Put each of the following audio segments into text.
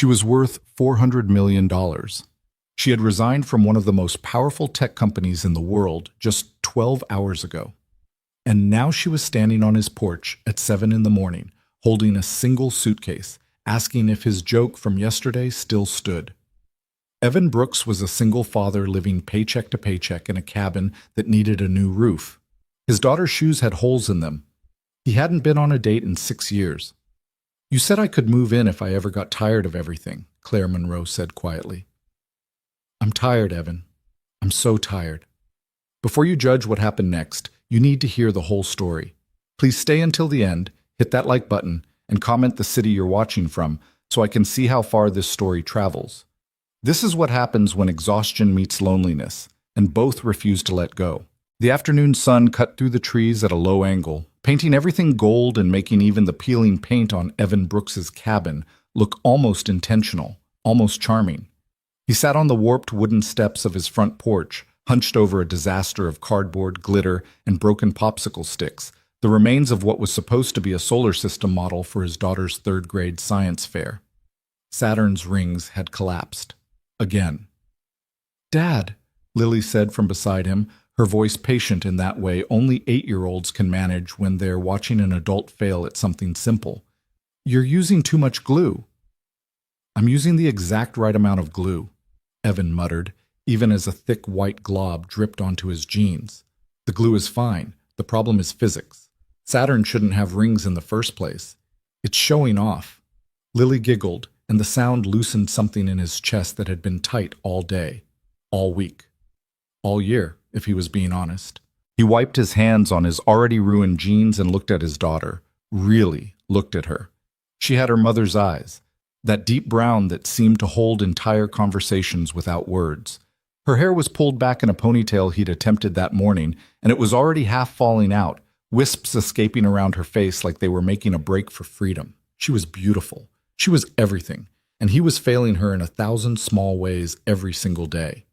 She was worth $400 million. She had resigned from one of the most powerful tech companies in the world just 12 hours ago. And now she was standing on his porch at 7 in the morning, holding a single suitcase, asking if his joke from yesterday still stood. Evan Brooks was a single father living paycheck to paycheck in a cabin that needed a new roof. His daughter's shoes had holes in them. He hadn't been on a date in 6 years. "You said I could move in if I ever got tired of everything," Claire Monroe said quietly. "I'm tired, Evan. I'm so tired. Before you judge what happened next, you need to hear the whole story. Please stay until the end, hit that like button, and comment the city you're watching from so I can see how far this story travels. This is what happens when exhaustion meets loneliness, and both refuse to let go." The afternoon sun cut through the trees at a low angle, painting everything gold and making even the peeling paint on Evan Brooks's cabin look almost intentional, almost charming. He sat on the warped wooden steps of his front porch, hunched over a disaster of cardboard, glitter, and broken popsicle sticks, the remains of what was supposed to be a solar system model for his daughter's third-grade science fair. Saturn's rings had collapsed. Again. "Dad," Lily said from beside him, her voice patient in that way only 8-year-olds can manage when they're watching an adult fail at something simple. "You're using too much glue." "I'm using the exact right amount of glue," Evan muttered, even as a thick white glob dripped onto his jeans. "The glue is fine. The problem is physics. Saturn shouldn't have rings in the first place. It's showing off." Lily giggled, and the sound loosened something in his chest that had been tight all day, all week, all year, if he was being honest. He wiped his hands on his already ruined jeans and looked at his daughter, really looked at her. She had her mother's eyes, that deep brown that seemed to hold entire conversations without words. Her hair was pulled back in a ponytail he'd attempted that morning, and it was already half falling out, wisps escaping around her face like they were making a break for freedom. She was beautiful. She was everything, and he was failing her in 1,000 small ways every single day.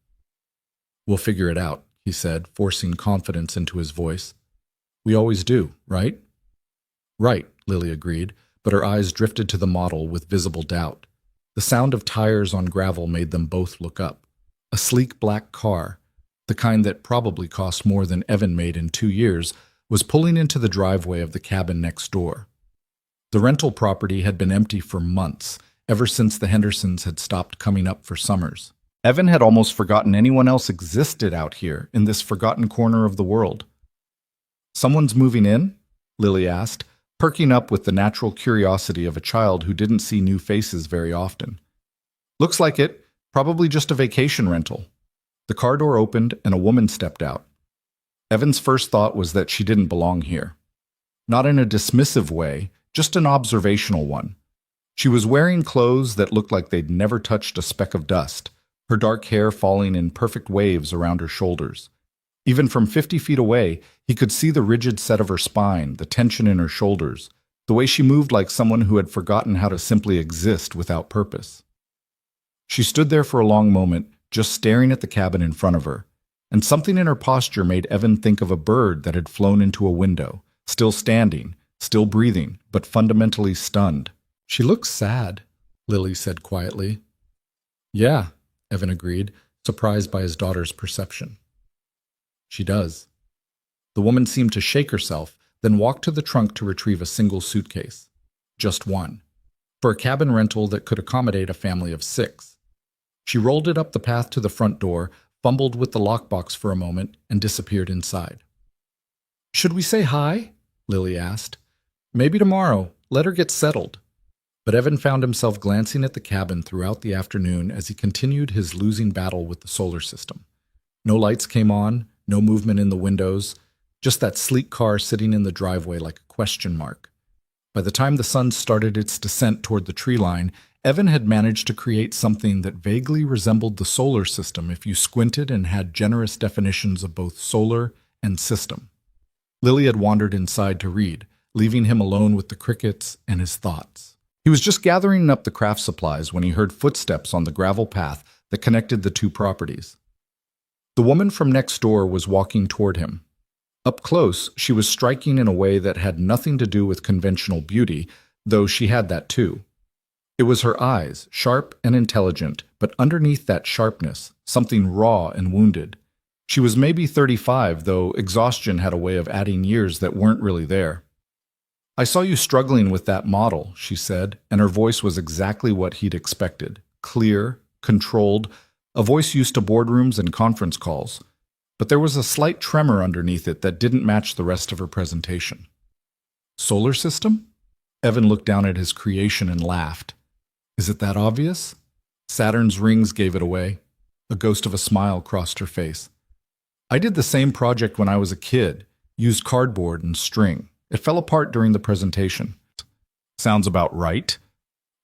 "We'll figure it out," he said, forcing confidence into his voice. "We always do, right?" "Right," Lily agreed, but her eyes drifted to the model with visible doubt. The sound of tires on gravel made them both look up. A sleek black car, the kind that probably cost more than Evan made in 2 years, was pulling into the driveway of the cabin next door. The rental property had been empty for months, ever since the Hendersons had stopped coming up for summers. Evan had almost forgotten anyone else existed out here in this forgotten corner of the world. "Someone's moving in?" Lily asked, perking up with the natural curiosity of a child who didn't see new faces very often. "Looks like it. Probably just a vacation rental." The car door opened and a woman stepped out. Evan's first thought was that she didn't belong here. Not in a dismissive way, just an observational one. She was wearing clothes that looked like they'd never touched a speck of dust, her dark hair falling in perfect waves around her shoulders. Even from 50 feet away, he could see the rigid set of her spine, the tension in her shoulders, the way she moved like someone who had forgotten how to simply exist without purpose. She stood there for a long moment, just staring at the cabin in front of her, and something in her posture made Evan think of a bird that had flown into a window, still standing, still breathing, but fundamentally stunned. "She looks sad," Lily said quietly. "Yeah," Evan agreed, surprised by his daughter's perception. "She does." The woman seemed to shake herself, then walked to the trunk to retrieve a single suitcase. Just one. For a cabin rental that could accommodate a family of 6. She rolled it up the path to the front door, fumbled with the lockbox for a moment, and disappeared inside. "Should we say hi?" Lily asked. "Maybe tomorrow. Let her get settled." But Evan found himself glancing at the cabin throughout the afternoon as he continued his losing battle with the solar system. No lights came on, no movement in the windows, just that sleek car sitting in the driveway like a question mark. By the time the sun started its descent toward the tree line, Evan had managed to create something that vaguely resembled the solar system if you squinted and had generous definitions of both solar and system. Lily had wandered inside to read, leaving him alone with the crickets and his thoughts. He was just gathering up the craft supplies when he heard footsteps on the gravel path that connected the two properties. The woman from next door was walking toward him. Up close, she was striking in a way that had nothing to do with conventional beauty, though she had that too. It was her eyes, sharp and intelligent, but underneath that sharpness, something raw and wounded. She was maybe 35, though exhaustion had a way of adding years that weren't really there. "I saw you struggling with that model," she said, and her voice was exactly what he'd expected. Clear, controlled, a voice used to boardrooms and conference calls. But there was a slight tremor underneath it that didn't match the rest of her presentation. "Solar system?" Evan looked down at his creation and laughed. "Is it that obvious?" Saturn's rings gave it away. A ghost of a smile crossed her face. "I did the same project when I was a kid, used cardboard and string. It fell apart during the presentation." "Sounds about right."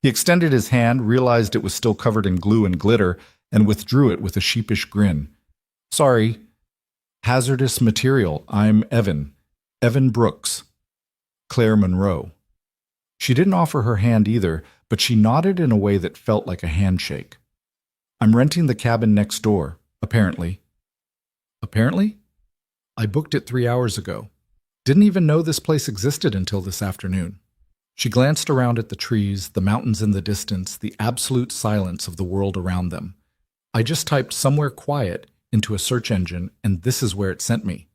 He extended his hand, realized it was still covered in glue and glitter, and withdrew it with a sheepish grin. "Sorry. Hazardous material. I'm Evan. Evan Brooks. Claire Monroe." She didn't offer her hand either, but she nodded in a way that felt like a handshake. "I'm renting the cabin next door, apparently." "Apparently?" "I booked it 3 hours ago. Didn't even know this place existed until this afternoon." She glanced around at the trees, the mountains in the distance, the absolute silence of the world around them. "I just typed 'somewhere quiet' into a search engine, and this is where it sent me."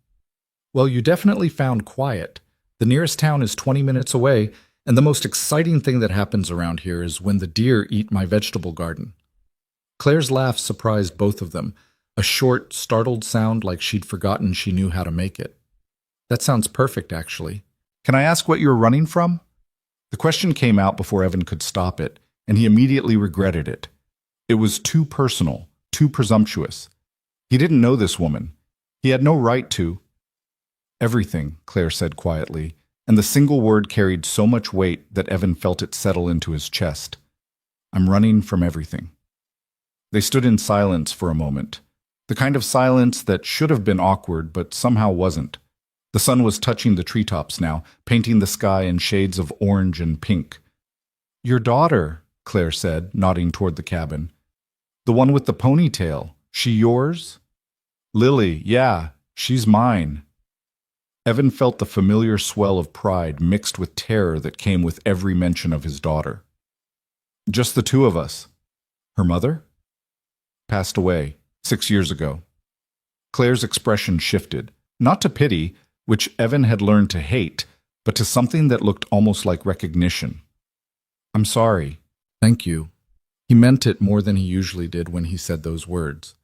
"Well, you definitely found quiet. The nearest town is 20 minutes away, and the most exciting thing that happens around here is when the deer eat my vegetable garden." Claire's laugh surprised both of them, a short, startled sound like she'd forgotten she knew how to make it. "That sounds perfect, actually. Can I ask what you're running from?" The question came out before Evan could stop it, and he immediately regretted it. It was too personal, too presumptuous. He didn't know this woman. He had no right to. "Everything," Claire said quietly, and the single word carried so much weight that Evan felt it settle into his chest. "I'm running from everything." They stood in silence for a moment, the kind of silence that should have been awkward but somehow wasn't. The sun was touching the treetops now, painting the sky in shades of orange and pink. "Your daughter," Claire said, nodding toward the cabin. "The one with the ponytail. She yours?" "Lily, yeah, she's mine." Evan felt the familiar swell of pride mixed with terror that came with every mention of his daughter. "Just the two of us." "Her mother?" "Passed away 6 years ago." Claire's expression shifted, not to pity, which Evan had learned to hate, but to something that looked almost like recognition. "I'm sorry. Thank you." He meant it more than he usually did when he said those words.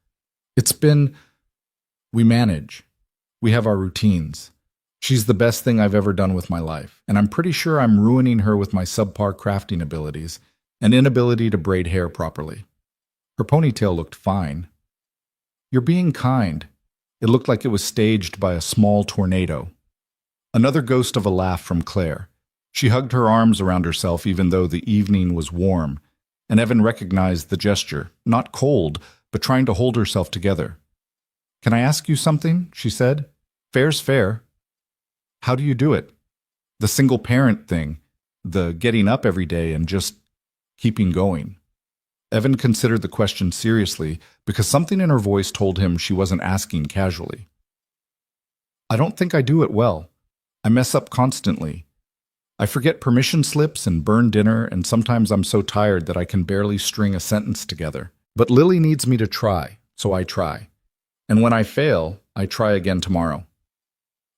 We manage. We have our routines. She's the best thing I've ever done with my life, and I'm pretty sure I'm ruining her with my subpar crafting abilities and inability to braid hair properly." Her ponytail looked fine. "You're being kind." It looked like it was staged by a small tornado. Another ghost of a laugh from Claire. She hugged her arms around herself even though the evening was warm, and Evan recognized the gesture, not cold, but trying to hold herself together. "Can I ask you something?" she said. "Fair's fair." "How do you do it? The single parent thing, the getting up every day and just keeping going." Evan considered the question seriously because something in her voice told him she wasn't asking casually. "I don't think I do it well. I mess up constantly. I forget permission slips and burn dinner, and sometimes I'm so tired that I can barely string a sentence together. But Lily needs me to try, so I try. And when I fail, I try again tomorrow."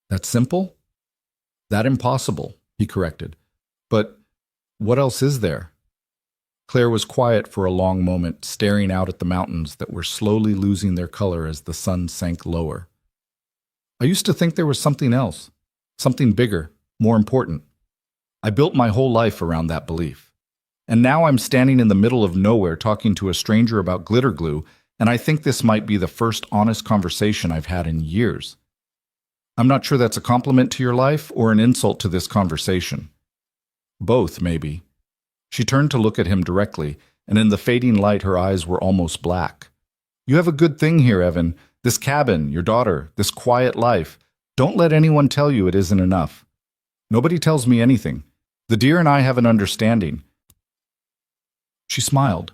"That simple?" "That impossible," he corrected. "But what else is there?" Claire was quiet for a long moment, staring out at the mountains that were slowly losing their color as the sun sank lower. "I used to think there was something else, something bigger, more important. I built my whole life around that belief. And now I'm standing in the middle of nowhere talking to a stranger about glitter glue, and I think this might be the first honest conversation I've had in years. I'm not sure that's a compliment to your life or an insult to this conversation. Both, maybe." She turned to look at him directly, and in the fading light her eyes were almost black. "You have a good thing here, Evan. This cabin, your daughter, this quiet life. Don't let anyone tell you it isn't enough. Nobody tells me anything. The deer and I have an understanding." She smiled.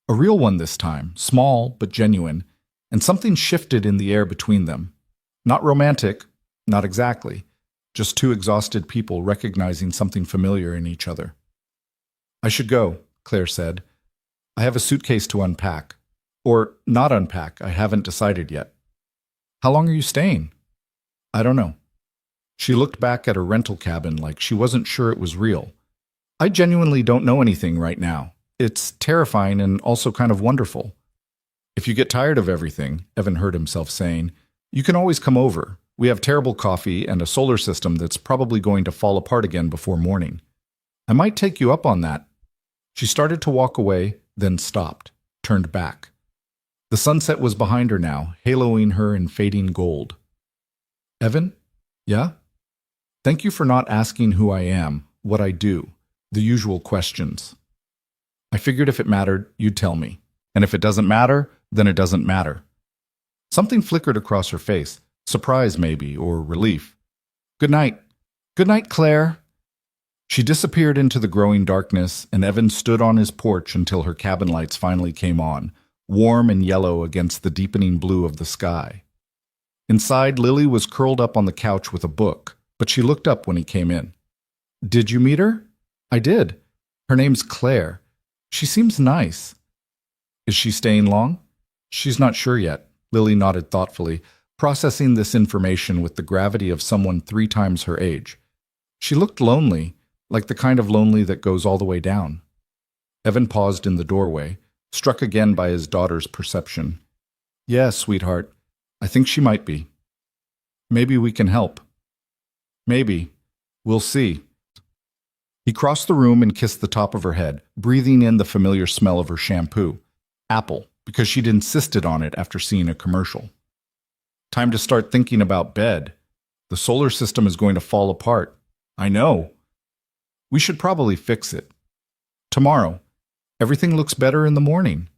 A real one this time, small but genuine, and something shifted in the air between them. Not romantic, not exactly, just two exhausted people recognizing something familiar in each other. "I should go. Claire said. I have a suitcase to unpack. Or not unpack, I haven't decided yet. How long are you staying? I don't know. She looked back at her rental cabin like she wasn't sure it was real. I genuinely don't know anything right now. It's terrifying and also kind of wonderful. If you get tired of everything, Evan heard himself saying, you can always come over. We have terrible coffee and a solar system that's probably going to fall apart again before morning. I might take you up on that. She started to walk away, then stopped, turned back. The sunset was behind her now, haloing her in fading gold. Evan? Yeah? Thank you for not asking who I am, what I do, the usual questions. I figured if it mattered, you'd tell me. And if it doesn't matter, then it doesn't matter. Something flickered across her face, surprise maybe, or relief. Good night. Good night, Claire. She disappeared into the growing darkness, and Evan stood on his porch until her cabin lights finally came on, warm and yellow against the deepening blue of the sky. Inside, Lily was curled up on the couch with a book, but she looked up when he came in. Did you meet her? I did. Her name's Claire. She seems nice. Is she staying long? She's not sure yet. Lily nodded thoughtfully, processing this information with the gravity of someone 3 times her age. She looked lonely, like the kind of lonely that goes all the way down. Evan paused in the doorway, struck again by his daughter's perception. Yes, sweetheart, I think she might be. Maybe we can help. Maybe. We'll see. He crossed the room and kissed the top of her head, breathing in the familiar smell of her shampoo. Apple, because she'd insisted on it after seeing a commercial. Time to start thinking about bed. The solar system is going to fall apart. I know. We should probably fix it. Tomorrow. Everything looks better in the morning.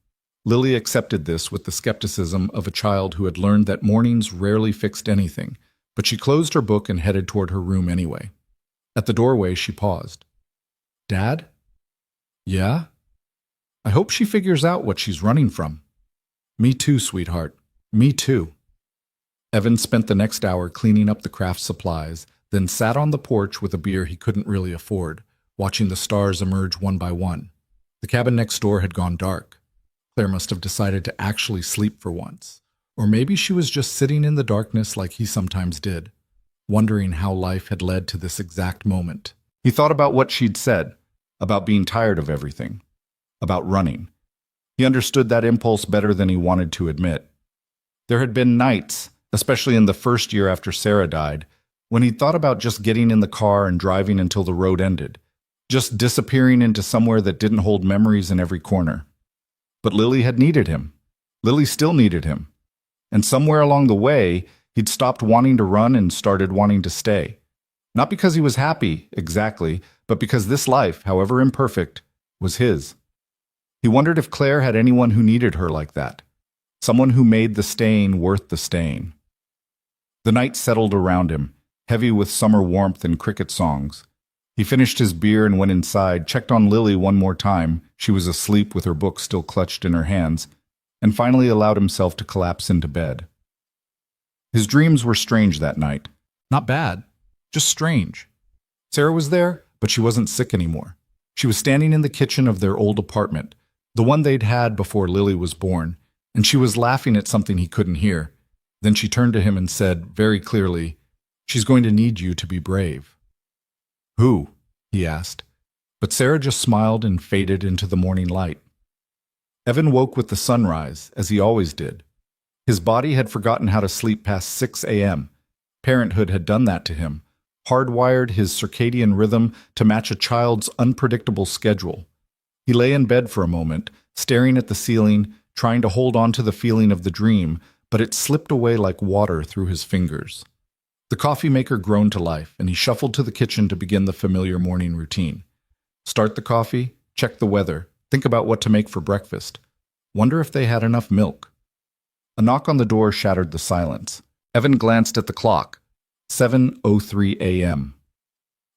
Lily accepted this with the skepticism of a child who had learned that mornings rarely fixed anything, but she closed her book and headed toward her room anyway. At the doorway, she paused. Dad? Yeah? I hope she figures out what she's running from. Me too, sweetheart. Me too. Evan spent the next hour cleaning up the craft supplies, then sat on the porch with a beer he couldn't really afford, watching the stars emerge one by one. The cabin next door had gone dark. Claire must have decided to actually sleep for once. Or maybe she was just sitting in the darkness like he sometimes did, wondering how life had led to this exact moment. He thought about what she'd said, about being tired of everything, about running. He understood that impulse better than he wanted to admit. There had been nights, especially in the first year after Sarah died, when he'd thought about just getting in the car and driving until the road ended, just disappearing into somewhere that didn't hold memories in every corner. But Lily had needed him. Lily still needed him. And somewhere along the way, he'd stopped wanting to run and started wanting to stay. Not because he was happy, exactly, but because this life, however imperfect, was his. He wondered if Claire had anyone who needed her like that. Someone who made the staying worth the staying. The night settled around him, heavy with summer warmth and cricket songs. He finished his beer and went inside, checked on Lily one more time. She was asleep with her book still clutched in her hands, and finally allowed himself to collapse into bed. His dreams were strange that night. Not bad, just strange. Sarah was there, but she wasn't sick anymore. She was standing in the kitchen of their old apartment, the one they'd had before Lily was born, and she was laughing at something he couldn't hear. Then she turned to him and said, very clearly, "She's going to need you to be brave." "Who?" he asked. But Sarah just smiled and faded into the morning light. Evan woke with the sunrise, as he always did. His body had forgotten how to sleep past 6 a.m. Parenthood had done that to him, hardwired his circadian rhythm to match a child's unpredictable schedule. He lay in bed for a moment, staring at the ceiling, trying to hold on to the feeling of the dream, but it slipped away like water through his fingers. The coffee maker groaned to life, and he shuffled to the kitchen to begin the familiar morning routine. Start the coffee, check the weather, think about what to make for breakfast. Wonder if they had enough milk. A knock on the door shattered the silence. Evan glanced at the clock. 7:03 a.m.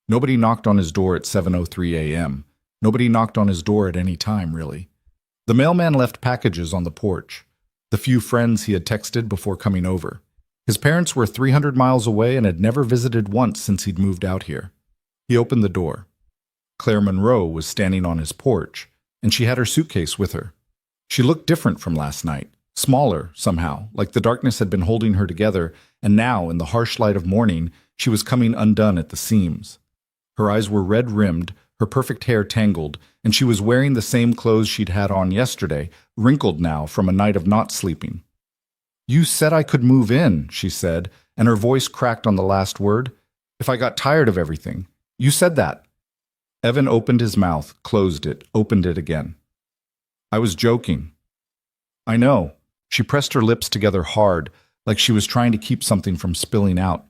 Nobody knocked on his door at 7:03 a.m. Nobody knocked on his door at any time, really. The mailman left packages on the porch, the few friends he had texted before coming over. His parents were 300 miles away and had never visited once since he'd moved out here. He opened the door. Claire Monroe was standing on his porch, and she had her suitcase with her. She looked different from last night, smaller somehow, like the darkness had been holding her together, and now, in the harsh light of morning, she was coming undone at the seams. Her eyes were red-rimmed, her perfect hair tangled, and she was wearing the same clothes she'd had on yesterday, wrinkled now from a night of not sleeping. "You said I could move in," she said, and her voice cracked on the last word. "If I got tired of everything. You said that." Evan opened his mouth, closed it, opened it again. "I was joking." "I know." She pressed her lips together hard, like she was trying to keep something from spilling out.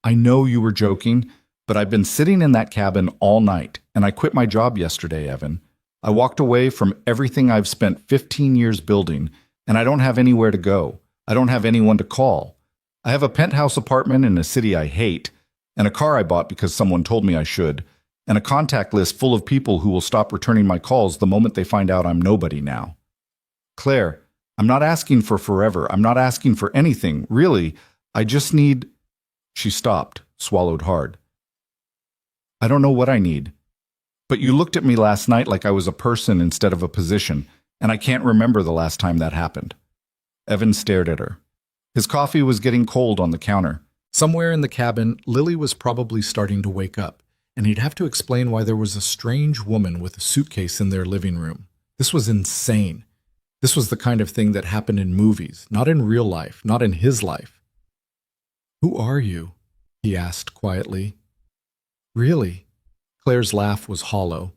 "I know you were joking, but I've been sitting in that cabin all night, and I quit my job yesterday, Evan. I walked away from everything I've spent 15 years building, and I don't have anywhere to go. I don't have anyone to call. I have a penthouse apartment in a city I hate, and a car I bought because someone told me I should, and a contact list full of people who will stop returning my calls the moment they find out I'm nobody now. Claire, I'm not asking for forever. I'm not asking for anything, really. I just need—" She stopped, swallowed hard. "I don't know what I need. But you looked at me last night like I was a person instead of a position, and I can't remember the last time that happened." Evan stared at her. His coffee was getting cold on the counter. Somewhere in the cabin, Lily was probably starting to wake up, and he'd have to explain why there was a strange woman with a suitcase in their living room. This was insane. This was the kind of thing that happened in movies, not in real life, not in his life. "Who are you?" he asked quietly. "Really?" Claire's laugh was hollow.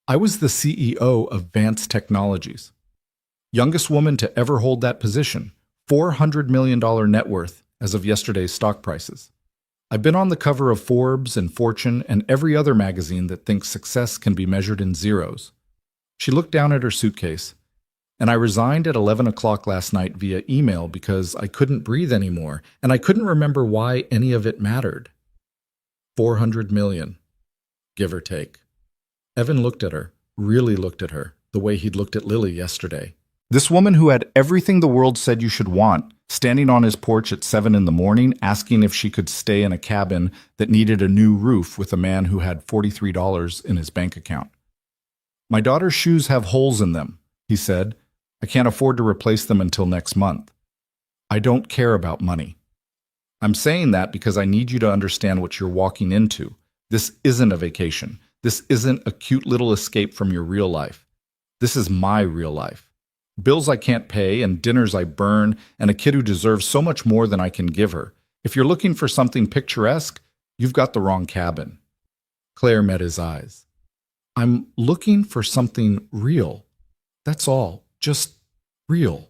"I was the CEO of Vance Technologies. Youngest woman to ever hold that position. $400 million net worth as of yesterday's stock prices. I've been on the cover of Forbes and Fortune and every other magazine that thinks success can be measured in zeros." She looked down at her suitcase. "And I resigned at 11 o'clock last night via email because I couldn't breathe anymore, and I couldn't remember why any of it mattered. 400 million, give or take." Evan looked at her, really looked at her, the way he'd looked at Lily yesterday. This woman who had everything the world said you should want, standing on his porch at 7 in the morning, asking if she could stay in a cabin that needed a new roof with a man who had $43 in his bank account. "My daughter's shoes have holes in them," he said. "I can't afford to replace them until next month. I don't care about money. I'm saying that because I need you to understand what you're walking into. This isn't a vacation. This isn't a cute little escape from your real life. This is my real life. Bills I can't pay, and dinners I burn, and a kid who deserves so much more than I can give her. If you're looking for something picturesque, you've got the wrong cabin." Claire met his eyes. "I'm looking for something real. That's all. Just real."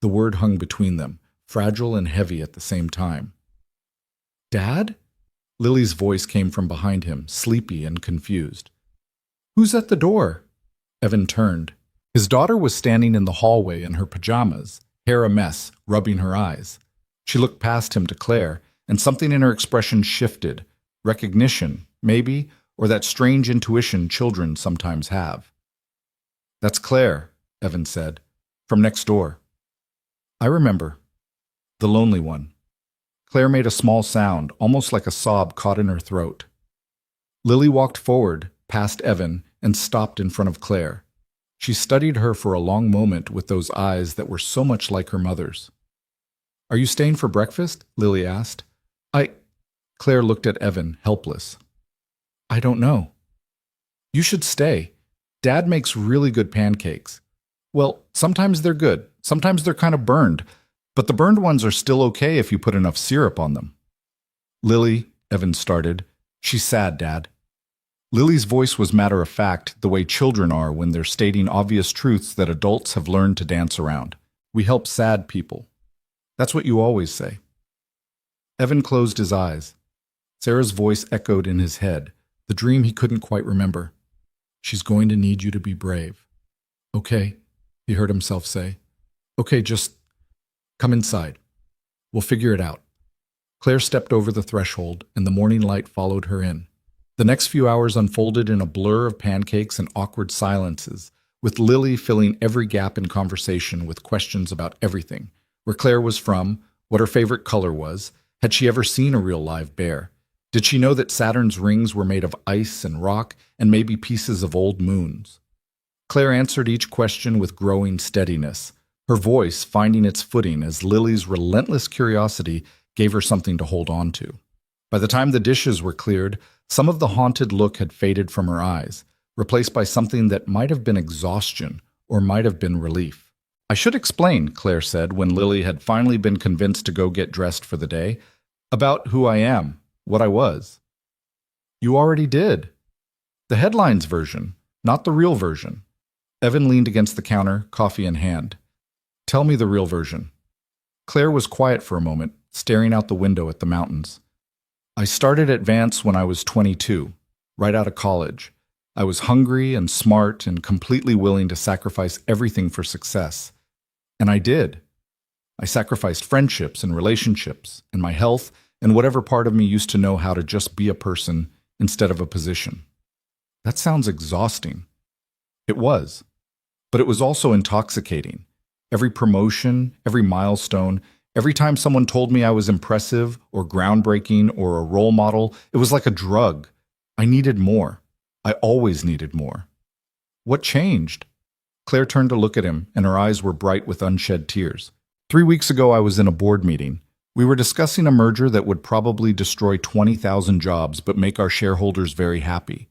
The word hung between them, fragile and heavy at the same time. "Dad?" Lily's voice came from behind him, sleepy and confused. "Who's at the door?" Evan turned. His daughter was standing in the hallway in her pajamas, hair a mess, rubbing her eyes. She looked past him to Claire, and something in her expression shifted. Recognition, maybe, or that strange intuition children sometimes have. "That's Claire," Evan said, "from next door." "I remember. The lonely one." Claire made a small sound, almost like a sob caught in her throat. Lily walked forward, past Evan, and stopped in front of Claire. She studied her for a long moment with those eyes that were so much like her mother's. "Are you staying for breakfast?" Lily asked. Claire looked at Evan, helpless. "I don't know." "You should stay. Dad makes really good pancakes. Well, sometimes they're good. Sometimes they're kind of burned. But the burned ones are still okay if you put enough syrup on them." "Lily," Evan started. "She's sad, Dad." Lily's voice was matter-of-fact, the way children are when they're stating obvious truths that adults have learned to dance around. "We help sad people. That's what you always say." Evan closed his eyes. Sarah's voice echoed in his head, the dream he couldn't quite remember. "She's going to need you to be brave." "Okay," he heard himself say. "Okay, just come inside. We'll figure it out." Claire stepped over the threshold, and the morning light followed her in. The next few hours unfolded in a blur of pancakes and awkward silences, with Lily filling every gap in conversation with questions about everything: where Claire was from, what her favorite color was, had she ever seen a real live bear, did she know that Saturn's rings were made of ice and rock and maybe pieces of old moons. Claire answered each question with growing steadiness, her voice finding its footing as Lily's relentless curiosity gave her something to hold on to. By the time the dishes were cleared, some of the haunted look had faded from her eyes, replaced by something that might have been exhaustion or might have been relief. "I should explain," Claire said when Lily had finally been convinced to go get dressed for the day, "about who I am, what I was." "You already did. The headlines version, not the real version." Evan leaned against the counter, coffee in hand. "Tell me the real version." Claire was quiet for a moment, staring out the window at the mountains. "I started at Vance when I was 22, right out of college. I was hungry and smart and completely willing to sacrifice everything for success. And I did. I sacrificed friendships and relationships and my health and whatever part of me used to know how to just be a person instead of a position. That sounds exhausting." It was. But it was also intoxicating. Every promotion, every milestone, every time someone told me I was impressive or groundbreaking or a role model, it was like a drug. I needed more. I always needed more. "What changed?" Claire turned to look at him, and her eyes were bright with unshed tears. 3 weeks ago, I was in a board meeting. We were discussing a merger that would probably destroy 20,000 jobs but make our shareholders very happy.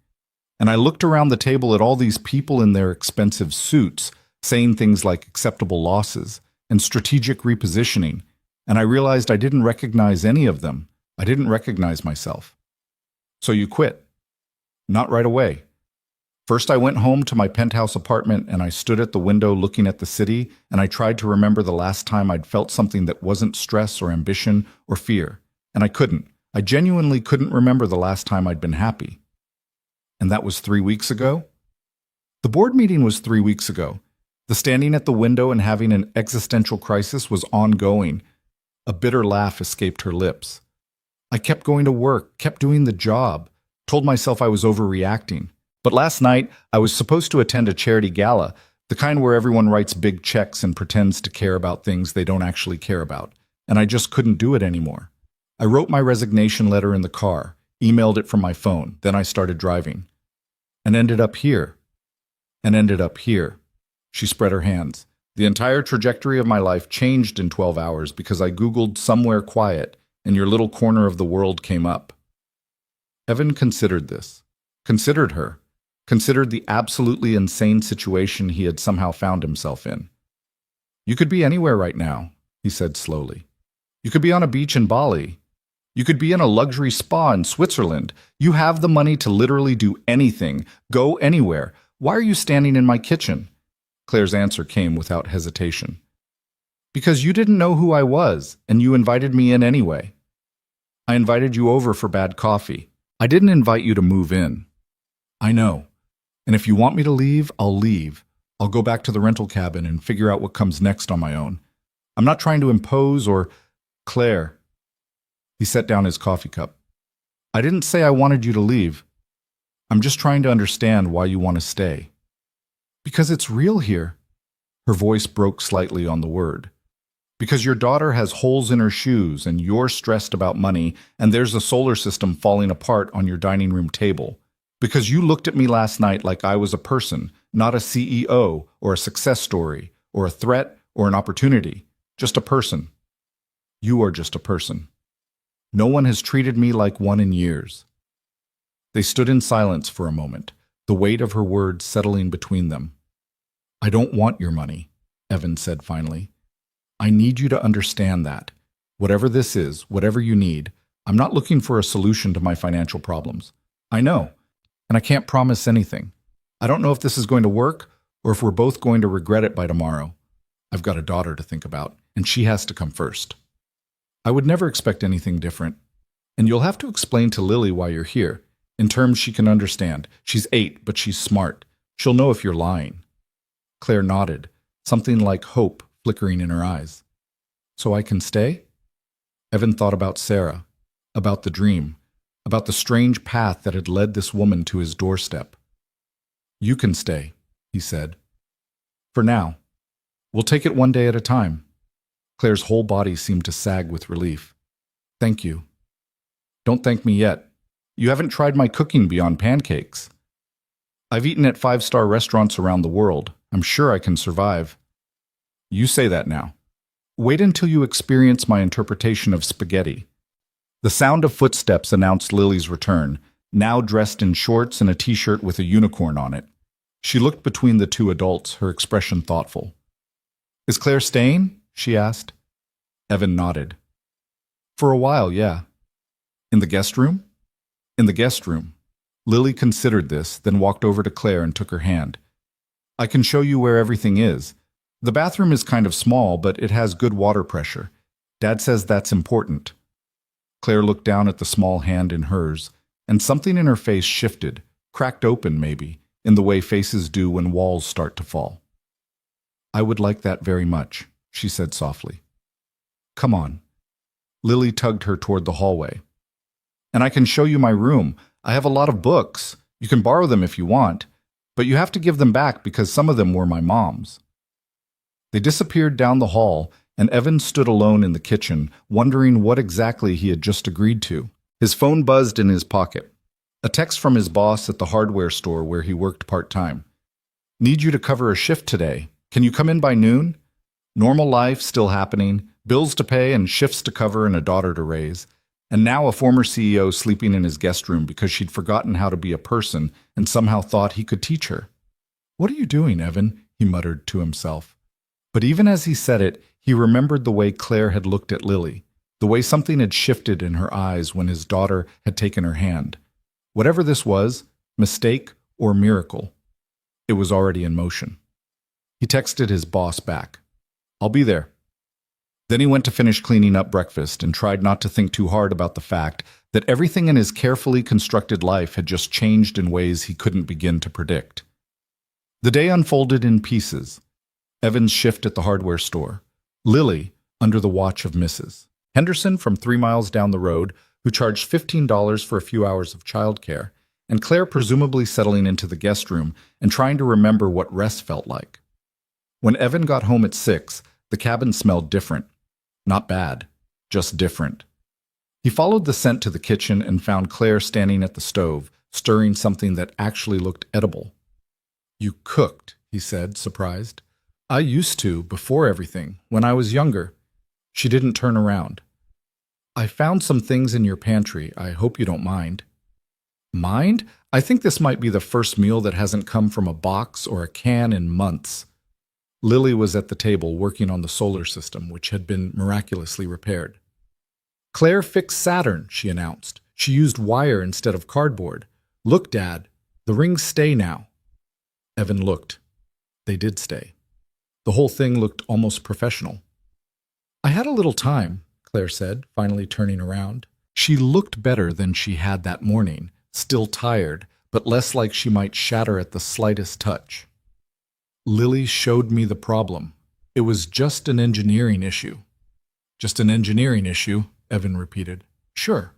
And I looked around the table at all these people in their expensive suits, saying things like acceptable losses and strategic repositioning, and I realized I didn't recognize any of them. I didn't recognize myself. "So you quit?" "Not right away. First I went home to my penthouse apartment and I stood at the window looking at the city, and I tried to remember the last time I'd felt something that wasn't stress or ambition or fear. And I couldn't. I genuinely couldn't remember the last time I'd been happy." "And that was 3 weeks ago?" "The board meeting was 3 weeks ago. The standing at the window and having an existential crisis was ongoing." A bitter laugh escaped her lips. "I kept going to work, kept doing the job, told myself I was overreacting. But last night, I was supposed to attend a charity gala, the kind where everyone writes big checks and pretends to care about things they don't actually care about, and I just couldn't do it anymore. I wrote my resignation letter in the car, emailed it from my phone, then I started driving. And ended up here. And ended up here." She spread her hands. "The entire trajectory of my life changed in 12 hours because I Googled somewhere quiet, and your little corner of the world came up." Evan considered this. Considered her. Considered the absolutely insane situation he had somehow found himself in. "You could be anywhere right now," he said slowly. "You could be on a beach in Bali. You could be in a luxury spa in Switzerland. You have the money to literally do anything, go anywhere. Why are you standing in my kitchen?" Claire's answer came without hesitation. "Because you didn't know who I was, and you invited me in anyway. I invited you over for bad coffee. I didn't invite you to move in." "I know. And if you want me to leave, I'll leave. I'll go back to the rental cabin and figure out what comes next on my own. I'm not trying to impose or—" "Claire." He set down his coffee cup. "I didn't say I wanted you to leave. I'm just trying to understand why you want to stay." "Because it's real here." Her voice broke slightly on the word. "Because your daughter has holes in her shoes and you're stressed about money and there's a solar system falling apart on your dining room table. Because you looked at me last night like I was a person, not a CEO or a success story or a threat or an opportunity. Just a person. You are just a person. No one has treated me like one in years." They stood in silence for a moment, the weight of her words settling between them. "I don't want your money," Evan said finally. "I need you to understand that. Whatever this is, whatever you need, I'm not looking for a solution to my financial problems. I know, and I can't promise anything. I don't know if this is going to work or if we're both going to regret it by tomorrow. I've got a daughter to think about, and she has to come first. I would never expect anything different. And you'll have to explain to Lily why you're here, in terms she can understand. She's 8, but she's smart. She'll know if you're lying." Claire nodded, something like hope flickering in her eyes. "So I can stay?" Evan thought about Sarah, about the dream, about the strange path that had led this woman to his doorstep. "You can stay," he said. "For now. We'll take it one day at a time." Claire's whole body seemed to sag with relief. "Thank you." "Don't thank me yet. You haven't tried my cooking beyond pancakes." I've eaten at five-star restaurants around the world. I'm sure I can survive. You say that now. Wait until you experience my interpretation of spaghetti. The sound of footsteps announced Lily's return, now dressed in shorts and a t-shirt with a unicorn on it. She looked between the two adults, her expression thoughtful. Is Claire staying? She asked. Evan nodded. For a while, yeah. In the guest room? In the guest room. Lily considered this, then walked over to Claire and took her hand. I can show you where everything is. The bathroom is kind of small, but it has good water pressure. Dad says that's important. Claire looked down at the small hand in hers, and something in her face shifted, cracked open maybe, in the way faces do when walls start to fall. I would like that very much, she said softly. Come on. Lily tugged her toward the hallway. And I can show you my room. I have a lot of books. You can borrow them if you want, but you have to give them back because some of them were my mom's. They disappeared down the hall, and Evan stood alone in the kitchen, wondering what exactly he had just agreed to. His phone buzzed in his pocket. A text from his boss at the hardware store where he worked part-time. Need you to cover a shift today. Can you come in by noon? Normal life still happening, bills to pay and shifts to cover and a daughter to raise. And now a former CEO sleeping in his guest room because she'd forgotten how to be a person and somehow thought he could teach her. What are you doing, Evan? He muttered to himself. But even as he said it, he remembered the way Claire had looked at Lily, the way something had shifted in her eyes when his daughter had taken her hand. Whatever this was, mistake or miracle, it was already in motion. He texted his boss back. I'll be there. Then he went to finish cleaning up breakfast and tried not to think too hard about the fact that everything in his carefully constructed life had just changed in ways he couldn't begin to predict. The day unfolded in pieces. Evan's shift at the hardware store. Lily, under the watch of Mrs. Henderson from 3 miles down the road, who charged $15 for a few hours of childcare, and Claire presumably settling into the guest room and trying to remember what rest felt like. When Evan got home at 6, the cabin smelled different. Not bad, just different. He followed the scent to the kitchen and found Claire standing at the stove, stirring something that actually looked edible. You cooked, he said, surprised. I used to, before everything, when I was younger. She didn't turn around. I found some things in your pantry. I hope you don't mind. Mind? I think this might be the first meal that hasn't come from a box or a can in months. Lily was at the table working on the solar system, which had been miraculously repaired. Claire fixed Saturn, she announced. She used wire instead of cardboard. Look, Dad, the rings stay now. Evan looked. They did stay. The whole thing looked almost professional. I had a little time, Claire said, finally turning around. She looked better than she had that morning, still tired, but less like she might shatter at the slightest touch. Lily showed me the problem. It was just an engineering issue. Just an engineering issue, Evan repeated. Sure.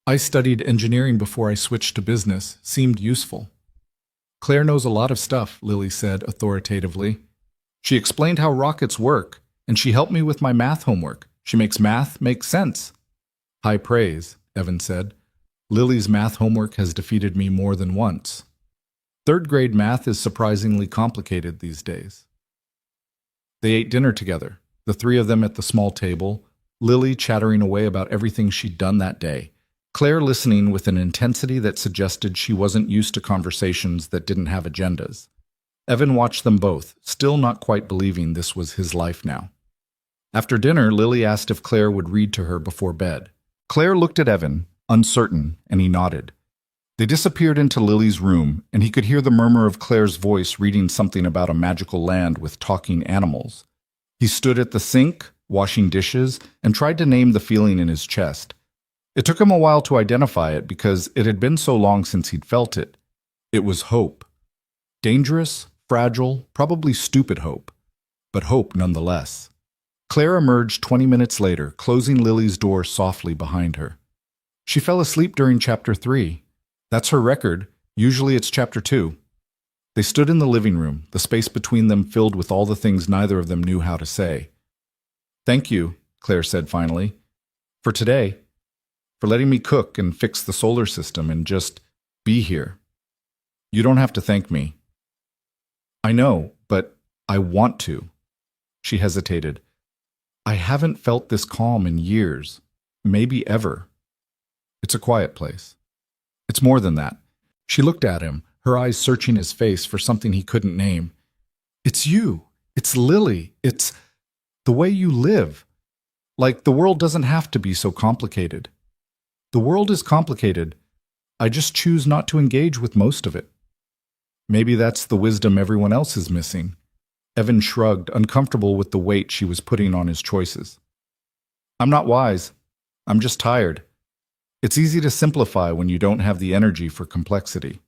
I studied engineering before I switched to business. Seemed useful. Claire knows a lot of stuff, Lily said authoritatively. She explained how rockets work, and she helped me with my math homework. She makes math make sense. High praise, Evan said. Lily's math homework has defeated me more than once. Third-grade math is surprisingly complicated these days. They ate dinner together, the three of them at the small table, Lily chattering away about everything she'd done that day, Claire listening with an intensity that suggested she wasn't used to conversations that didn't have agendas. Evan watched them both, still not quite believing this was his life now. After dinner, Lily asked if Claire would read to her before bed. Claire looked at Evan, uncertain, and he nodded. They disappeared into Lily's room, and he could hear the murmur of Claire's voice reading something about a magical land with talking animals. He stood at the sink, washing dishes, and tried to name the feeling in his chest. It took him a while to identify it because it had been so long since he'd felt it. It was hope. Dangerous, fragile, probably stupid hope, but hope nonetheless. Claire emerged 20 minutes later, closing Lily's door softly behind her. She fell asleep during Chapter 3. That's her record. Usually it's Chapter 2. They stood in the living room, the space between them filled with all the things neither of them knew how to say. Thank you, Claire said finally, for today, for letting me cook and fix the solar system and just be here. You don't have to thank me. I know, but I want to. She hesitated. I haven't felt this calm in years, maybe ever. It's a quiet place. It's more than that. She looked at him, her eyes searching his face for something he couldn't name. It's you. It's Lily. It's the way you live. Like the world doesn't have to be so complicated. The world is complicated. I just choose not to engage with most of it. Maybe that's the wisdom everyone else is missing. Evan shrugged, uncomfortable with the weight she was putting on his choices. I'm not wise. I'm just tired. It's easy to simplify when you don't have the energy for complexity.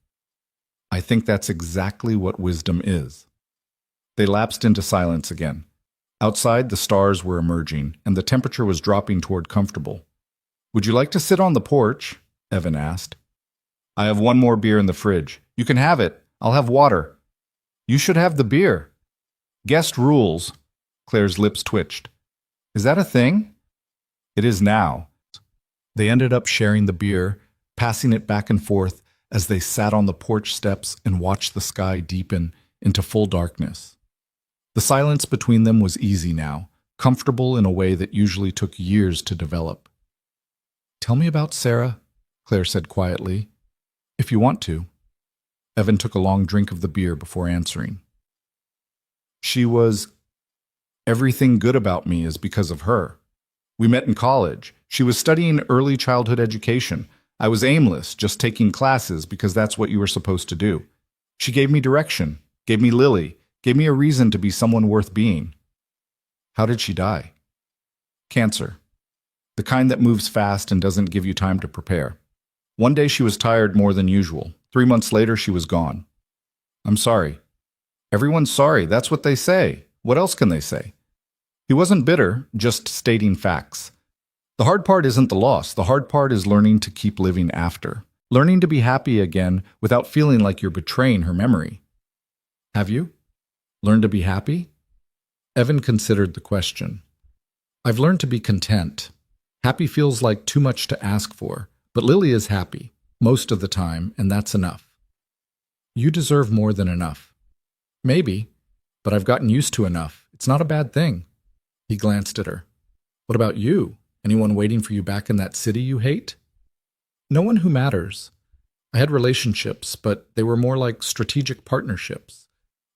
I think that's exactly what wisdom is. They lapsed into silence again. Outside, the stars were emerging, and the temperature was dropping toward comfortable. Would you like to sit on the porch? Evan asked. I have one more beer in the fridge. You can have it. I'll have water. You should have the beer. Guest rules. Claire's lips twitched. Is that a thing? It is now. They ended up sharing the beer, passing it back and forth as they sat on the porch steps and watched the sky deepen into full darkness. The silence between them was easy now, comfortable in a way that usually took years to develop. Tell me about Sarah, Claire said quietly, if you want to. Evan took a long drink of the beer before answering. She was... Everything good about me is because of her. We met in college. She was studying early childhood education. I was aimless, just taking classes because that's what you were supposed to do. She gave me direction, gave me Lily, gave me a reason to be someone worth being. How did she die? Cancer. The kind that moves fast and doesn't give you time to prepare. One day she was tired more than usual. 3 months later, she was gone. I'm sorry. Everyone's sorry. That's what they say. What else can they say? He wasn't bitter, just stating facts. The hard part isn't the loss. The hard part is learning to keep living after. Learning to be happy again without feeling like you're betraying her memory. Have you? Learned to be happy? Evan considered the question. I've learned to be content. Happy feels like too much to ask for, but Lily is happy, most of the time, and that's enough. You deserve more than enough. Maybe, but I've gotten used to enough. It's not a bad thing. He glanced at her. What about you? Anyone waiting for you back in that city you hate? No one who matters. I had relationships, but they were more like strategic partnerships.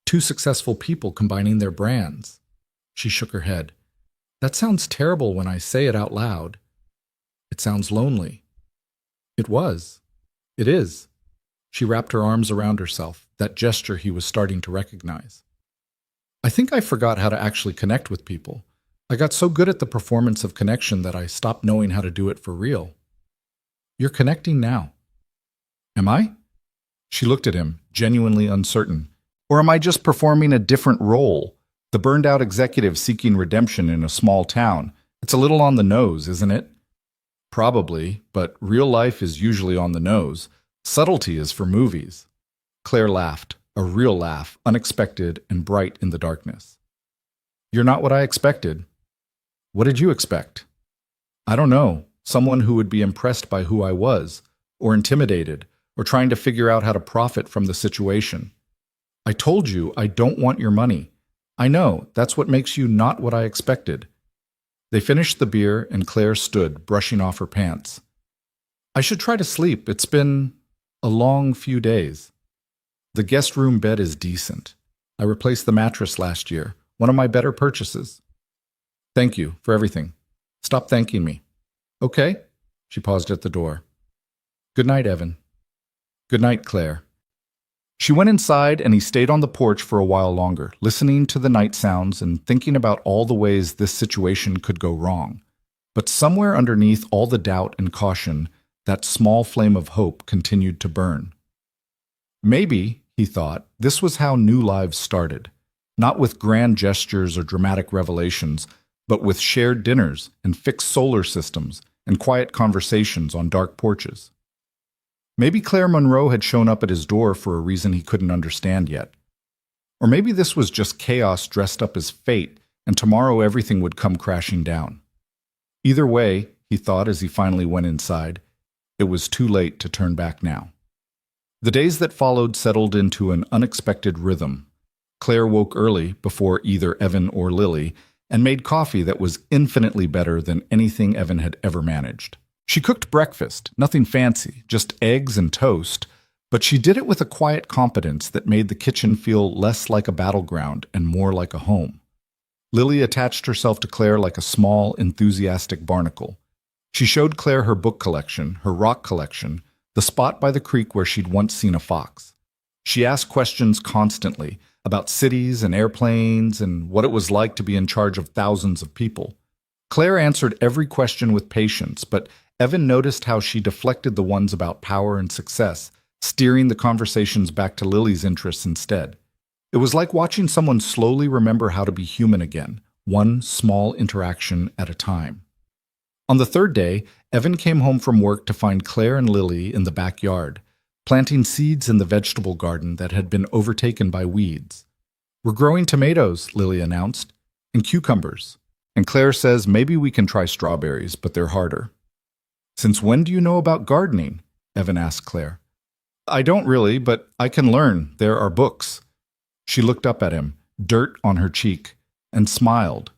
Two successful people combining their brands. She shook her head. That sounds terrible when I say it out loud. It sounds lonely. It was. It is. She wrapped her arms around herself, that gesture he was starting to recognize. I think I forgot how to actually connect with people. I got so good at the performance of connection that I stopped knowing how to do it for real. You're connecting now. Am I? She looked at him, genuinely uncertain. Or am I just performing a different role? The burned-out executive seeking redemption in a small town. It's a little on the nose, isn't it? Probably, but real life is usually on the nose. Subtlety is for movies. Claire laughed, a real laugh, unexpected and bright in the darkness. You're not what I expected. What did you expect? I don't know. Someone who would be impressed by who I was, or intimidated, or trying to figure out how to profit from the situation. I told you I don't want your money. I know, that's what makes you not what I expected. They finished the beer and Claire stood, brushing off her pants. I should try to sleep. It's been a long few days. The guest room bed is decent. I replaced the mattress last year, one of my better purchases. Thank you for everything. Stop thanking me. Okay? She paused at the door. Good night, Evan. Good night, Claire. She went inside and he stayed on the porch for a while longer, listening to the night sounds and thinking about all the ways this situation could go wrong. But somewhere underneath all the doubt and caution, that small flame of hope continued to burn. Maybe, he thought, this was how new lives started, not with grand gestures or dramatic revelations, but with shared dinners and fixed solar systems and quiet conversations on dark porches. Maybe Claire Monroe had shown up at his door for a reason he couldn't understand yet. Or maybe this was just chaos dressed up as fate, and tomorrow everything would come crashing down. Either way, he thought as he finally went inside, it was too late to turn back now. The days that followed settled into an unexpected rhythm. Claire woke early, before either Evan or Lily, and made coffee that was infinitely better than anything Evan had ever managed. She cooked breakfast, nothing fancy, just eggs and toast, but she did it with a quiet competence that made the kitchen feel less like a battleground and more like a home. Lily attached herself to Claire like a small, enthusiastic barnacle. She showed Claire her book collection, her rock collection, the spot by the creek where she'd once seen a fox. She asked questions constantly about cities and airplanes and what it was like to be in charge of thousands of people. Claire answered every question with patience, but Evan noticed how she deflected the ones about power and success, steering the conversations back to Lily's interests instead. It was like watching someone slowly remember how to be human again, one small interaction at a time. On the third day, Evan came home from work to find Claire and Lily in the backyard, planting seeds in the vegetable garden that had been overtaken by weeds. "We're growing tomatoes," Lily announced, "and cucumbers. And Claire says maybe we can try strawberries, but they're harder." "Since when do you know about gardening?" Evan asked Claire. "I don't really, but I can learn. There are books." She looked up at him, dirt on her cheek, and smiled.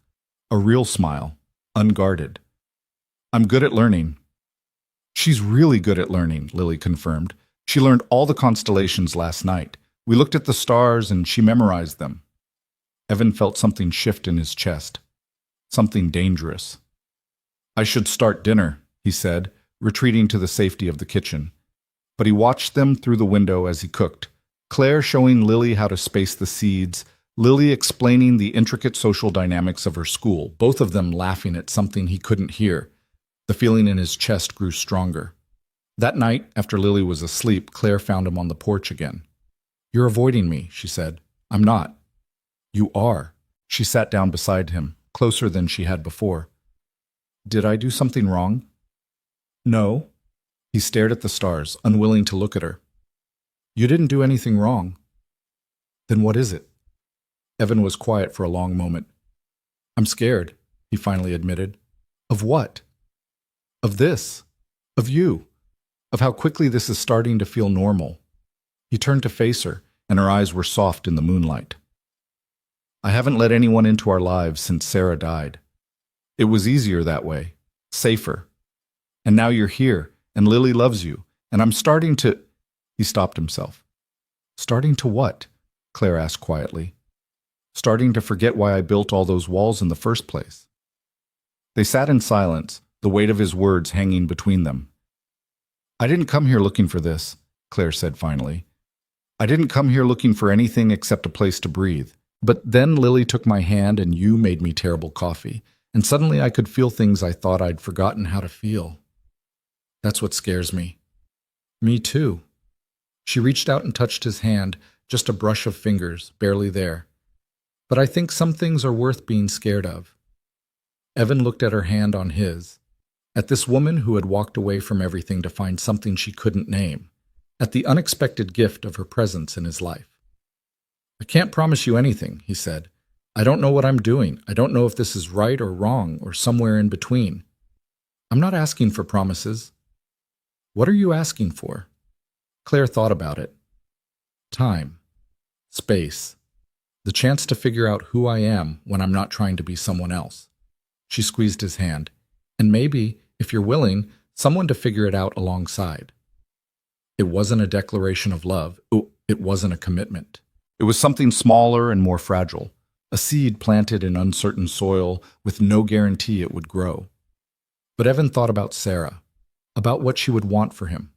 A real smile, unguarded. "I'm good at learning." "She's really good at learning," Lily confirmed. "She learned all the constellations last night. We looked at the stars and she memorized them." Evan felt something shift in his chest. Something dangerous. "I should start dinner," he said, retreating to the safety of the kitchen. But he watched them through the window as he cooked, Claire showing Lily how to space the seeds, Lily explaining the intricate social dynamics of her school, both of them laughing at something he couldn't hear. The feeling in his chest grew stronger. That night, after Lily was asleep, Claire found him on the porch again. "You're avoiding me," she said. "I'm not." "You are." She sat down beside him, closer than she had before. "Did I do something wrong?" "No." He stared at the stars, unwilling to look at her. "You didn't do anything wrong." "Then what is it?" Evan was quiet for a long moment. "I'm scared," he finally admitted. "Of what?" "Of this. Of you. Of how quickly this is starting to feel normal." He turned to face her, and her eyes were soft in the moonlight. "I haven't let anyone into our lives since Sarah died. It was easier that way, safer. And now you're here, and Lily loves you, and I'm starting to—" He stopped himself. "Starting to what?" Claire asked quietly. "Starting to forget why I built all those walls in the first place." They sat in silence, the weight of his words hanging between them. "I didn't come here looking for this," Claire said finally. "I didn't come here looking for anything except a place to breathe. But then Lily took my hand and you made me terrible coffee, and suddenly I could feel things I thought I'd forgotten how to feel. That's what scares me." "Me too." She reached out and touched his hand, just a brush of fingers, barely there. "But I think some things are worth being scared of." Evan looked at her hand on his, at this woman who had walked away from everything to find something she couldn't name, at the unexpected gift of her presence in his life. "I can't promise you anything," he said. "I don't know what I'm doing. I don't know if this is right or wrong or somewhere in between. I'm not asking for promises." "What are you asking for?" Claire thought about it. "Time. Space. The chance to figure out who I am when I'm not trying to be someone else." She squeezed his hand. "And maybe, if you're willing, someone to figure it out alongside." It wasn't a declaration of love. It wasn't a commitment. It was something smaller and more fragile, a seed planted in uncertain soil with no guarantee it would grow. But Evan thought about Sarah, about what she would want for him,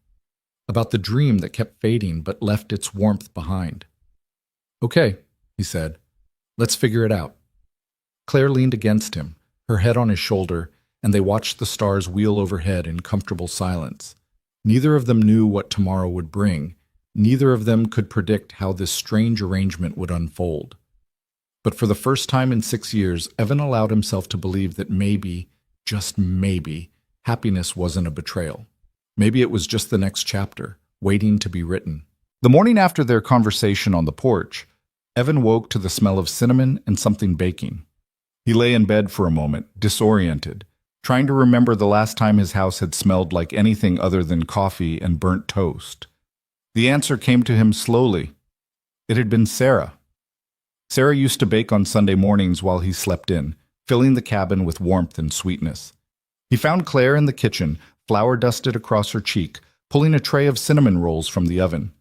about the dream that kept fading but left its warmth behind. "Okay," he said, "let's figure it out." Claire leaned against him, her head on his shoulder, and they watched the stars wheel overhead in comfortable silence. Neither of them knew what tomorrow would bring. Neither of them could predict how this strange arrangement would unfold. But for the first time in 6 years, Evan allowed himself to believe that maybe, just maybe, happiness wasn't a betrayal. Maybe it was just the next chapter, waiting to be written. The morning after their conversation on the porch, Evan woke to the smell of cinnamon and something baking. He lay in bed for a moment, disoriented, trying to remember the last time his house had smelled like anything other than coffee and burnt toast. The answer came to him slowly. It had been Sarah. Sarah used to bake on Sunday mornings while he slept in, filling the cabin with warmth and sweetness. He found Claire in the kitchen, flour dusted across her cheek, pulling a tray of cinnamon rolls from the oven.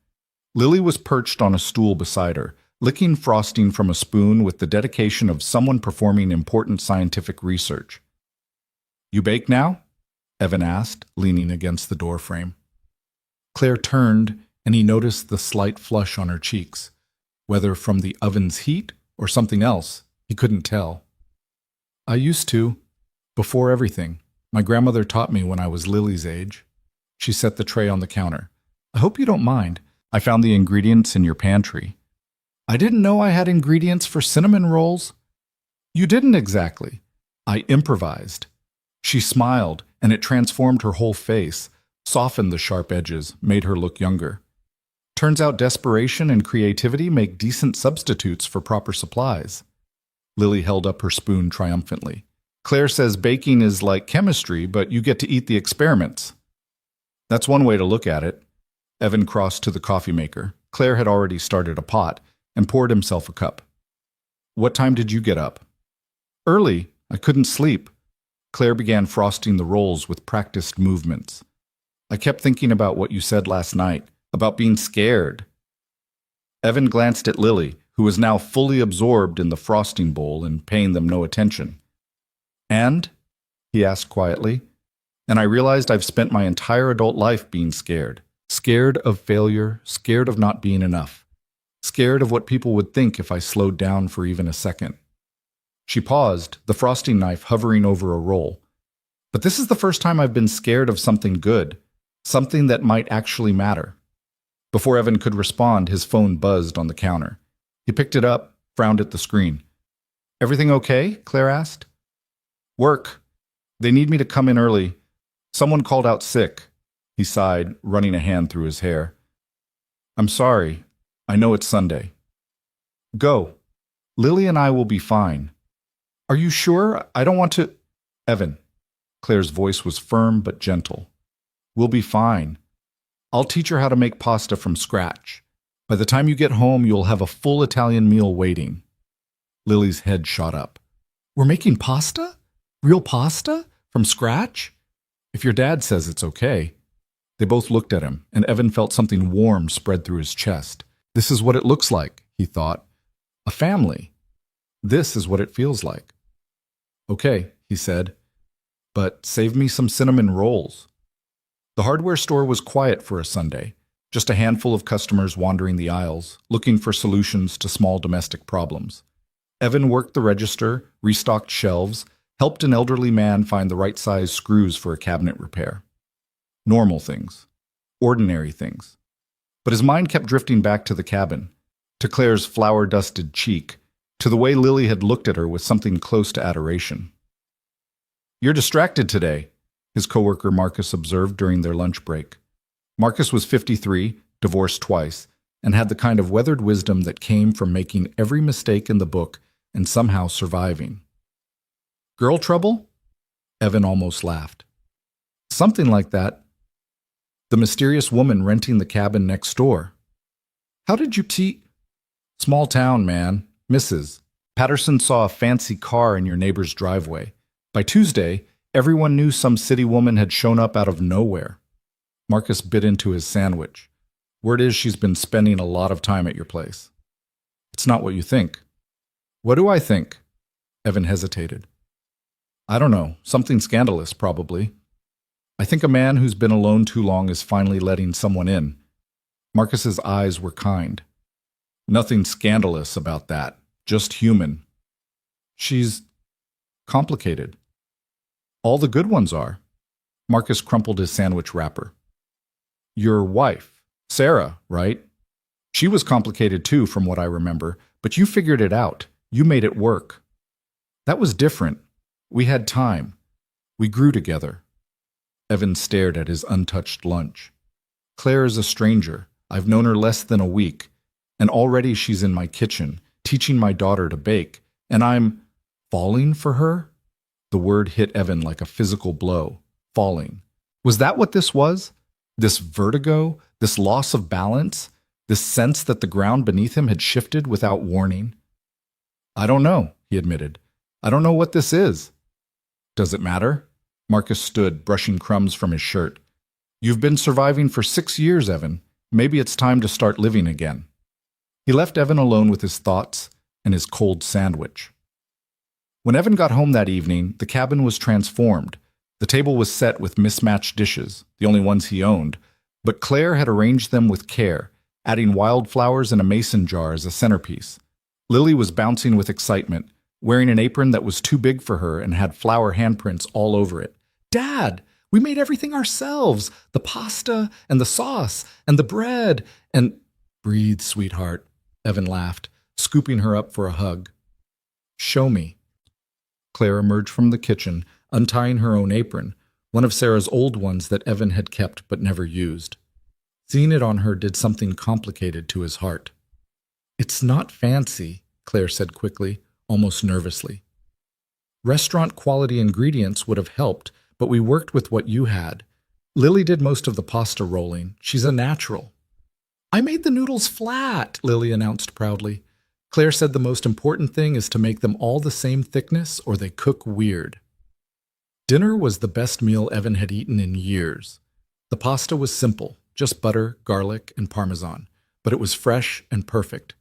Lily was perched on a stool beside her, licking frosting from a spoon with the dedication of someone performing important scientific research. "You bake now?" Evan asked, leaning against the doorframe. Claire turned, and he noticed the slight flush on her cheeks. Whether from the oven's heat or something else, he couldn't tell. "I used to, before everything. My grandmother taught me when I was Lily's age." She set the tray on the counter. "I hope you don't mind. I found the ingredients in your pantry." "I didn't know I had ingredients for cinnamon rolls." "You didn't exactly. I improvised." She smiled, and it transformed her whole face, softened the sharp edges, made her look younger. Turns out desperation and creativity make decent substitutes for proper supplies. Lily held up her spoon triumphantly. "Claire says baking is like chemistry, but you get to eat the experiments." "That's one way to look at it." Evan crossed to the coffee maker. Claire had already started a pot and poured himself a cup. "What time did you get up?" "Early. I couldn't sleep." Claire began frosting the rolls with practiced movements. "I kept thinking about what you said last night, about being scared." Evan glanced at Lily, who was now fully absorbed in the frosting bowl and paying them no attention. "And?" he asked quietly. "And I realized I've spent my entire adult life being scared. Scared of failure, scared of not being enough. Scared of what people would think if I slowed down for even a second." She paused, the frosting knife hovering over a roll. "But this is the first time I've been scared of something good, something that might actually matter." Before Evan could respond, his phone buzzed on the counter. He picked it up, frowned at the screen. "Everything okay?" Claire asked. "Work. They need me to come in early. Someone called out sick." He sighed, running a hand through his hair. "I'm sorry. I know it's Sunday." "Go. Lily and I will be fine." "Are you sure? I don't want to—" "Evan." Claire's voice was firm but gentle. "We'll be fine. I'll teach her how to make pasta from scratch. By the time you get home, you'll have a full Italian meal waiting." Lily's head shot up. "We're making pasta? Real pasta? From scratch?" "If your dad says it's okay." They both looked at him, and Evan felt something warm spread through his chest. This is what it looks like, he thought. A family. This is what it feels like. "Okay," he said, "but save me some cinnamon rolls." The hardware store was quiet for a Sunday, just a handful of customers wandering the aisles, looking for solutions to small domestic problems. Evan worked the register, restocked shelves, helped an elderly man find the right size screws for a cabinet repair. Normal things. Ordinary things. But his mind kept drifting back to the cabin, to Claire's flour-dusted cheek, to the way Lily had looked at her with something close to adoration. "You're distracted today," his coworker Marcus observed during their lunch break. Marcus was 53, divorced twice, and had the kind of weathered wisdom that came from making every mistake in the book and somehow surviving. "Girl trouble?" Evan almost laughed. "Something like that. The mysterious woman renting the cabin next door." "How did you Small town, man. Mrs. Patterson saw a fancy car in your neighbor's driveway. By Tuesday, everyone knew some city woman had shown up out of nowhere." Marcus bit into his sandwich. "Word is she's been spending a lot of time at your place." "It's not what you think." "What do I think?" Evan hesitated. "I don't know. Something scandalous, probably. I think a man who's been alone too long is finally letting someone in." Marcus's eyes were kind. "Nothing scandalous about that. Just human." "She's complicated." "All the good ones are." Marcus crumpled his sandwich wrapper. "Your wife, Sarah, right? She was complicated too, from what I remember, but you figured it out. You made it work." "That was different. We had time. We grew together." Evan stared at his untouched lunch. "Claire is a stranger. I've known her less than a week, and already she's in my kitchen, teaching my daughter to bake, and I'm falling for her?" The word hit Evan like a physical blow. Falling. Was that what this was? This vertigo? This loss of balance, this sense that the ground beneath him had shifted without warning. I don't know, he admitted. I don't know what this is. Does it matter? Marcus stood, brushing crumbs from his shirt. You've been surviving for 6 years, Evan. Maybe it's time to start living again. He left Evan alone with his thoughts and his cold sandwich. When Evan got home that evening, the cabin was transformed. The table was set with mismatched dishes, the only ones he owned, but Claire had arranged them with care, adding wildflowers in a mason jar as a centerpiece. Lily was bouncing with excitement, wearing an apron that was too big for her and had flower handprints all over it. Dad, we made everything ourselves, the pasta and the sauce and the bread and... Breathe, sweetheart, Evan laughed, scooping her up for a hug. Show me. Claire emerged from the kitchen, untying her own apron, one of Sarah's old ones that Evan had kept but never used. Seeing it on her did something complicated to his heart. It's not fancy, Claire said quickly, almost nervously. Restaurant-quality ingredients would have helped, but we worked with what you had. Lily did most of the pasta rolling. She's a natural. I made the noodles flat, Lily announced proudly. Claire said the most important thing is to make them all the same thickness or they cook weird. Dinner was the best meal Evan had eaten in years. The pasta was simple, just butter, garlic, and parmesan, but it was fresh and perfect.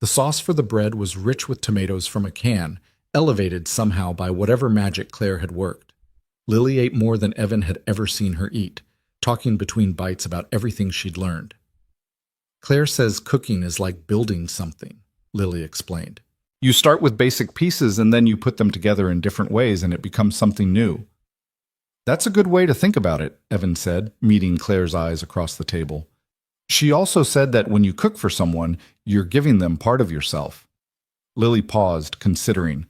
The sauce for the bread was rich with tomatoes from a can, elevated somehow by whatever magic Claire had worked. Lily ate more than Evan had ever seen her eat, talking between bites about everything she'd learned. Claire says cooking is like building something, Lily explained. You start with basic pieces and then you put them together in different ways and it becomes something new. That's a good way to think about it, Evan said, meeting Claire's eyes across the table. She also said that when you cook for someone, you're giving them part of yourself. Lily paused, considering.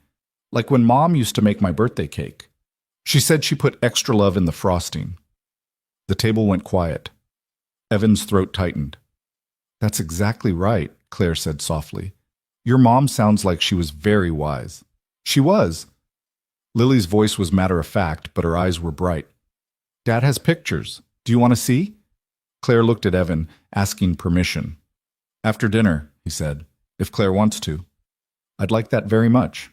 Like when Mom used to make my birthday cake. She said she put extra love in the frosting. The table went quiet. Evan's throat tightened. That's exactly right, Claire said softly. Your mom sounds like she was very wise. She was. Lily's voice was matter-of-fact, but her eyes were bright. Dad has pictures. Do you want to see? Claire looked at Evan, asking permission. After dinner, he said, if Claire wants to. I'd like that very much.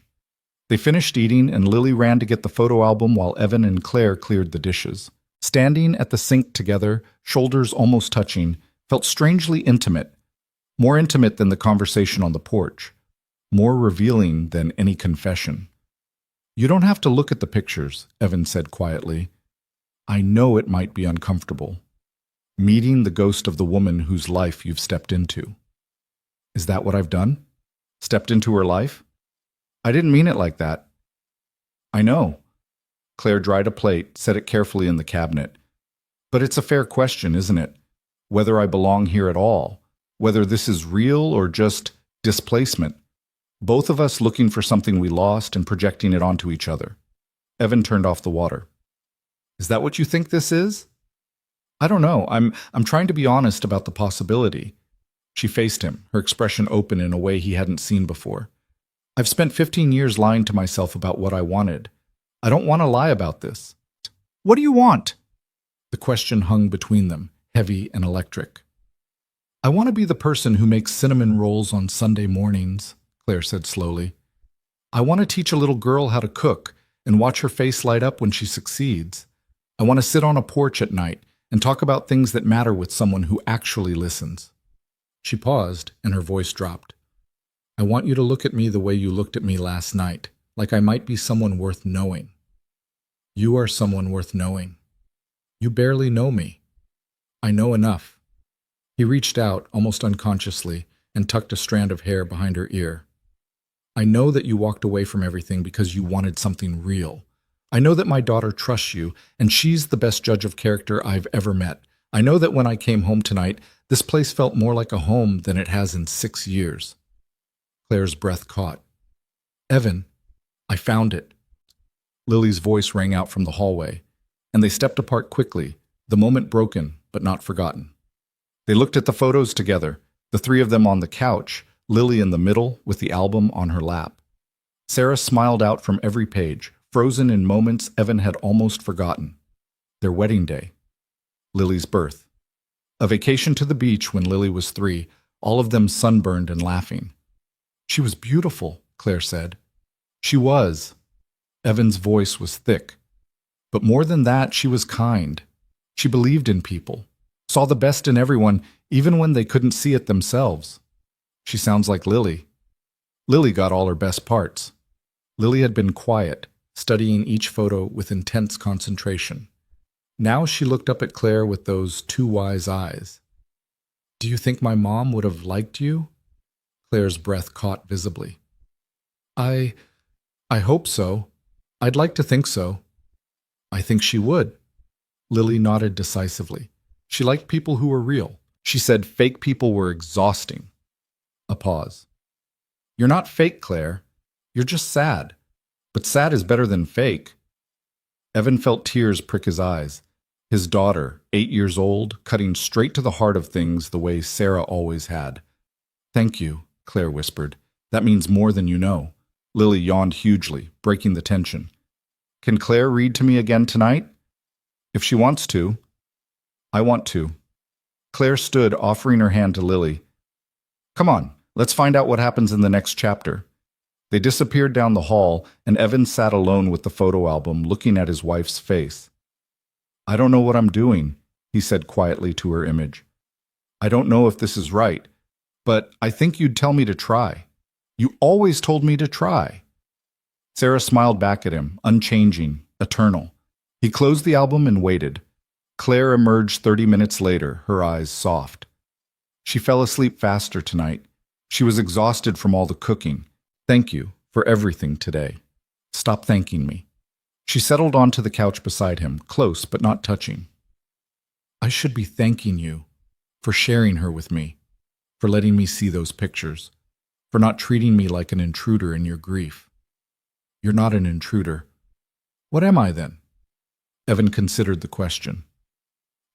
They finished eating, and Lily ran to get the photo album while Evan and Claire cleared the dishes. Standing at the sink together, shoulders almost touching, felt strangely intimate. More intimate than the conversation on the porch. More revealing than any confession. You don't have to look at the pictures, Evan said quietly. I know it might be uncomfortable. Meeting the ghost of the woman whose life you've stepped into. Is that what I've done? Stepped into her life? I didn't mean it like that. I know. Claire dried a plate, set it carefully in the cabinet. But it's a fair question, isn't it? Whether I belong here at all. Whether this is real or just displacement. Both of us looking for something we lost and projecting it onto each other. Evan turned off the water. Is that what you think this is? I don't know. I'm trying to be honest about the possibility. She faced him, her expression open in a way he hadn't seen before. I've spent 15 years lying to myself about what I wanted. I don't want to lie about this. What do you want? The question hung between them, heavy and electric. I want to be the person who makes cinnamon rolls on Sunday mornings, Claire said slowly. I want to teach a little girl how to cook and watch her face light up when she succeeds. I want to sit on a porch at night and talk about things that matter with someone who actually listens. She paused, and her voice dropped. I want you to look at me the way you looked at me last night, like I might be someone worth knowing. You are someone worth knowing. You barely know me. I know enough. He reached out, almost unconsciously, and tucked a strand of hair behind her ear. I know that you walked away from everything because you wanted something real. I know that my daughter trusts you, and she's the best judge of character I've ever met. I know that when I came home tonight, this place felt more like a home than it has in 6 years. Claire's breath caught. Evan, I found it. Lily's voice rang out from the hallway, and they stepped apart quickly, the moment broken but not forgotten. They looked at the photos together, the three of them on the couch, Lily in the middle with the album on her lap. Sarah smiled out from every page, frozen in moments Evan had almost forgotten. Their wedding day. Lily's birth. A vacation to the beach when Lily was 3, all of them sunburned and laughing. She was beautiful, Claire said. She was. Evan's voice was thick. But more than that, she was kind. She believed in people, saw the best in everyone, even when they couldn't see it themselves. She sounds like Lily. Lily got all her best parts. Lily had been quiet, studying each photo with intense concentration. Now she looked up at Claire with those two wise eyes. "Do you think my mom would have liked you?" Claire's breath caught visibly. I hope so. I'd like to think so." "I think she would." Lily nodded decisively. She liked people who were real. She said fake people were exhausting. A pause. "You're not fake, Claire. You're just sad. But sad is better than fake." Evan felt tears prick his eyes. His daughter, 8 years old, cutting straight to the heart of things the way Sarah always had. "Thank you," Claire whispered. "That means more than you know." Lily yawned hugely, breaking the tension. "Can Claire read to me again tonight?" "If she wants to." "I want to." Claire stood, offering her hand to Lily. "Come on, let's find out what happens in the next chapter." They disappeared down the hall, and Evan sat alone with the photo album, looking at his wife's face. "I don't know what I'm doing," he said quietly to her image. "I don't know if this is right, but I think you'd tell me to try. You always told me to try." Sarah smiled back at him, unchanging, eternal. He closed the album and waited. Claire emerged 30 minutes later, her eyes soft. She fell asleep faster tonight. She was exhausted from all the cooking. "Thank you for everything today. Stop thanking me." She settled onto the couch beside him, close but not touching. "I should be thanking you for sharing her with me, for letting me see those pictures, for not treating me like an intruder in your grief." "You're not an intruder." "What am I then?" Evan considered the question.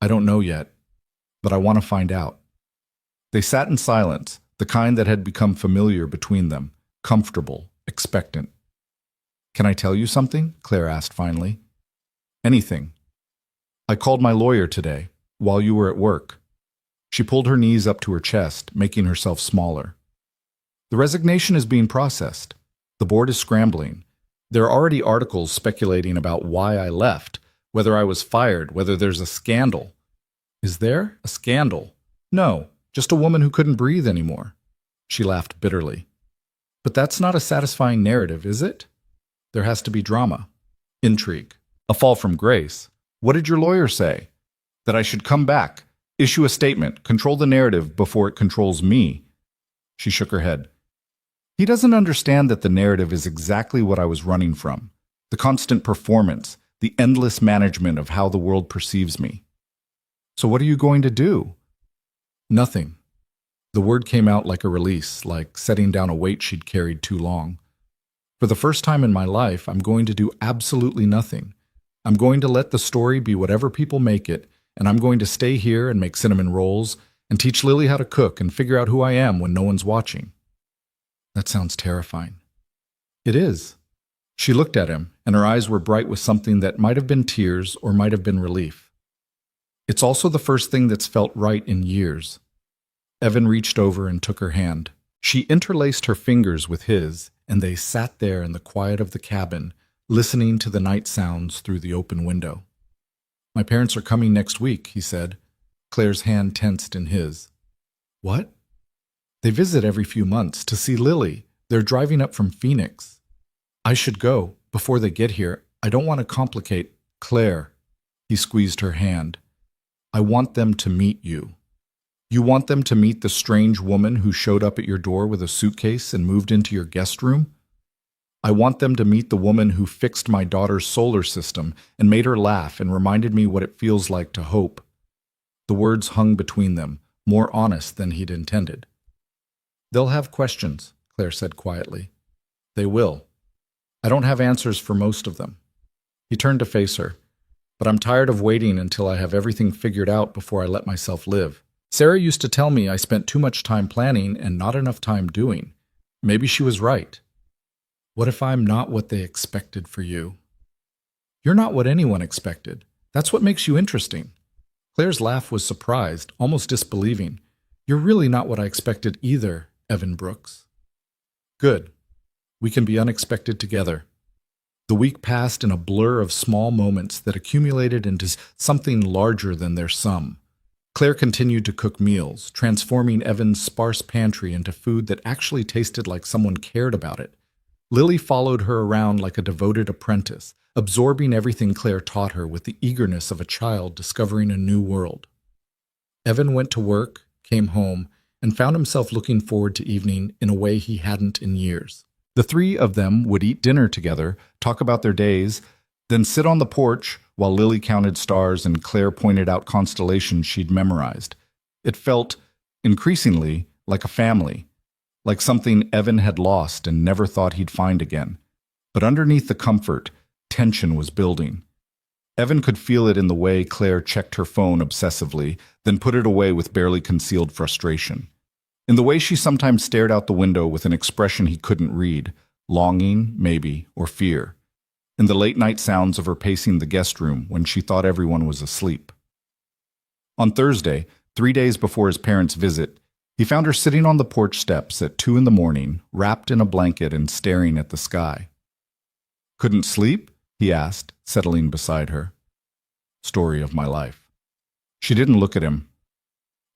"I don't know yet, but I want to find out." They sat in silence, the kind that had become familiar between them, comfortable, expectant. "Can I tell you something?" Claire asked finally. "Anything." "I called my lawyer today, while you were at work." She pulled her knees up to her chest, making herself smaller. "The resignation is being processed. The board is scrambling. There are already articles speculating about why I left, whether I was fired, whether there's a scandal." "Is there a scandal?" "No, just a woman who couldn't breathe anymore." She laughed bitterly. "But that's not a satisfying narrative, is it? There has to be drama, intrigue, a fall from grace. What did your lawyer say?" "That I should come back, issue a statement, control the narrative before it controls me." She shook her head. "He doesn't understand that the narrative is exactly what I was running from. The constant performance, the endless management of how the world perceives me." "So what are you going to do?" "Nothing." The word came out like a release, like setting down a weight she'd carried too long. "For the first time in my life, I'm going to do absolutely nothing. I'm going to let the story be whatever people make it, and I'm going to stay here and make cinnamon rolls and teach Lily how to cook and figure out who I am when no one's watching." "That sounds terrifying." "It is." She looked at him, and her eyes were bright with something that might have been tears or might have been relief. "It's also the first thing that's felt right in years." Evan reached over and took her hand. She interlaced her fingers with his, and they sat there in the quiet of the cabin, listening to the night sounds through the open window. "My parents are coming next week," he said. Claire's hand tensed in his. "What?" "They visit every few months to see Lily. They're driving up from Phoenix." "I should go, before they get here. I don't want to complicate." "Claire," he squeezed her hand, "I want them to meet you. You want them to meet the strange woman who showed up at your door with a suitcase and moved into your guest room? I want them to meet the woman who fixed my daughter's solar system and made her laugh and reminded me what it feels like to hope." The words hung between them, more honest than he'd intended. "They'll have questions," Claire said quietly. "They will. I don't have answers for most of them." He turned to face her. "But I'm tired of waiting until I have everything figured out before I let myself live. Sarah used to tell me I spent too much time planning and not enough time doing. Maybe she was right. What if I'm not what they expected for you?" "You're not what anyone expected. That's what makes you interesting." Claire's laugh was surprised, almost disbelieving. You're really not what I expected either, Evan Brooks. Good. We can be unexpected together. The week passed in a blur of small moments that accumulated into something larger than their sum. Claire continued to cook meals, transforming Evan's sparse pantry into food that actually tasted like someone cared about it. Lily followed her around like a devoted apprentice, absorbing everything Claire taught her with the eagerness of a child discovering a new world. Evan went to work, came home, and found himself looking forward to evening in a way he hadn't in years. The three of them would eat dinner together, talk about their days, then sit on the porch while Lily counted stars and Claire pointed out constellations she'd memorized. It felt, increasingly, like a family, like something Evan had lost and never thought he'd find again. But underneath the comfort, tension was building. Evan could feel it in the way Claire checked her phone obsessively, then put it away with barely concealed frustration. In the way she sometimes stared out the window with an expression he couldn't read, longing, maybe, or fear. In the late-night sounds of her pacing the guest room when she thought everyone was asleep. On Thursday, 3 days before his parents' visit, he found her sitting on the porch steps at 2 a.m, wrapped in a blanket and staring at the sky. Couldn't sleep? He asked, settling beside her. Story of my life. She didn't look at him.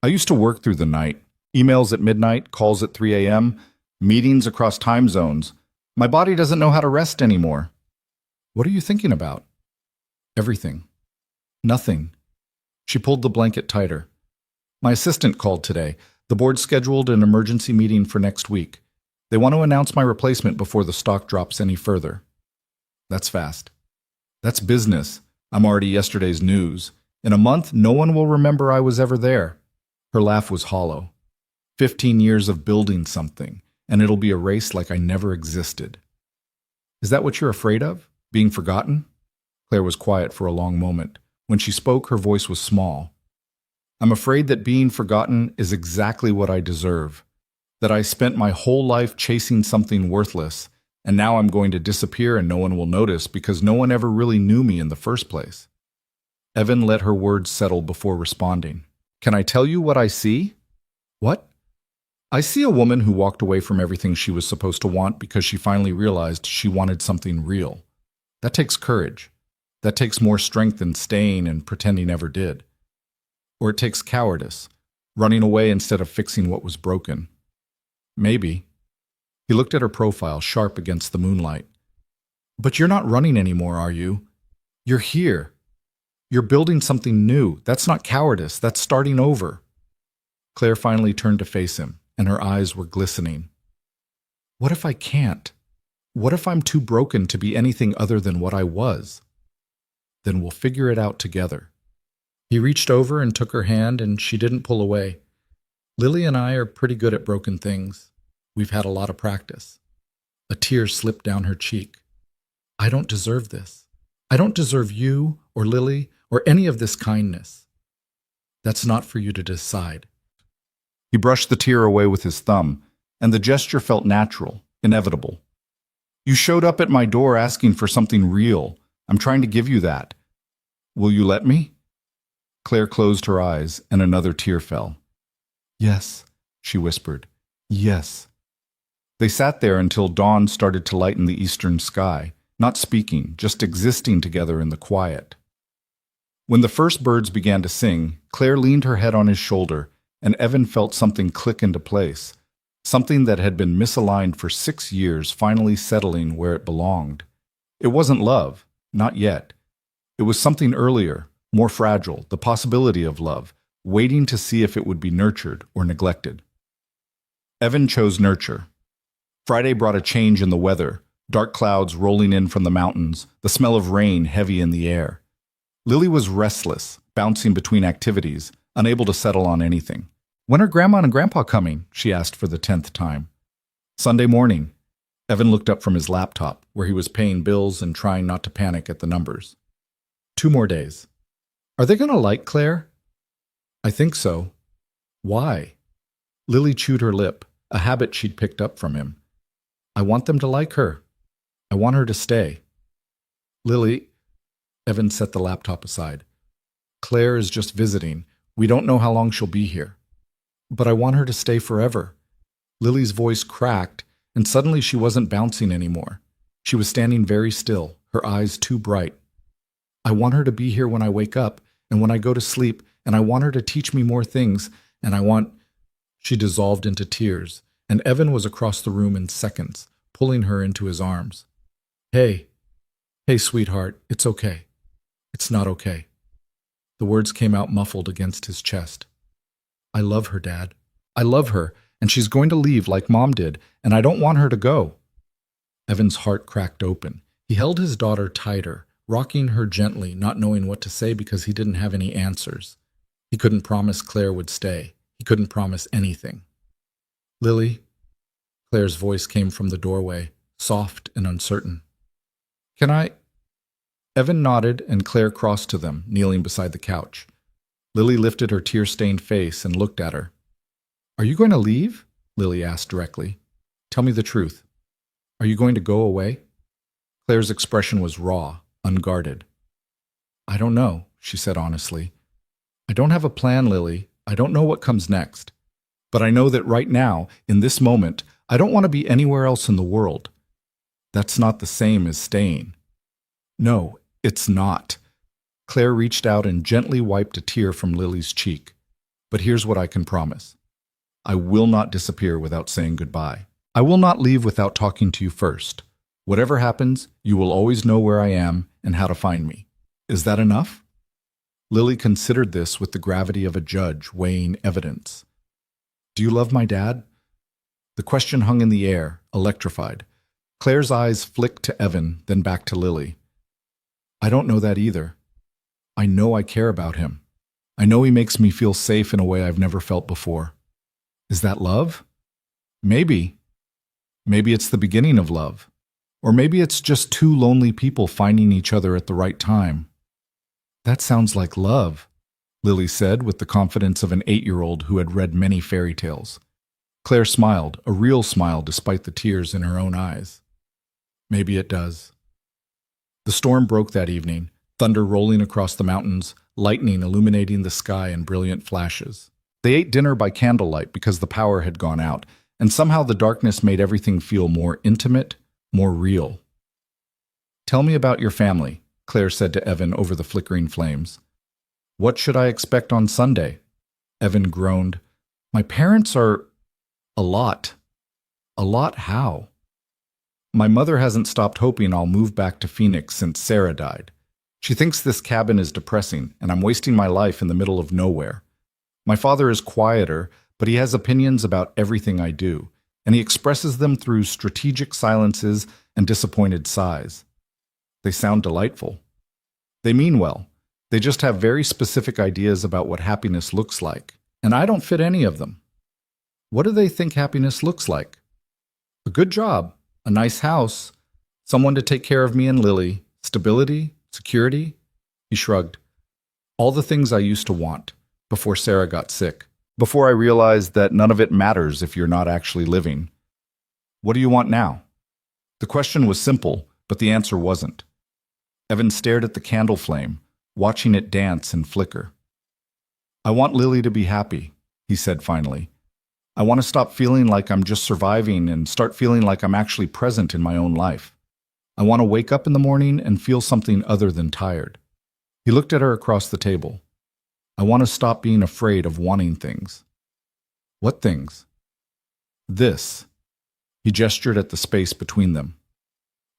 I used to work through the night. Emails at midnight, calls at 3 a.m., meetings across time zones. My body doesn't know how to rest anymore. What are you thinking about? Everything. Nothing. She pulled the blanket tighter. My assistant called today. The board scheduled an emergency meeting for next week. They want to announce my replacement before the stock drops any further. That's fast. That's business. I'm already yesterday's news. In a month, no one will remember I was ever there. Her laugh was hollow. 15 years of building something, and it'll be erased like I never existed. Is that what you're afraid of? Being forgotten? Claire was quiet for a long moment. When she spoke, her voice was small. I'm afraid that being forgotten is exactly what I deserve. That I spent my whole life chasing something worthless, and now I'm going to disappear and no one will notice because no one ever really knew me in the first place. Evan let her words settle before responding. Can I tell you what I see? What? I see a woman who walked away from everything she was supposed to want because she finally realized she wanted something real. That takes courage. That takes more strength than staying and pretending ever did. Or it takes cowardice, running away instead of fixing what was broken. Maybe. He looked at her profile, sharp against the moonlight. But you're not running anymore, are you? You're here. You're building something new. That's not cowardice. That's starting over. Claire finally turned to face him, and her eyes were glistening. What if I can't? What if I'm too broken to be anything other than what I was? Then we'll figure it out together. He reached over and took her hand, and she didn't pull away. Lily and I are pretty good at broken things. We've had a lot of practice. A tear slipped down her cheek. I don't deserve this. I don't deserve you or Lily or any of this kindness. That's not for you to decide. He brushed the tear away with his thumb, and the gesture felt natural, inevitable. You showed up at my door asking for something real. I'm trying to give you that. Will you let me? Claire closed her eyes, and another tear fell. Yes, she whispered. Yes. They sat there until dawn started to lighten the eastern sky, not speaking, just existing together in the quiet. When the first birds began to sing, Claire leaned her head on his shoulder, and Evan felt something click into place, something that had been misaligned for 6 years finally settling where it belonged. It wasn't love, not yet. It was something earlier, more fragile, the possibility of love, waiting to see if it would be nurtured or neglected. Evan chose nurture. Friday brought a change in the weather, dark clouds rolling in from the mountains, the smell of rain heavy in the air. Lily was restless, bouncing between activities, unable to settle on anything. When are Grandma and Grandpa coming? She asked for the 10th time. Sunday morning. Evan looked up from his laptop, where he was paying bills and trying not to panic at the numbers. 2 more days. Are they going to like Claire? I think so. Why? Lily chewed her lip, a habit she'd picked up from him. I want them to like her. I want her to stay. Lily, Evan set the laptop aside. Claire is just visiting. We don't know how long she'll be here. But I want her to stay forever. Lily's voice cracked, and suddenly she wasn't bouncing anymore. She was standing very still, her eyes too bright. I want her to be here when I wake up and when I go to sleep, and I want her to teach me more things, and I want... She dissolved into tears, and Evan was across the room in seconds, pulling her into his arms. Hey, sweetheart, it's okay. It's not okay. The words came out muffled against his chest. I love her, Dad. I love her, and she's going to leave like Mom did, and I don't want her to go. Evan's heart cracked open. He held his daughter tighter, rocking her gently, not knowing what to say because he didn't have any answers. He couldn't promise Claire would stay. He couldn't promise anything. Lily? Claire's voice came from the doorway, soft and uncertain. Can I... Evan nodded, and Claire crossed to them, kneeling beside the couch. Lily lifted her tear-stained face and looked at her. Are you going to leave? Lily asked directly. Tell me the truth. Are you going to go away? Claire's expression was raw, unguarded. I don't know, she said honestly. I don't have a plan, Lily. I don't know what comes next. But I know that right now, in this moment, I don't want to be anywhere else in the world. That's not the same as staying. No, it's not. Claire reached out and gently wiped a tear from Lily's cheek. But here's what I can promise. I will not disappear without saying goodbye. I will not leave without talking to you first. Whatever happens, you will always know where I am and how to find me. Is that enough? Lily considered this with the gravity of a judge weighing evidence. Do you love my dad? The question hung in the air, electrified. Claire's eyes flicked to Evan, then back to Lily. I don't know that either. I know I care about him. I know he makes me feel safe in a way I've never felt before. Is that love? Maybe. Maybe it's the beginning of love. Or maybe it's just two lonely people finding each other at the right time. That sounds like love, Lily said with the confidence of an 8-year-old who had read many fairy tales. Claire smiled, a real smile despite the tears in her own eyes. Maybe it does. The storm broke that evening, thunder rolling across the mountains, lightning illuminating the sky in brilliant flashes. They ate dinner by candlelight because the power had gone out, and somehow the darkness made everything feel more intimate, more real. Tell me about your family, Claire said to Evan over the flickering flames. What should I expect on Sunday? Evan groaned. My parents are... A lot. A lot how? My mother hasn't stopped hoping I'll move back to Phoenix since Sarah died. She thinks this cabin is depressing, and I'm wasting my life in the middle of nowhere. My father is quieter, but he has opinions about everything I do, and he expresses them through strategic silences and disappointed sighs. They sound delightful. They mean well. They just have very specific ideas about what happiness looks like, and I don't fit any of them. What do they think happiness looks like? A good job, a nice house, someone to take care of me and Lily, stability, security? He shrugged. All the things I used to want, before Sarah got sick, before I realized that none of it matters if you're not actually living. What do you want now? The question was simple, but the answer wasn't. Evan stared at the candle flame, watching it dance and flicker. I want Lily to be happy, he said finally. I want to stop feeling like I'm just surviving and start feeling like I'm actually present in my own life. I want to wake up in the morning and feel something other than tired. He looked at her across the table. I want to stop being afraid of wanting things. What things? This. He gestured at the space between them.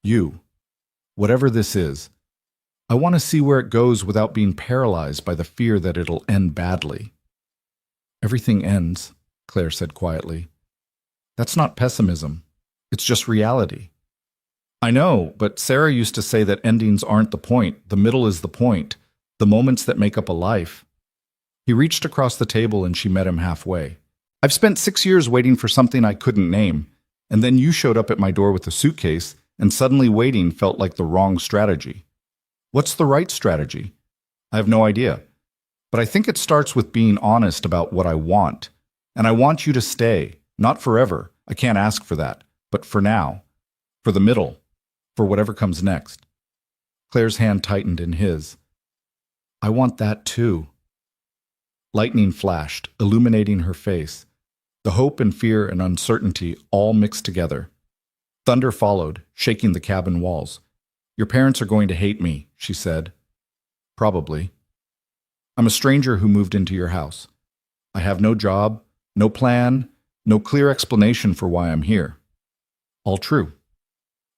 You. Whatever this is. I want to see where it goes without being paralyzed by the fear that it'll end badly. Everything ends, Claire said quietly. That's not pessimism. It's just reality. I know, but Sarah used to say that endings aren't the point, the middle is the point, the moments that make up a life. He reached across the table and she met him halfway. I've spent 6 years waiting for something I couldn't name, and then you showed up at my door with a suitcase, and suddenly waiting felt like the wrong strategy. What's the right strategy? I have no idea. But I think it starts with being honest about what I want. And I want you to stay, not forever. I can't ask for that. But for now. For the middle. For whatever comes next. Claire's hand tightened in his. I want that too. Lightning flashed, illuminating her face. The hope and fear and uncertainty all mixed together. Thunder followed, shaking the cabin walls. Your parents are going to hate me, she said. Probably. I'm a stranger who moved into your house. I have no job, no plan, no clear explanation for why I'm here. All true.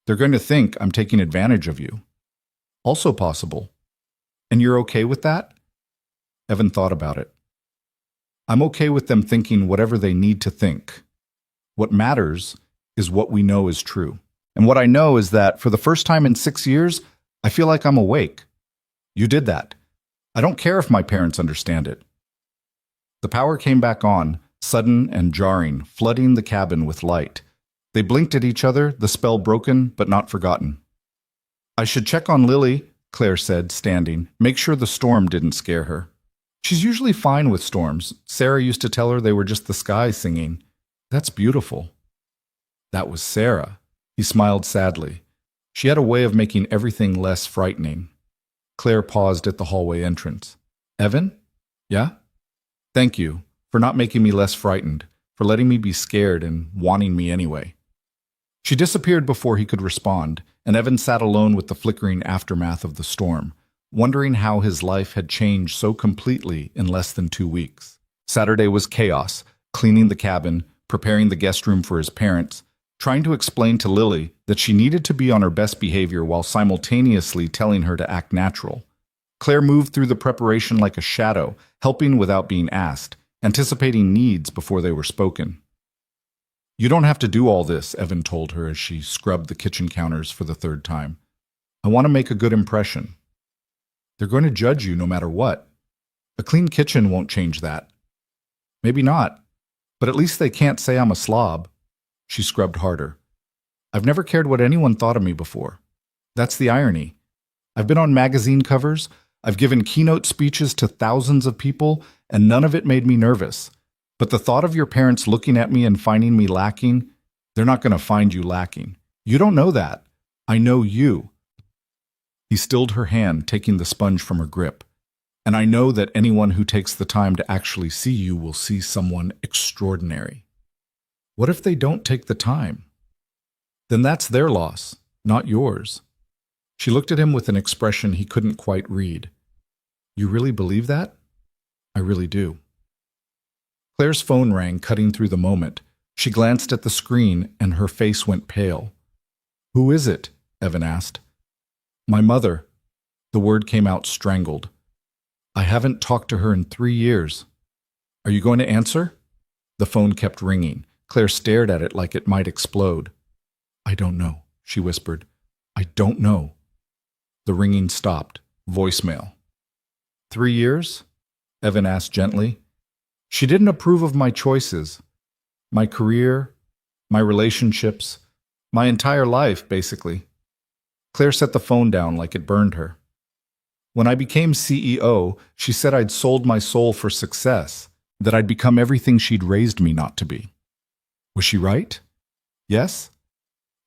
They're going to think I'm taking advantage of you. Also possible. And you're okay with that? Evan thought about it. I'm okay with them thinking whatever they need to think. What matters is what we know is true. And what I know is that for the first time in 6 years, I feel like I'm awake. You did that. I don't care if my parents understand it. The power came back on, sudden and jarring, flooding the cabin with light. They blinked at each other, the spell broken but not forgotten. I should check on Lily, Claire said, standing. Make sure the storm didn't scare her. She's usually fine with storms. Sarah used to tell her they were just the sky singing. That's beautiful. That was Sarah. He smiled sadly. She had a way of making everything less frightening. Claire paused at the hallway entrance. Evan? Yeah? Thank you for not making me less frightened, for letting me be scared and wanting me anyway. She disappeared before he could respond, and Evan sat alone with the flickering aftermath of the storm, wondering how his life had changed so completely in less than 2 weeks. Saturday was chaos, cleaning the cabin, preparing the guest room for his parents, trying to explain to Lily that she needed to be on her best behavior while simultaneously telling her to act natural. Claire moved through the preparation like a shadow, helping without being asked, anticipating needs before they were spoken. You don't have to do all this, Evan told her as she scrubbed the kitchen counters for the 3rd time. I want to make a good impression. They're going to judge you no matter what. A clean kitchen won't change that. Maybe not, but at least they can't say I'm a slob. She scrubbed harder. I've never cared what anyone thought of me before. That's the irony. I've been on magazine covers, I've given keynote speeches to thousands of people, and none of it made me nervous. But the thought of your parents looking at me and finding me lacking, they're not going to find you lacking. You don't know that. I know you. He stilled her hand, taking the sponge from her grip. And I know that anyone who takes the time to actually see you will see someone extraordinary. What if they don't take the time? Then that's their loss, not yours. She looked at him with an expression he couldn't quite read. You really believe that? I really do. Claire's phone rang, cutting through the moment. She glanced at the screen and her face went pale. Who is it? Evan asked. My mother. The word came out strangled. I haven't talked to her in 3 years. Are you going to answer? The phone kept ringing. Claire stared at it like it might explode. I don't know, she whispered. I don't know. The ringing stopped. Voicemail. 3 years? Evan asked gently. She didn't approve of my choices. My career, my relationships, my entire life, basically. Claire set the phone down like it burned her. When I became CEO, she said I'd sold my soul for success, that I'd become everything she'd raised me not to be. Was she right? Yes?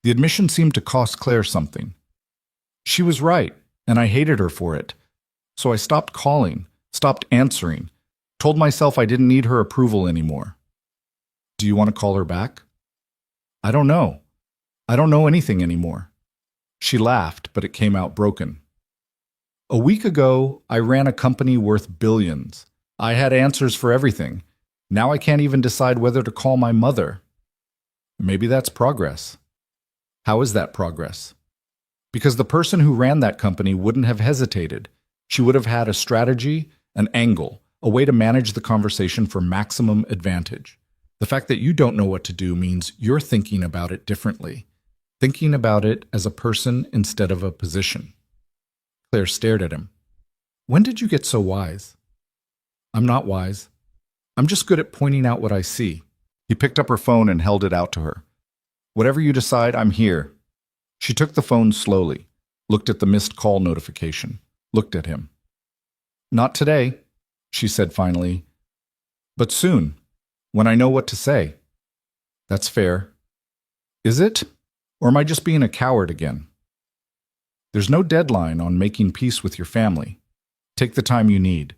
The admission seemed to cost Claire something. She was right, and I hated her for it. So I stopped calling, stopped answering, told myself I didn't need her approval anymore. Do you want to call her back? I don't know. I don't know anything anymore. She laughed, but it came out broken. A week ago, I ran a company worth billions. I had answers for everything. Now I can't even decide whether to call my mother. Maybe that's progress. How is that progress? Because the person who ran that company wouldn't have hesitated. She would have had a strategy, an angle, a way to manage the conversation for maximum advantage. The fact that you don't know what to do means you're thinking about it differently, thinking about it as a person instead of a position. Claire stared at him. When did you get so wise? I'm not wise. I'm just good at pointing out what I see. He picked up her phone and held it out to her. Whatever you decide, I'm here. She took the phone slowly, looked at the missed call notification, looked at him. Not today, she said finally, but soon, when I know what to say. That's fair. Is it? Or am I just being a coward again? There's no deadline on making peace with your family. Take the time you need.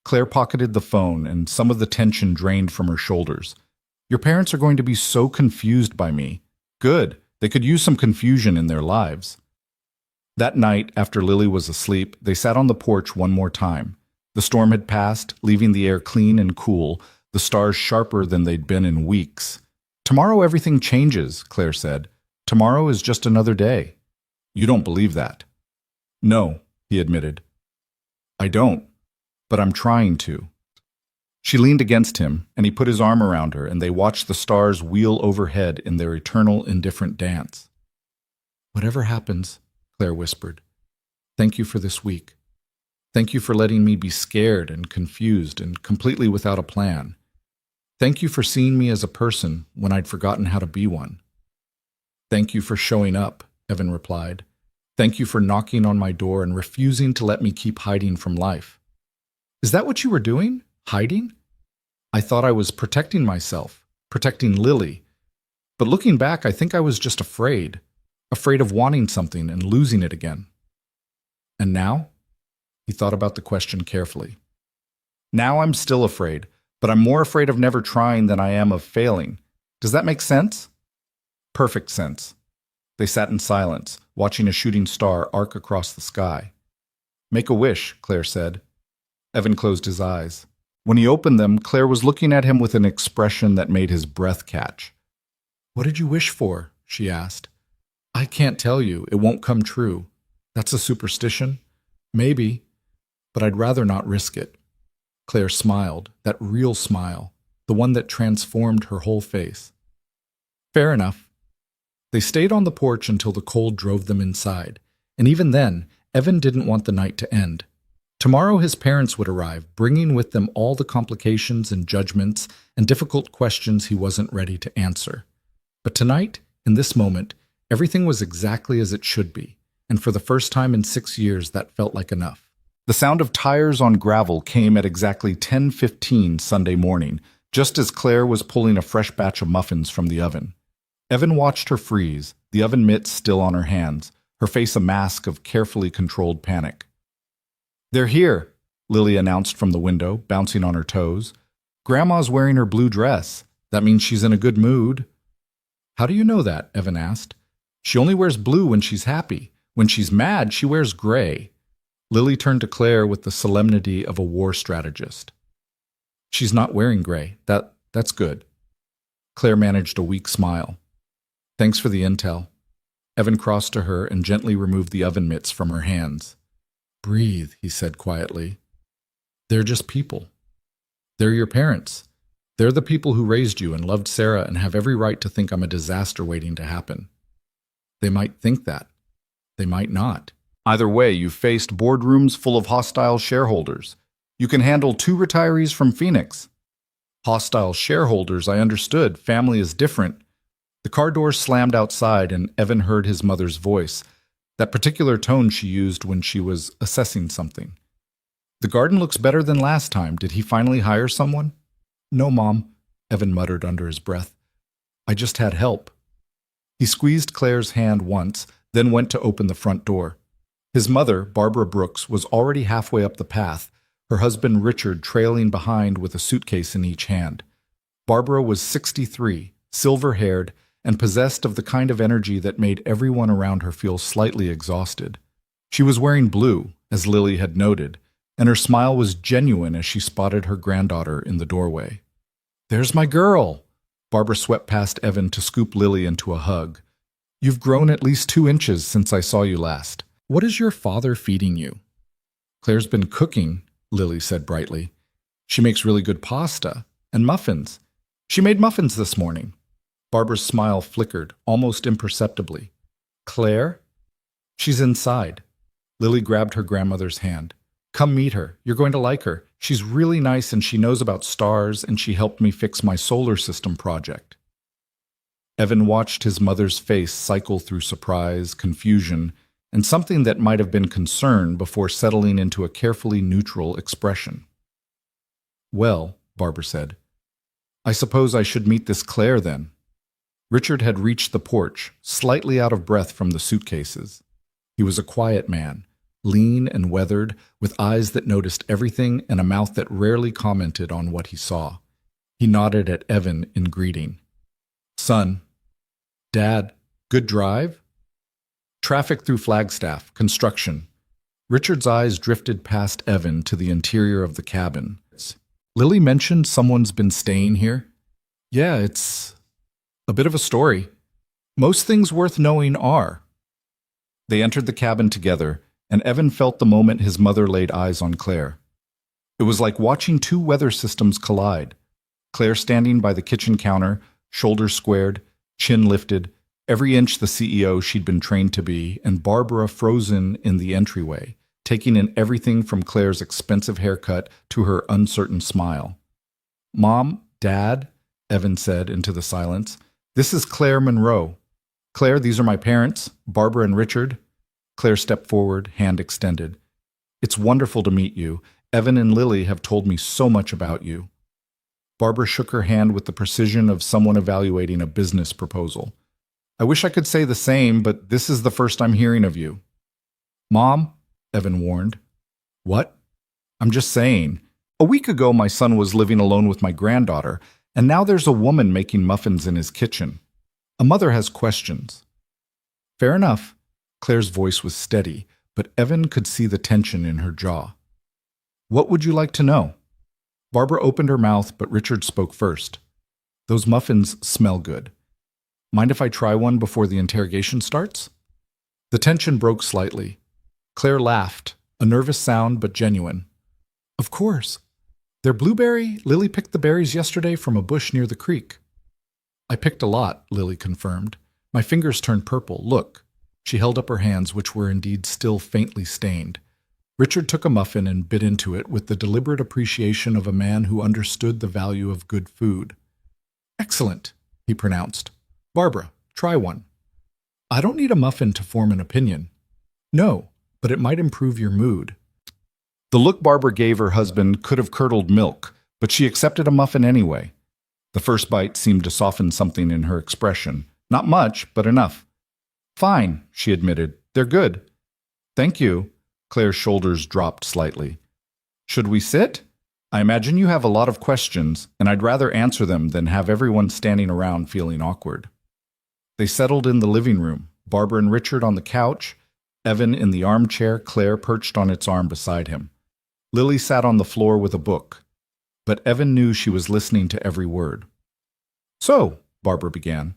Claire pocketed the phone, and some of the tension drained from her shoulders. Your parents are going to be so confused by me. Good. They could use some confusion in their lives. That night, after Lily was asleep, they sat on the porch one more time. The storm had passed, leaving the air clean and cool, the stars sharper than they'd been in weeks. Tomorrow everything changes, Claire said. Tomorrow is just another day. You don't believe that. No, he admitted. I don't, but I'm trying to. She leaned against him, and he put his arm around her, and they watched the stars wheel overhead in their eternal, indifferent dance. Whatever happens, Claire whispered, thank you for this week. Thank you for letting me be scared and confused and completely without a plan. Thank you for seeing me as a person when I'd forgotten how to be one. Thank you for showing up, Evan replied. Thank you for knocking on my door and refusing to let me keep hiding from life. Is that what you were doing? Hiding? I thought I was protecting myself, protecting Lily. But looking back, I think I was just afraid of wanting something and losing it again. And now? He thought about the question carefully. Now I'm still afraid, but I'm more afraid of never trying than I am of failing. Does that make sense? Perfect sense. They sat in silence, watching a shooting star arc across the sky. Make a wish, Claire said. Evan closed his eyes. When he opened them, Claire was looking at him with an expression that made his breath catch. What did you wish for? She asked. I can't tell you. It won't come true. That's a superstition? Maybe, but I'd rather not risk it. Claire smiled, that real smile, the one that transformed her whole face. Fair enough. They stayed on the porch until the cold drove them inside, and even then, Evan didn't want the night to end. Tomorrow his parents would arrive, bringing with them all the complications and judgments and difficult questions he wasn't ready to answer. But tonight, in this moment, everything was exactly as it should be, and for the first time in 6 years that felt like enough. The sound of tires on gravel came at exactly 10:15 Sunday morning, just as Claire was pulling a fresh batch of muffins from the oven. Evan watched her freeze, the oven mitts still on her hands, her face a mask of carefully controlled panic. They're here, Lily announced from the window, bouncing on her toes. Grandma's wearing her blue dress. That means she's in a good mood. How do you know that? Evan asked. She only wears blue when she's happy. When she's mad, she wears gray. Lily turned to Claire with the solemnity of a war strategist. She's not wearing gray. That's good. Claire managed a weak smile. Thanks for the intel. Evan crossed to her and gently removed the oven mitts from her hands. Breathe, he said quietly. They're just people. They're your parents. They're the people who raised you and loved Sarah and have every right to think I'm a disaster waiting to happen. They might think that. They might not. Either way, you've faced boardrooms full of hostile shareholders. You can handle 2 retirees from Phoenix. Hostile shareholders, I understood. Family is different. The car door slammed outside and Evan heard his mother's voice, that particular tone she used when she was assessing something. The garden looks better than last time. Did he finally hire someone? No, Mom, Evan muttered under his breath. I just had help. He squeezed Claire's hand once, then went to open the front door. His mother, Barbara Brooks, was already halfway up the path, her husband Richard trailing behind with a suitcase in each hand. Barbara was 63, silver-haired, and possessed of the kind of energy that made everyone around her feel slightly exhausted. She was wearing blue, as Lily had noted, and her smile was genuine as she spotted her granddaughter in the doorway. There's my girl! Barbara swept past Evan to scoop Lily into a hug. You've grown at least 2 inches since I saw you last. What is your father feeding you? Claire's been cooking, Lily said brightly. She makes really good pasta and muffins. She made muffins this morning. Barbara's smile flickered, almost imperceptibly. Claire? She's inside. Lily grabbed her grandmother's hand. Come meet her. You're going to like her. She's really nice and she knows about stars and she helped me fix my solar system project. Evan watched his mother's face cycle through surprise, confusion, and something that might have been concern before settling into a carefully neutral expression. Well, Barbara said, I suppose I should meet this Claire then. Richard had reached the porch, slightly out of breath from the suitcases. He was a quiet man, lean and weathered, with eyes that noticed everything and a mouth that rarely commented on what he saw. He nodded at Evan in greeting. "Son." "Dad, good drive?" "Traffic through Flagstaff, construction." Richard's eyes drifted past Evan to the interior of the cabin. "Lily mentioned someone's been staying here?" "Yeah, it's a bit of a story. Most things worth knowing are." They entered the cabin together, and Evan felt the moment his mother laid eyes on Claire. It was like watching two weather systems collide. Claire standing by the kitchen counter, shoulders squared, chin lifted, every inch the CEO she'd been trained to be, and Barbara frozen in the entryway, taking in everything from Claire's expensive haircut to her uncertain smile. "Mom, Dad," Evan said into the silence, "this is Claire Monroe. Claire, these are my parents, Barbara and Richard." Claire stepped forward, hand extended. "It's wonderful to meet you. Evan and Lily have told me so much about you." Barbara shook her hand with the precision of someone evaluating a business proposal. "I wish I could say the same, but this is the first I'm hearing of you." "Mom," Evan warned. "What?" "I'm just saying. A week ago my son was living alone with my granddaughter, and now there's a woman making muffins in his kitchen. A mother has questions." "Fair enough." Claire's voice was steady, but Evan could see the tension in her jaw. "What would you like to know?" Barbara opened her mouth, but Richard spoke first. "Those muffins smell good. Mind if I try one before the interrogation starts?" The tension broke slightly. Claire laughed, a nervous sound but genuine. "Of course. They're blueberry. Lily picked the berries yesterday from a bush near the creek." "I picked a lot," Lily confirmed. "My fingers turned purple. Look." She held up her hands, which were indeed still faintly stained. Richard took a muffin and bit into it with the deliberate appreciation of a man who understood the value of good food. "Excellent," he pronounced. "Barbara, try one." "I don't need a muffin to form an opinion." "No, but it might improve your mood." The look Barbara gave her husband could have curdled milk, but she accepted a muffin anyway. The first bite seemed to soften something in her expression. Not much, but enough. "Fine," she admitted. "They're good." "Thank you." Claire's shoulders dropped slightly. "Should we sit? I imagine you have a lot of questions, and I'd rather answer them than have everyone standing around feeling awkward." They settled in the living room, Barbara and Richard on the couch, Evan in the armchair, Claire perched on its arm beside him. Lily sat on the floor with a book, but Evan knew she was listening to every word. "So," Barbara began,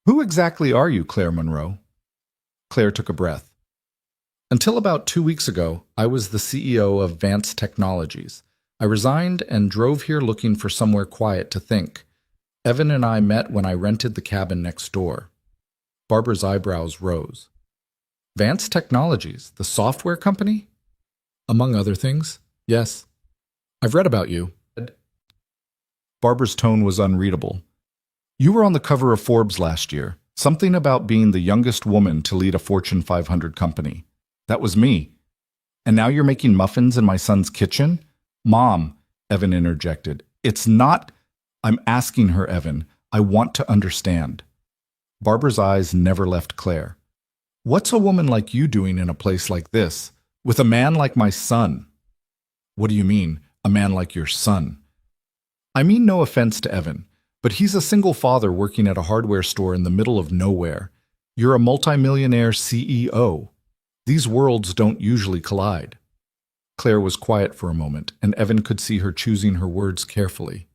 "who exactly are you, Claire Monroe?" Claire took a breath. "Until about 2 weeks ago, I was the CEO of Vance Technologies. I resigned and drove here looking for somewhere quiet to think. Evan and I met when I rented the cabin next door." Barbara's eyebrows rose. "Vance Technologies, the software company?" "Among other things, yes. I've read about you." Barbara's tone was unreadable. "You were on the cover of Forbes last year. Something about being the youngest woman to lead a Fortune 500 company. That was me. And now you're making muffins in my son's kitchen?" "Mom," Evan interjected. "It's not—" "I'm asking her, Evan. I want to understand." Barbara's eyes never left Claire. "What's a woman like you doing in a place like this, with a man like my son?" "What do you mean, a man like your son?" "I mean no offense to Evan, but he's a single father working at a hardware store in the middle of nowhere. You're a multimillionaire CEO. These worlds don't usually collide." Claire was quiet for a moment, and Evan could see her choosing her words carefully.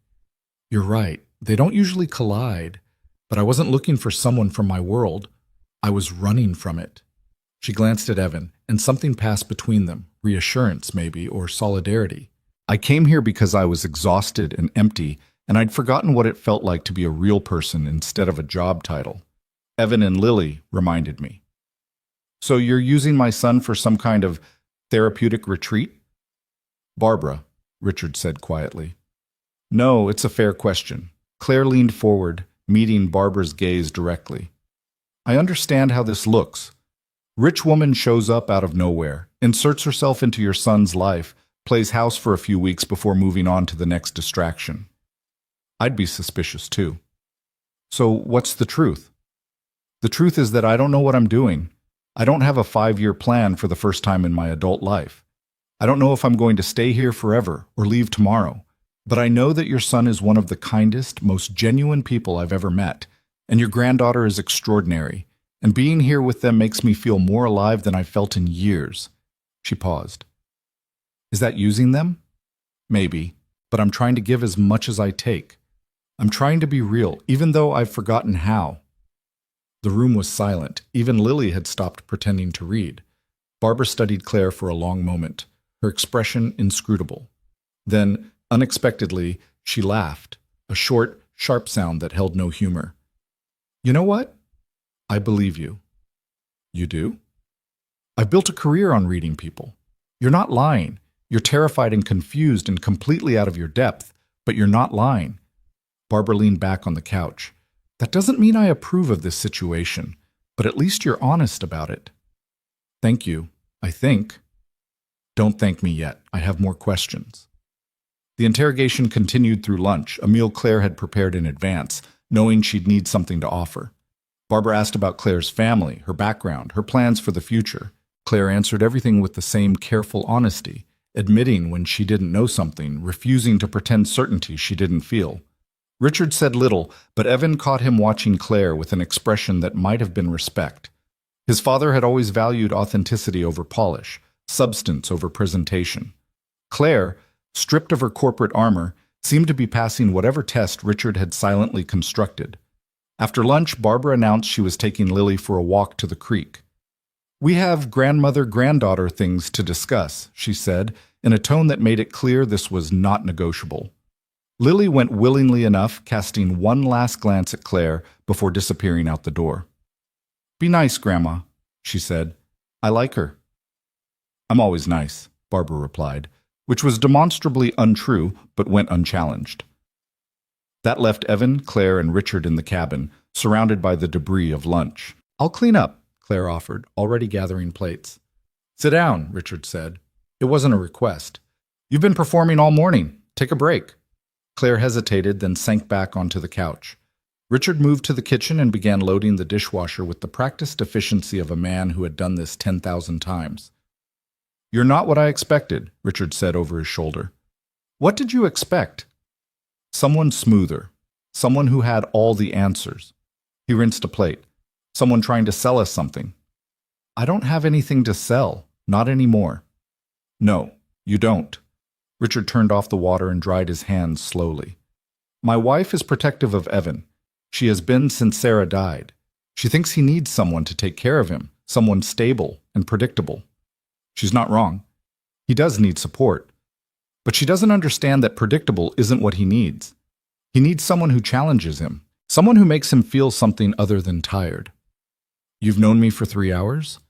"You're right. They don't usually collide. But I wasn't looking for someone from my world. I was running from it." She glanced at Evan, and something passed between them, reassurance maybe, or solidarity. "I came here because I was exhausted and empty, and I'd forgotten what it felt like to be a real person instead of a job title. Evan and Lily reminded me." "So you're using my son for some kind of therapeutic retreat?" "Barbara," Richard said quietly. "No, it's a fair question." Claire leaned forward, meeting Barbara's gaze directly. "I understand how this looks. Rich woman shows up out of nowhere, inserts herself into your son's life, plays house for a few weeks before moving on to the next distraction. I'd be suspicious too." "So what's the truth?" "The truth is that I don't know what I'm doing. I don't have a 5-year plan for the first time in my adult life. I don't know if I'm going to stay here forever or leave tomorrow, but I know that your son is one of the kindest, most genuine people I've ever met, and your granddaughter is extraordinary, and being here with them makes me feel more alive than I've felt in years." She paused. "Is that using them? Maybe, but I'm trying to give as much as I take. I'm trying to be real, even though I've forgotten how." The room was silent. Even Lily had stopped pretending to read. Barbara studied Claire for a long moment, her expression inscrutable. Then, unexpectedly, she laughed, a short, sharp sound that held no humor. "You know what? I believe you." "You do?" "I've built a career on reading people. You're not lying. You're terrified and confused and completely out of your depth, but you're not lying." Barbara leaned back on the couch. "That doesn't mean I approve of this situation, but at least you're honest about it." "Thank you, I think." "Don't thank me yet. I have more questions." The interrogation continued through lunch, a meal Claire had prepared in advance, knowing she'd need something to offer. Barbara asked about Claire's family, her background, her plans for the future. Claire answered everything with the same careful honesty, admitting when she didn't know something, refusing to pretend certainty she didn't feel. Richard said little, but Evan caught him watching Claire with an expression that might have been respect. His father had always valued authenticity over polish, substance over presentation. Claire, stripped of her corporate armor, seemed to be passing whatever test Richard had silently constructed. After lunch, Barbara announced she was taking Lily for a walk to the creek. "We have grandmother-granddaughter things to discuss," she said, in a tone that made it clear this was not negotiable. Lily went willingly enough, casting one last glance at Claire before disappearing out the door. "Be nice, Grandma," she said. "I like her." "I'm always nice," Barbara replied, which was demonstrably untrue but went unchallenged. That left Evan, Claire, and Richard in the cabin, surrounded by the debris of lunch. "I'll clean up," Claire offered, already gathering plates. "Sit down," Richard said. It wasn't a request. "You've been performing all morning. Take a break." Claire hesitated, then sank back onto the couch. Richard moved to the kitchen and began loading the dishwasher with the practiced efficiency of a man who had done this 10,000 times. "You're not what I expected," Richard said over his shoulder. "What did you expect?" "Someone smoother. Someone who had all the answers." He rinsed a plate. "Someone trying to sell us something." "I don't have anything to sell. Not anymore." "No, you don't." Richard turned off the water and dried his hands slowly. "My wife is protective of Evan. She has been since Sarah died. She thinks he needs someone to take care of him, someone stable and predictable. She's not wrong. He does need support. But she doesn't understand that predictable isn't what he needs. He needs someone who challenges him, someone who makes him feel something other than tired." "You've known me for 3 hours?"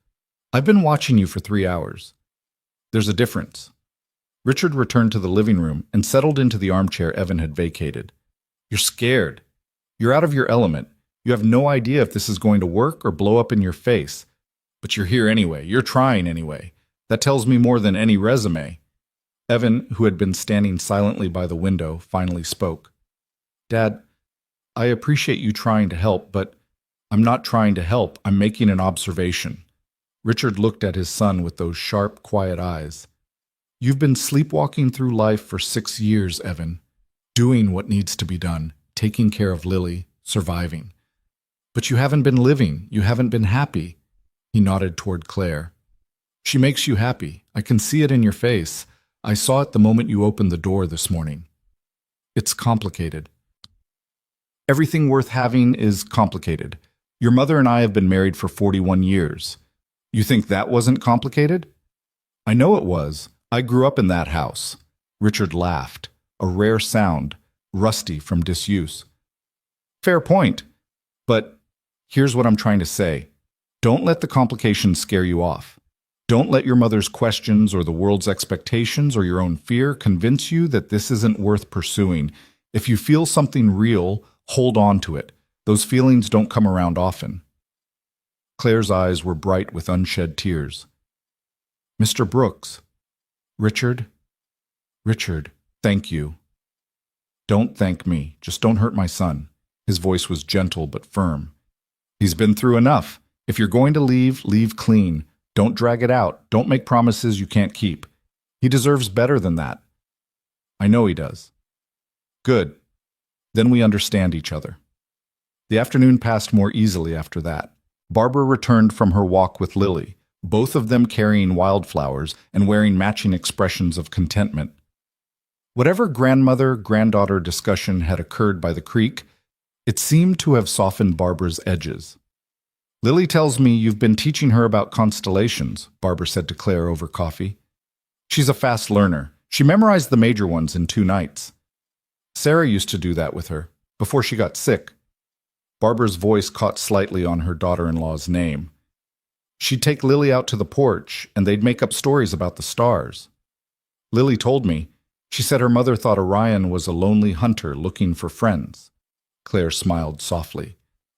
"I've been watching you for 3 hours. There's a difference." Richard returned to the living room and settled into the armchair Evan had vacated. "You're scared. You're out of your element. You have no idea if this is going to work or blow up in your face. But you're here anyway. You're trying anyway. That tells me more than any resume." Evan, who had been standing silently by the window, finally spoke. "Dad, I appreciate you trying to help, but I'm not trying to help. I'm making an observation." Richard looked at his son with those sharp, quiet eyes. "You've been sleepwalking through life for 6 years, Evan, doing what needs to be done, taking care of Lily, surviving. But you haven't been living. You haven't been happy." He nodded toward Claire. "She makes you happy. I can see it in your face. I saw it the moment you opened the door this morning. It's complicated. Everything worth having is complicated. Your mother and I have been married for 41 years. You think that wasn't complicated?" "I know it was. I grew up in that house." Richard laughed, a rare sound, rusty from disuse. "Fair point. But here's what I'm trying to say. Don't let the complications scare you off. Don't let your mother's questions or the world's expectations or your own fear convince you that this isn't worth pursuing. If you feel something real, hold on to it. Those feelings don't come around often." Claire's eyes were bright with unshed tears. "Mr. Brooks." "Richard? Richard, thank you." "Don't thank me. Just don't hurt my son." His voice was gentle but firm. "He's been through enough. If you're going to leave, leave clean. Don't drag it out. Don't make promises you can't keep. He deserves better than that. I know he does. Good. Then we understand each other. The afternoon passed more easily after that. Barbara returned from her walk with Lily, both of them carrying wildflowers and wearing matching expressions of contentment. Whatever grandmother-granddaughter discussion had occurred by the creek, it seemed to have softened Barbara's edges. Lily tells me you've been teaching her about constellations, Barbara said to Claire over coffee. She's a fast learner. She memorized the major ones in 2 nights. Sarah used to do that with her, before she got sick. Barbara's voice caught slightly on her daughter-in-law's name. She'd take Lily out to the porch, and they'd make up stories about the stars. Lily told me. She said her mother thought Orion was a lonely hunter looking for friends. Claire smiled softly.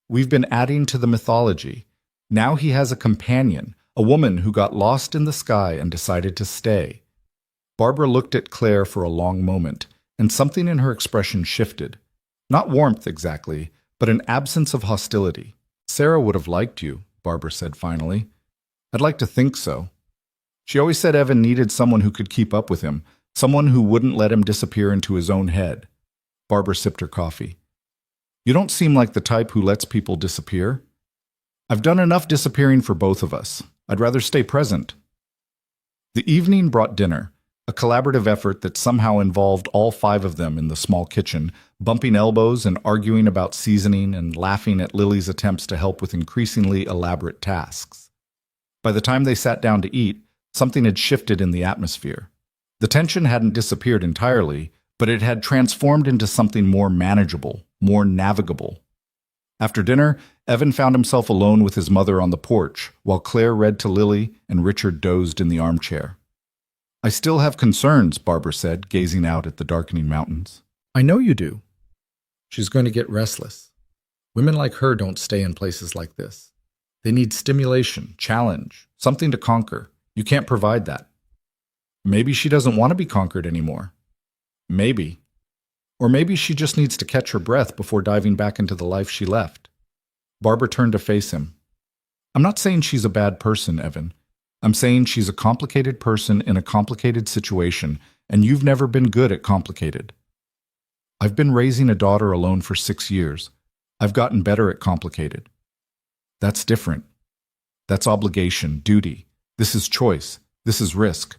We've been adding to the mythology. Now he has a companion, a woman who got lost in the sky and decided to stay. Barbara looked at Claire for a long moment, and something in her expression shifted. Not warmth exactly, but an absence of hostility. Sarah would have liked you, Barbara said finally. I'd like to think so. She always said Evan needed someone who could keep up with him, someone who wouldn't let him disappear into his own head. Barbara sipped her coffee. You don't seem like the type who lets people disappear. I've done enough disappearing for both of us. I'd rather stay present. The evening brought dinner, a collaborative effort that somehow involved all 5 of them in the small kitchen, bumping elbows and arguing about seasoning and laughing at Lily's attempts to help with increasingly elaborate tasks. By the time they sat down to eat, something had shifted in the atmosphere. The tension hadn't disappeared entirely, but it had transformed into something more manageable, more navigable. After dinner, Evan found himself alone with his mother on the porch, while Claire read to Lily and Richard dozed in the armchair. I still have concerns, Barbara said, gazing out at the darkening mountains. I know you do. She's going to get restless. Women like her don't stay in places like this. They need stimulation, challenge, something to conquer. You can't provide that. Maybe she doesn't want to be conquered anymore. Maybe. Or maybe she just needs to catch her breath before diving back into the life she left. Barbara turned to face him. I'm not saying she's a bad person, Evan. I'm saying she's a complicated person in a complicated situation, and you've never been good at complicated. I've been raising a daughter alone for 6 years. I've gotten better at complicated. That's different. That's obligation, duty. This is choice. This is risk.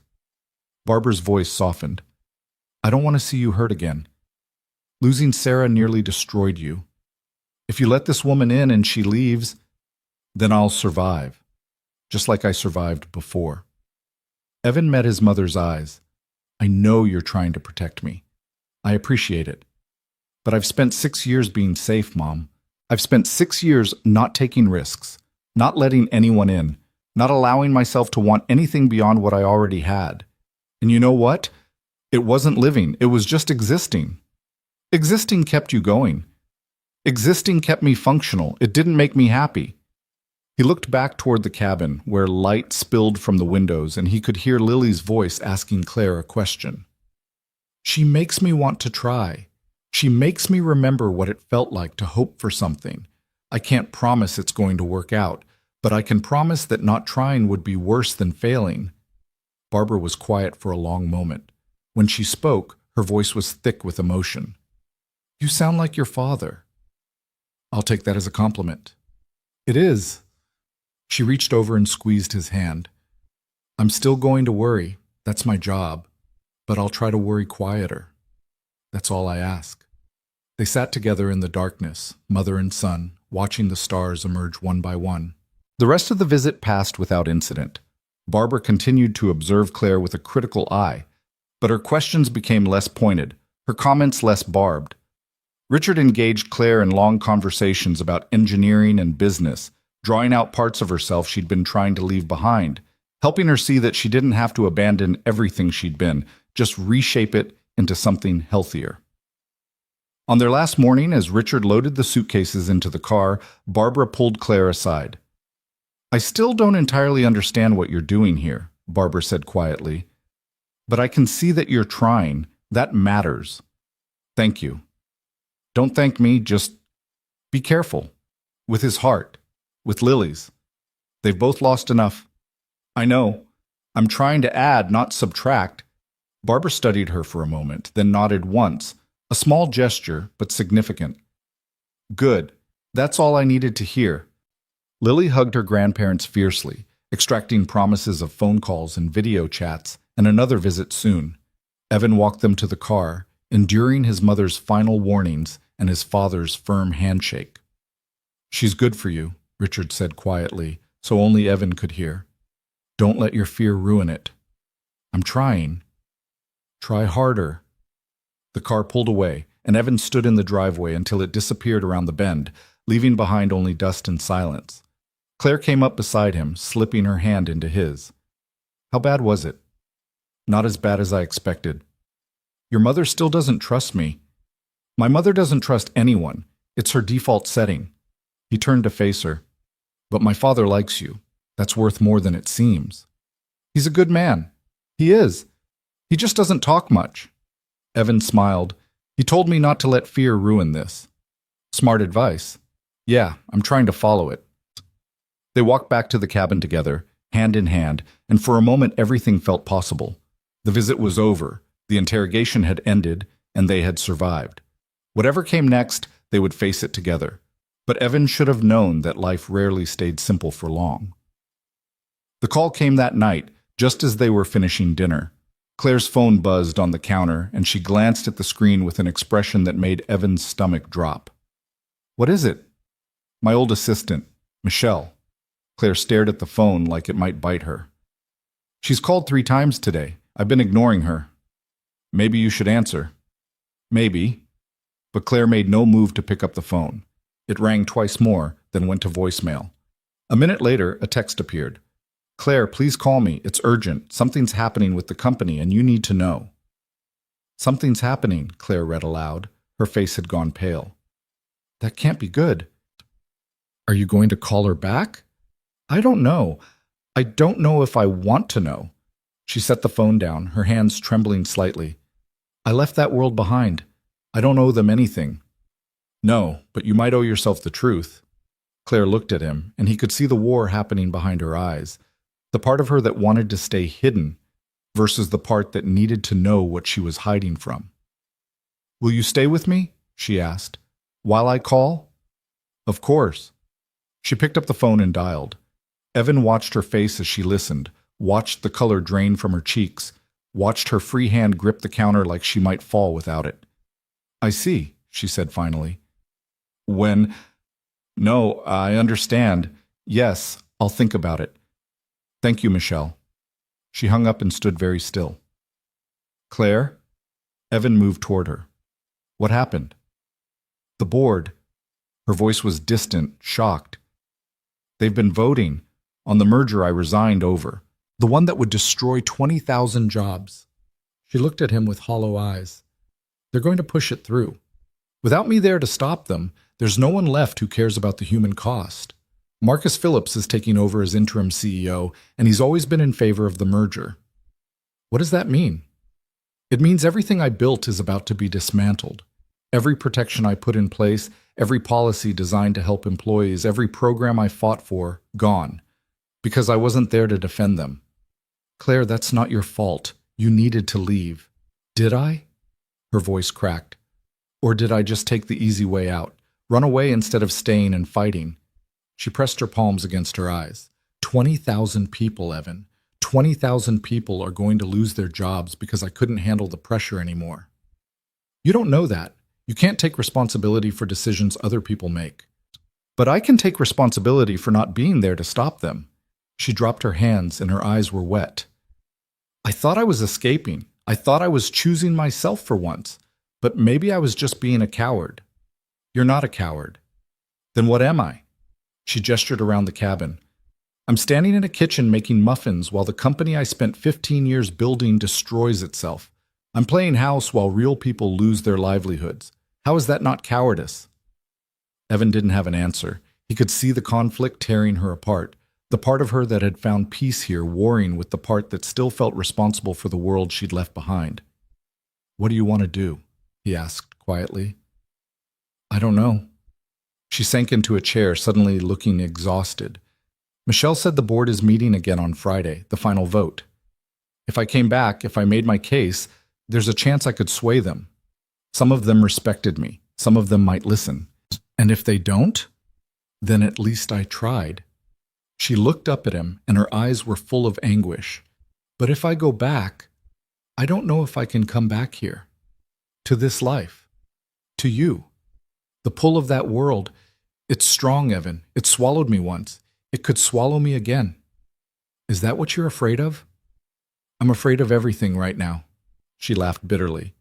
Barbara's voice softened. I don't want to see you hurt again. Losing Sarah nearly destroyed you. If you let this woman in and she leaves, then I'll survive, just like I survived before. Evan met his mother's eyes. I know you're trying to protect me. I appreciate it. But I've spent 6 years being safe, Mom. I've spent 6 years not taking risks, not letting anyone in, not allowing myself to want anything beyond what I already had. And you know what? It wasn't living. It was just existing. Existing kept you going. Existing kept me functional. It didn't make me happy. He looked back toward the cabin, where light spilled from the windows, and he could hear Lily's voice asking Claire a question. She makes me want to try. She makes me remember what it felt like to hope for something. I can't promise it's going to work out, but I can promise that not trying would be worse than failing. Barbara was quiet for a long moment. When she spoke, her voice was thick with emotion. You sound like your father. I'll take that as a compliment. It is. She reached over and squeezed his hand. I'm still going to worry. That's my job. But I'll try to worry quieter. That's all I ask. They sat together in the darkness, mother and son, watching the stars emerge one by one. The rest of the visit passed without incident. Barbara continued to observe Claire with a critical eye, but her questions became less pointed, her comments less barbed. Richard engaged Claire in long conversations about engineering and business, drawing out parts of herself she'd been trying to leave behind, helping her see that she didn't have to abandon everything she'd been, just reshape it into something healthier. On their last morning, as Richard loaded the suitcases into the car, Barbara pulled Claire aside. I still don't entirely understand what you're doing here, Barbara said quietly. But I can see that you're trying. That matters. Thank you. Don't thank me, just be careful. With his heart. With Lily's. They've both lost enough. I know. I'm trying to add, not subtract. Barbara studied her for a moment, then nodded once, a small gesture, but significant. Good. That's all I needed to hear. Lily hugged her grandparents fiercely, extracting promises of phone calls and video chats and another visit soon. Evan walked them to the car, enduring his mother's final warnings and his father's firm handshake. She's good for you, Richard said quietly, so only Evan could hear. Don't let your fear ruin it. I'm trying. Try harder. The car pulled away, and Evan stood in the driveway until it disappeared around the bend, leaving behind only dust and silence. Claire came up beside him, slipping her hand into his. How bad was it? Not as bad as I expected. Your mother still doesn't trust me. My mother doesn't trust anyone. It's her default setting. He turned to face her. But my father likes you. That's worth more than it seems. He's a good man. He is. He just doesn't talk much. Evan smiled. He told me not to let fear ruin this. Smart advice. Yeah, I'm trying to follow it. They walked back to the cabin together, hand in hand, and for a moment everything felt possible. The visit was over, the interrogation had ended, and they had survived. Whatever came next, they would face it together. But Evan should have known that life rarely stayed simple for long. The call came that night, just as they were finishing dinner. Claire's phone buzzed on the counter, and she glanced at the screen with an expression that made Evan's stomach drop. What is it? My old assistant, Michelle. Claire stared at the phone like it might bite her. She's called 3 times today. I've been ignoring her. Maybe you should answer. Maybe. But Claire made no move to pick up the phone. It rang twice more, then went to voicemail. A minute later, a text appeared. Claire, please call me. It's urgent. Something's happening with the company, and you need to know. Something's happening, Claire read aloud. Her face had gone pale. That can't be good. Are you going to call her back? I don't know. I don't know if I want to know. She set the phone down, her hands trembling slightly. I left that world behind. I don't owe them anything. No, but you might owe yourself the truth. Claire looked at him, and he could see the war happening behind her eyes. The part of her that wanted to stay hidden versus the part that needed to know what she was hiding from. Will you stay with me? She asked. While I call? Of course. She picked up the phone and dialed. Evan watched her face as she listened, watched the color drain from her cheeks, watched her free hand grip the counter like she might fall without it. I see, she said finally. No, I understand. Yes, I'll think about it. Thank you, Michelle. She hung up and stood very still. Claire? Evan moved toward her. What happened? The board. Her voice was distant, shocked. They've been voting on the merger I resigned over, the one that would destroy 20,000 jobs. She looked at him with hollow eyes. They're going to push it through. Without me there to stop them, there's no one left who cares about the human cost. Marcus Phillips is taking over as interim CEO, and he's always been in favor of the merger. What does that mean? It means everything I built is about to be dismantled. Every protection I put in place, every policy designed to help employees, every program I fought for, gone. Because I wasn't there to defend them. Claire, that's not your fault. You needed to leave. Did I? Her voice cracked. Or did I just take the easy way out? Run away instead of staying and fighting? She pressed her palms against her eyes. 20,000 people, Evan. 20,000 people are going to lose their jobs because I couldn't handle the pressure anymore. You don't know that. You can't take responsibility for decisions other people make. But I can take responsibility for not being there to stop them. She dropped her hands and her eyes were wet. I thought I was escaping. I thought I was choosing myself for once. But maybe I was just being a coward. You're not a coward. Then what am I? She gestured around the cabin. I'm standing in a kitchen making muffins while the company I spent 15 years building destroys itself. I'm playing house while real people lose their livelihoods. How is that not cowardice? Evan didn't have an answer. He could see the conflict tearing her apart, the part of her that had found peace here warring with the part that still felt responsible for the world she'd left behind. What do you want to do? He asked quietly. I don't know. She sank into a chair, suddenly looking exhausted. Michelle said the board is meeting again on Friday, the final vote. If I came back, if I made my case, there's a chance I could sway them. Some of them respected me. Some of them might listen. And if they don't, then at least I tried. She looked up at him, and her eyes were full of anguish. But if I go back, I don't know if I can come back here. To this life. To you. The pull of that world, it's strong, Evan. It swallowed me once. It could swallow me again. Is that what you're afraid of? I'm afraid of everything right now. She laughed bitterly.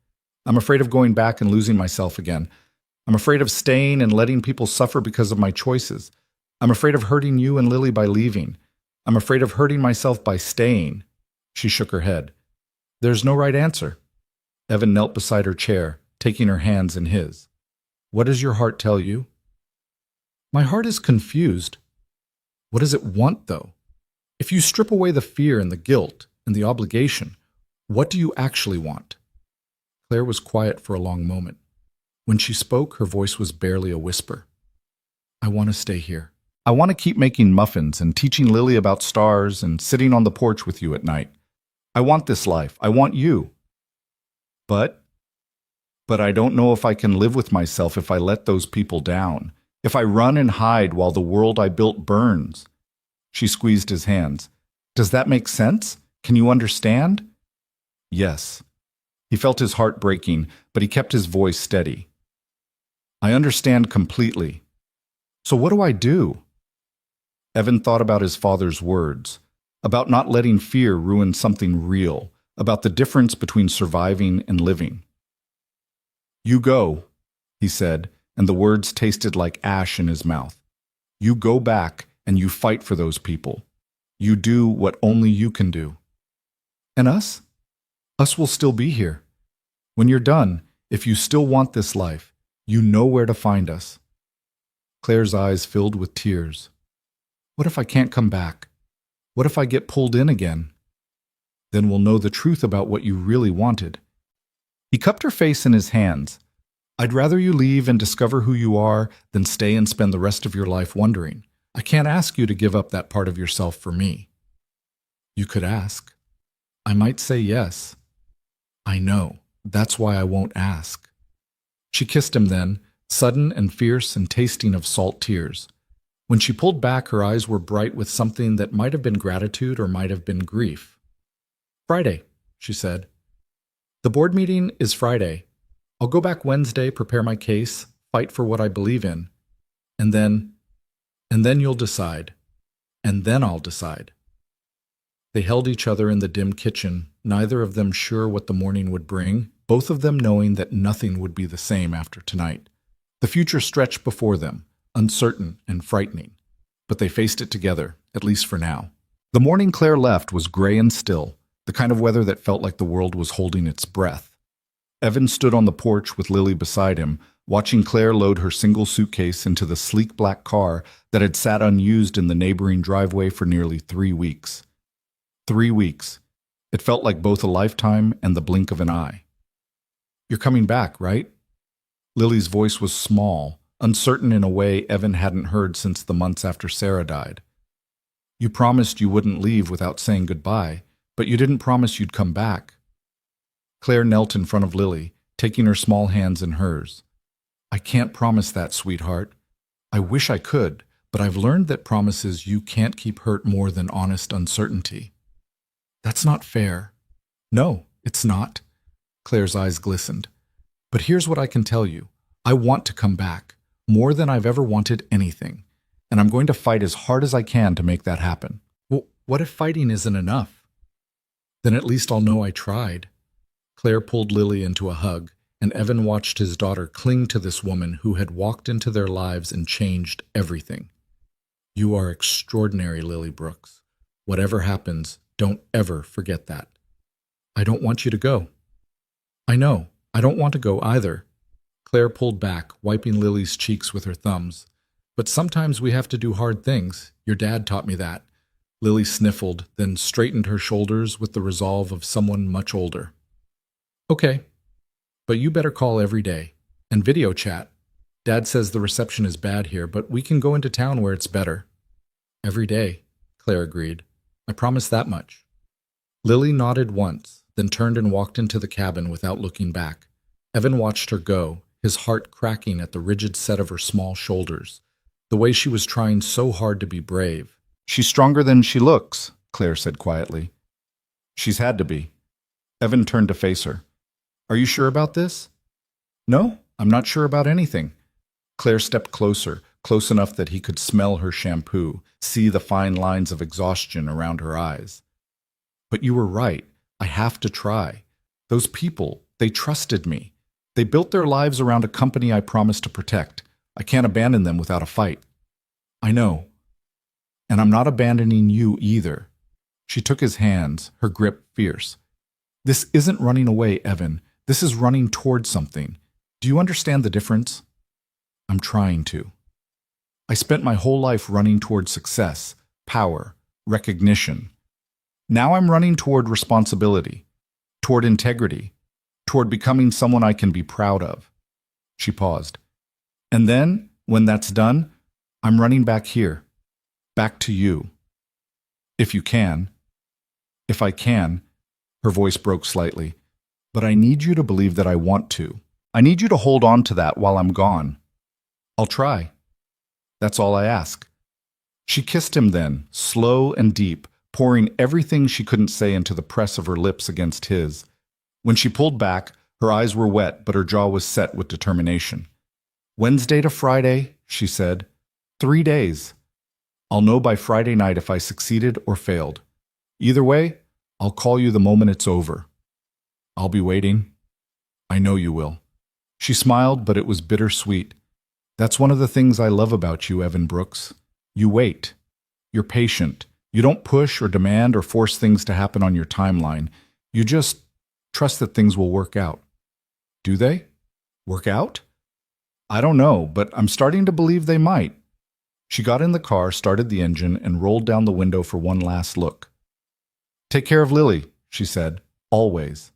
I'm afraid of going back and losing myself again. I'm afraid of staying and letting people suffer because of my choices. I'm afraid of hurting you and Lily by leaving. I'm afraid of hurting myself by staying. She shook her head. There's no right answer. Evan knelt beside her chair, taking her hands in his. What does your heart tell you? My heart is confused. What does it want, though? If you strip away the fear and the guilt and the obligation, what do you actually want? Claire was quiet for a long moment. When she spoke, her voice was barely a whisper. I want to stay here. I want to keep making muffins and teaching Lily about stars and sitting on the porch with you at night. I want this life. I want you. But I don't know if I can live with myself if I let those people down, if I run and hide while the world I built burns. She squeezed his hands. Does that make sense? Can you understand? Yes. He felt his heart breaking, but he kept his voice steady. I understand completely. So what do I do? Evan thought about his father's words, about not letting fear ruin something real, about the difference between surviving and living. You go, he said, and the words tasted like ash in his mouth. You go back and you fight for those people. You do what only you can do. And us? Us will still be here. When you're done, if you still want this life, you know where to find us. Claire's eyes filled with tears. What if I can't come back? What if I get pulled in again? Then we'll know the truth about what you really wanted. He cupped her face in his hands. I'd rather you leave and discover who you are than stay and spend the rest of your life wondering. I can't ask you to give up that part of yourself for me. You could ask. I might say yes. I know. That's why I won't ask. She kissed him then, sudden and fierce and tasting of salt tears. When she pulled back, her eyes were bright with something that might have been gratitude or might have been grief. Friday, she said. The board meeting is Friday. I'll go back Wednesday, prepare my case, fight for what I believe in. And then you'll decide. And then I'll decide. They held each other in the dim kitchen, neither of them sure what the morning would bring, both of them knowing that nothing would be the same after tonight. The future stretched before them, uncertain and frightening. But they faced it together, at least for now. The morning Claire left was gray and still, the kind of weather that felt like the world was holding its breath. Evan stood on the porch with Lily beside him, watching Claire load her single suitcase into the sleek black car that had sat unused in the neighboring driveway for nearly 3 weeks. 3 weeks. It felt like both a lifetime and the blink of an eye. You're coming back, right? Lily's voice was small, uncertain in a way Evan hadn't heard since the months after Sarah died. You promised you wouldn't leave without saying goodbye, but you didn't promise you'd come back. Claire knelt in front of Lily, taking her small hands in hers. I can't promise that, sweetheart. I wish I could, but I've learned that promises you can't keep hurt more than honest uncertainty. That's not fair. No, it's not. Claire's eyes glistened. But here's what I can tell you. I want to come back, more than I've ever wanted anything, and I'm going to fight as hard as I can to make that happen. Well, what if fighting isn't enough? Then at least I'll know I tried. Claire pulled Lily into a hug, and Evan watched his daughter cling to this woman who had walked into their lives and changed everything. You are extraordinary, Lily Brooks. Whatever happens, don't ever forget that. I don't want you to go. I know. I don't want to go either. Claire pulled back, wiping Lily's cheeks with her thumbs. But sometimes we have to do hard things. Your dad taught me that. Lily sniffled, then straightened her shoulders with the resolve of someone much older. Okay, but you better call every day. And video chat. Dad says the reception is bad here, but we can go into town where it's better. Every day. Claire agreed. I promise that much. Lily nodded once, then turned and walked into the cabin without looking back. Evan watched her go, his heart cracking at the rigid set of her small shoulders, the way she was trying so hard to be brave. She's stronger than she looks, Claire said quietly. She's had to be. Evan turned to face her. Are you sure about this? No, I'm not sure about anything. Claire stepped closer, close enough that he could smell her shampoo, see the fine lines of exhaustion around her eyes. But you were right. I have to try. Those people, they trusted me. They built their lives around a company I promised to protect. I can't abandon them without a fight. I know. And I'm not abandoning you either. She took his hands, her grip fierce. This isn't running away, Evan. This is running toward something. Do you understand the difference? I'm trying to. I spent my whole life running toward success, power, recognition. Now I'm running toward responsibility, toward integrity, toward becoming someone I can be proud of. She paused. And then, when that's done, I'm running back here, back to you. If you can. If I can. Her voice broke slightly. But I need you to believe that I want to. I need you to hold on to that while I'm gone. I'll try. That's all I ask. She kissed him then, slow and deep, pouring everything she couldn't say into the press of her lips against his. When she pulled back, her eyes were wet, but her jaw was set with determination. Wednesday to Friday, she said. 3 days. I'll know by Friday night if I succeeded or failed. Either way, I'll call you the moment it's over. I'll be waiting. I know you will. She smiled, but it was bittersweet. That's one of the things I love about you, Evan Brooks. You wait. You're patient. You don't push or demand or force things to happen on your timeline. You just trust that things will work out. Do they? Work out? I don't know, but I'm starting to believe they might. She got in the car, started the engine, and rolled down the window for one last look. Take care of Lily, she said, always.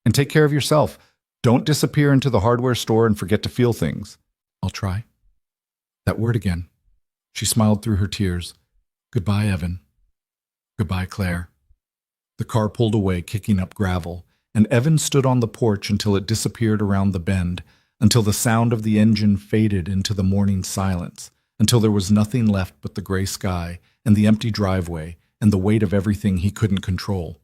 And take care of yourself. Don't disappear into the hardware store and forget to feel things. I'll try. That word again. She smiled through her tears. Goodbye, Evan. Goodbye, Claire. The car pulled away, kicking up gravel, and Evan stood on the porch until it disappeared around the bend, until the sound of the engine faded into the morning silence, until there was nothing left but the gray sky and the empty driveway and the weight of everything he couldn't control.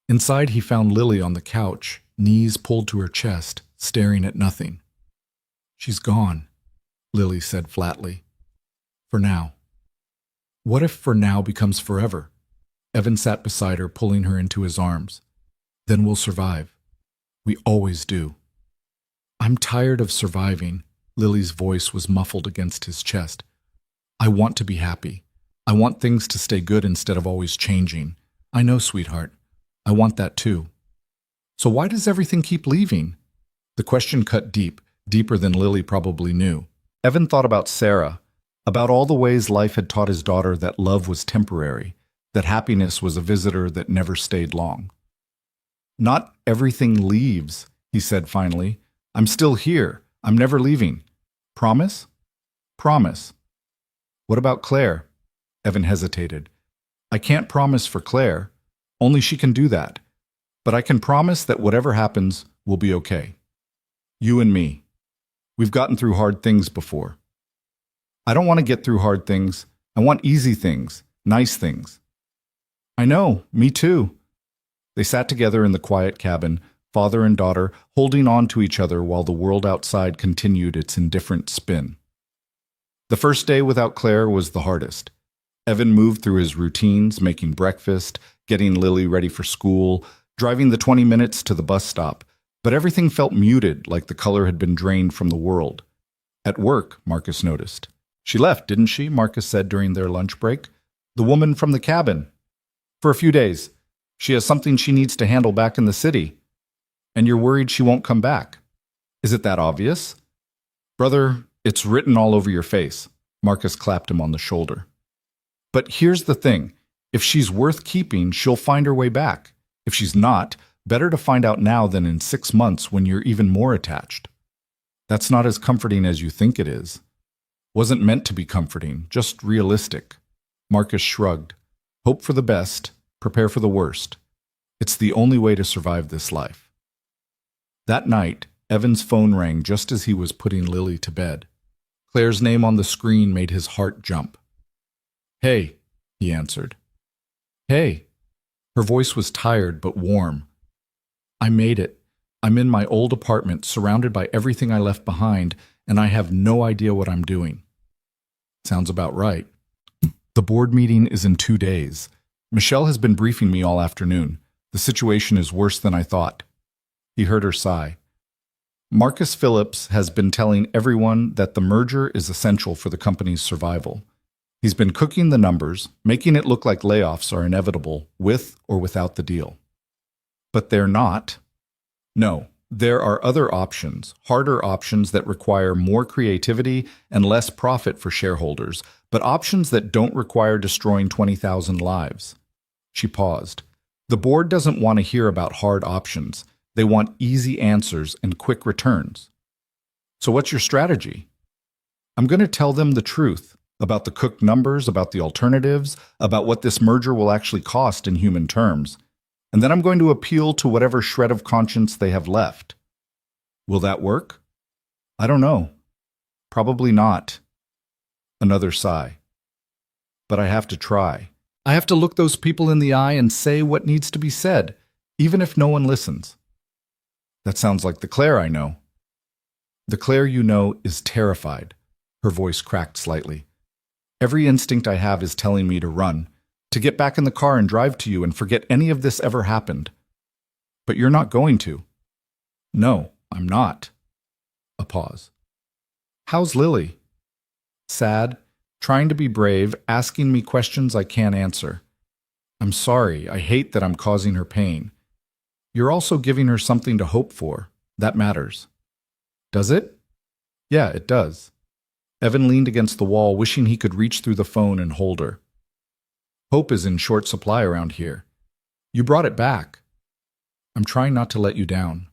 Inside, he found Lily on the couch, knees pulled to her chest, staring at nothing. She's gone, Lily said flatly. For now. What if for now becomes forever? Evan sat beside her, pulling her into his arms. Then we'll survive. We always do. I'm tired of surviving. Lily's voice was muffled against his chest. I want to be happy. I want things to stay good instead of always changing. I know, sweetheart. I want that too. So why does everything keep leaving? The question cut deep, deeper than Lily probably knew. Evan thought about Sarah, about all the ways life had taught his daughter that love was temporary, that happiness was a visitor that never stayed long. Not everything leaves, he said finally. I'm still here. I'm never leaving. Promise? Promise. What about Claire? Evan hesitated. I can't promise for Claire. Only she can do that. But I can promise that whatever happens, we'll be okay. You and me. We've gotten through hard things before. I don't want to get through hard things. I want easy things, nice things. I know, me too. They sat together in the quiet cabin, father and daughter, holding on to each other while the world outside continued its indifferent spin. The first day without Claire was the hardest. Evan moved through his routines, making breakfast, getting Lily ready for school, driving the 20 minutes to the bus stop, but everything felt muted, like the color had been drained from the world. At work, Marcus noticed. She left, didn't she? Marcus said during their lunch break. The woman from the cabin. For a few days. She has something she needs to handle back in the city. And you're worried she won't come back. Is it that obvious? Brother, it's written all over your face. Marcus clapped him on the shoulder. But here's the thing. If she's worth keeping, she'll find her way back. If she's not, better to find out now than in 6 months when you're even more attached. That's not as comforting as you think it is. Wasn't meant to be comforting, just realistic. Marcus shrugged. Hope for the best, prepare for the worst. It's the only way to survive this life. That night, Evan's phone rang just as he was putting Lily to bed. Claire's name on the screen made his heart jump. Hey, he answered. Hey. Her voice was tired but warm. I made it. I'm in my old apartment, surrounded by everything I left behind, and I have no idea what I'm doing. Sounds about right. The board meeting is in 2 days. Michelle has been briefing me all afternoon. The situation is worse than I thought. He heard her sigh. Marcus Phillips has been telling everyone that the merger is essential for the company's survival. He's been cooking the numbers, making it look like layoffs are inevitable with or without the deal. But they're not. No, there are other options, harder options that require more creativity and less profit for shareholders, but options that don't require destroying 20,000 lives. She paused. The board doesn't want to hear about hard options. They want easy answers and quick returns. So what's your strategy? I'm going to tell them the truth about the cooked numbers, about the alternatives, about what this merger will actually cost in human terms. And then I'm going to appeal to whatever shred of conscience they have left. Will that work? I don't know. Probably not. Another sigh. But I have to try. I have to look those people in the eye and say what needs to be said, even if no one listens. That sounds like the Claire I know. The Claire you know is terrified. Her voice cracked slightly. Every instinct I have is telling me to run, to get back in the car and drive to you and forget any of this ever happened. But you're not going to. No, I'm not. A pause. How's Lily? Sad, trying to be brave, asking me questions I can't answer. I'm sorry, I hate that I'm causing her pain. You're also giving her something to hope for. That matters. Does it? Yeah, it does. Evan leaned against the wall, wishing he could reach through the phone and hold her. Hope is in short supply around here. You brought it back. I'm trying not to let you down.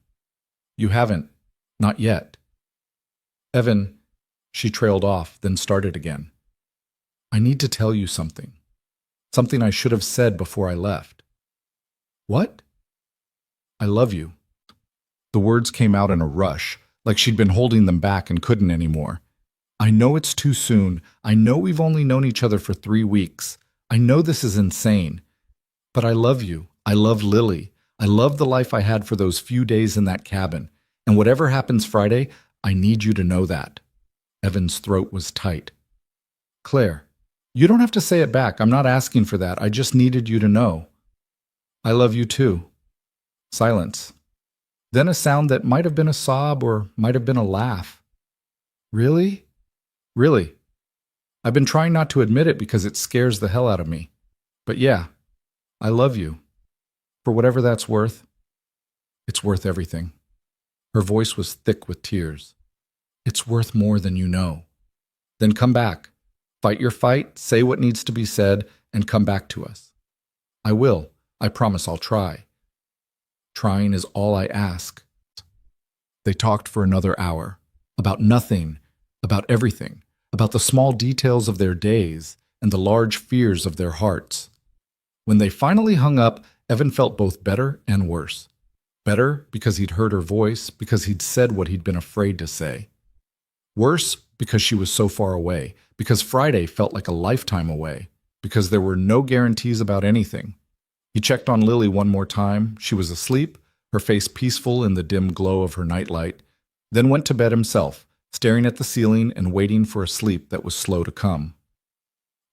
You haven't. Not yet. Evan, she trailed off, then started again. I need to tell you something. Something I should have said before I left. What? I love you. The words came out in a rush, like she'd been holding them back and couldn't anymore. I know it's too soon. I know we've only known each other for 3 weeks. I know this is insane. But I love you. I love Lily. I love the life I had for those few days in that cabin. And whatever happens Friday, I need you to know that. Evan's throat was tight. Claire, you don't have to say it back. I'm not asking for that. I just needed you to know. I love you too. Silence. Then a sound that might have been a sob or might have been a laugh. Really? Really. I've been trying not to admit it because it scares the hell out of me. But yeah, I love you. For whatever that's worth, it's worth everything. Her voice was thick with tears. It's worth more than you know. Then come back. Fight your fight, say what needs to be said, and come back to us. I will. I promise I'll try. Trying is all I ask. They talked for another hour. About nothing. About everything. About the small details of their days and the large fears of their hearts. When they finally hung up, Evan felt both better and worse. Better because he'd heard her voice, because he'd said what he'd been afraid to say. Worse because she was so far away, because Friday felt like a lifetime away, because there were no guarantees about anything. He checked on Lily one more time. She was asleep, her face peaceful in the dim glow of her nightlight, then went to bed himself, staring at the ceiling and waiting for a sleep that was slow to come.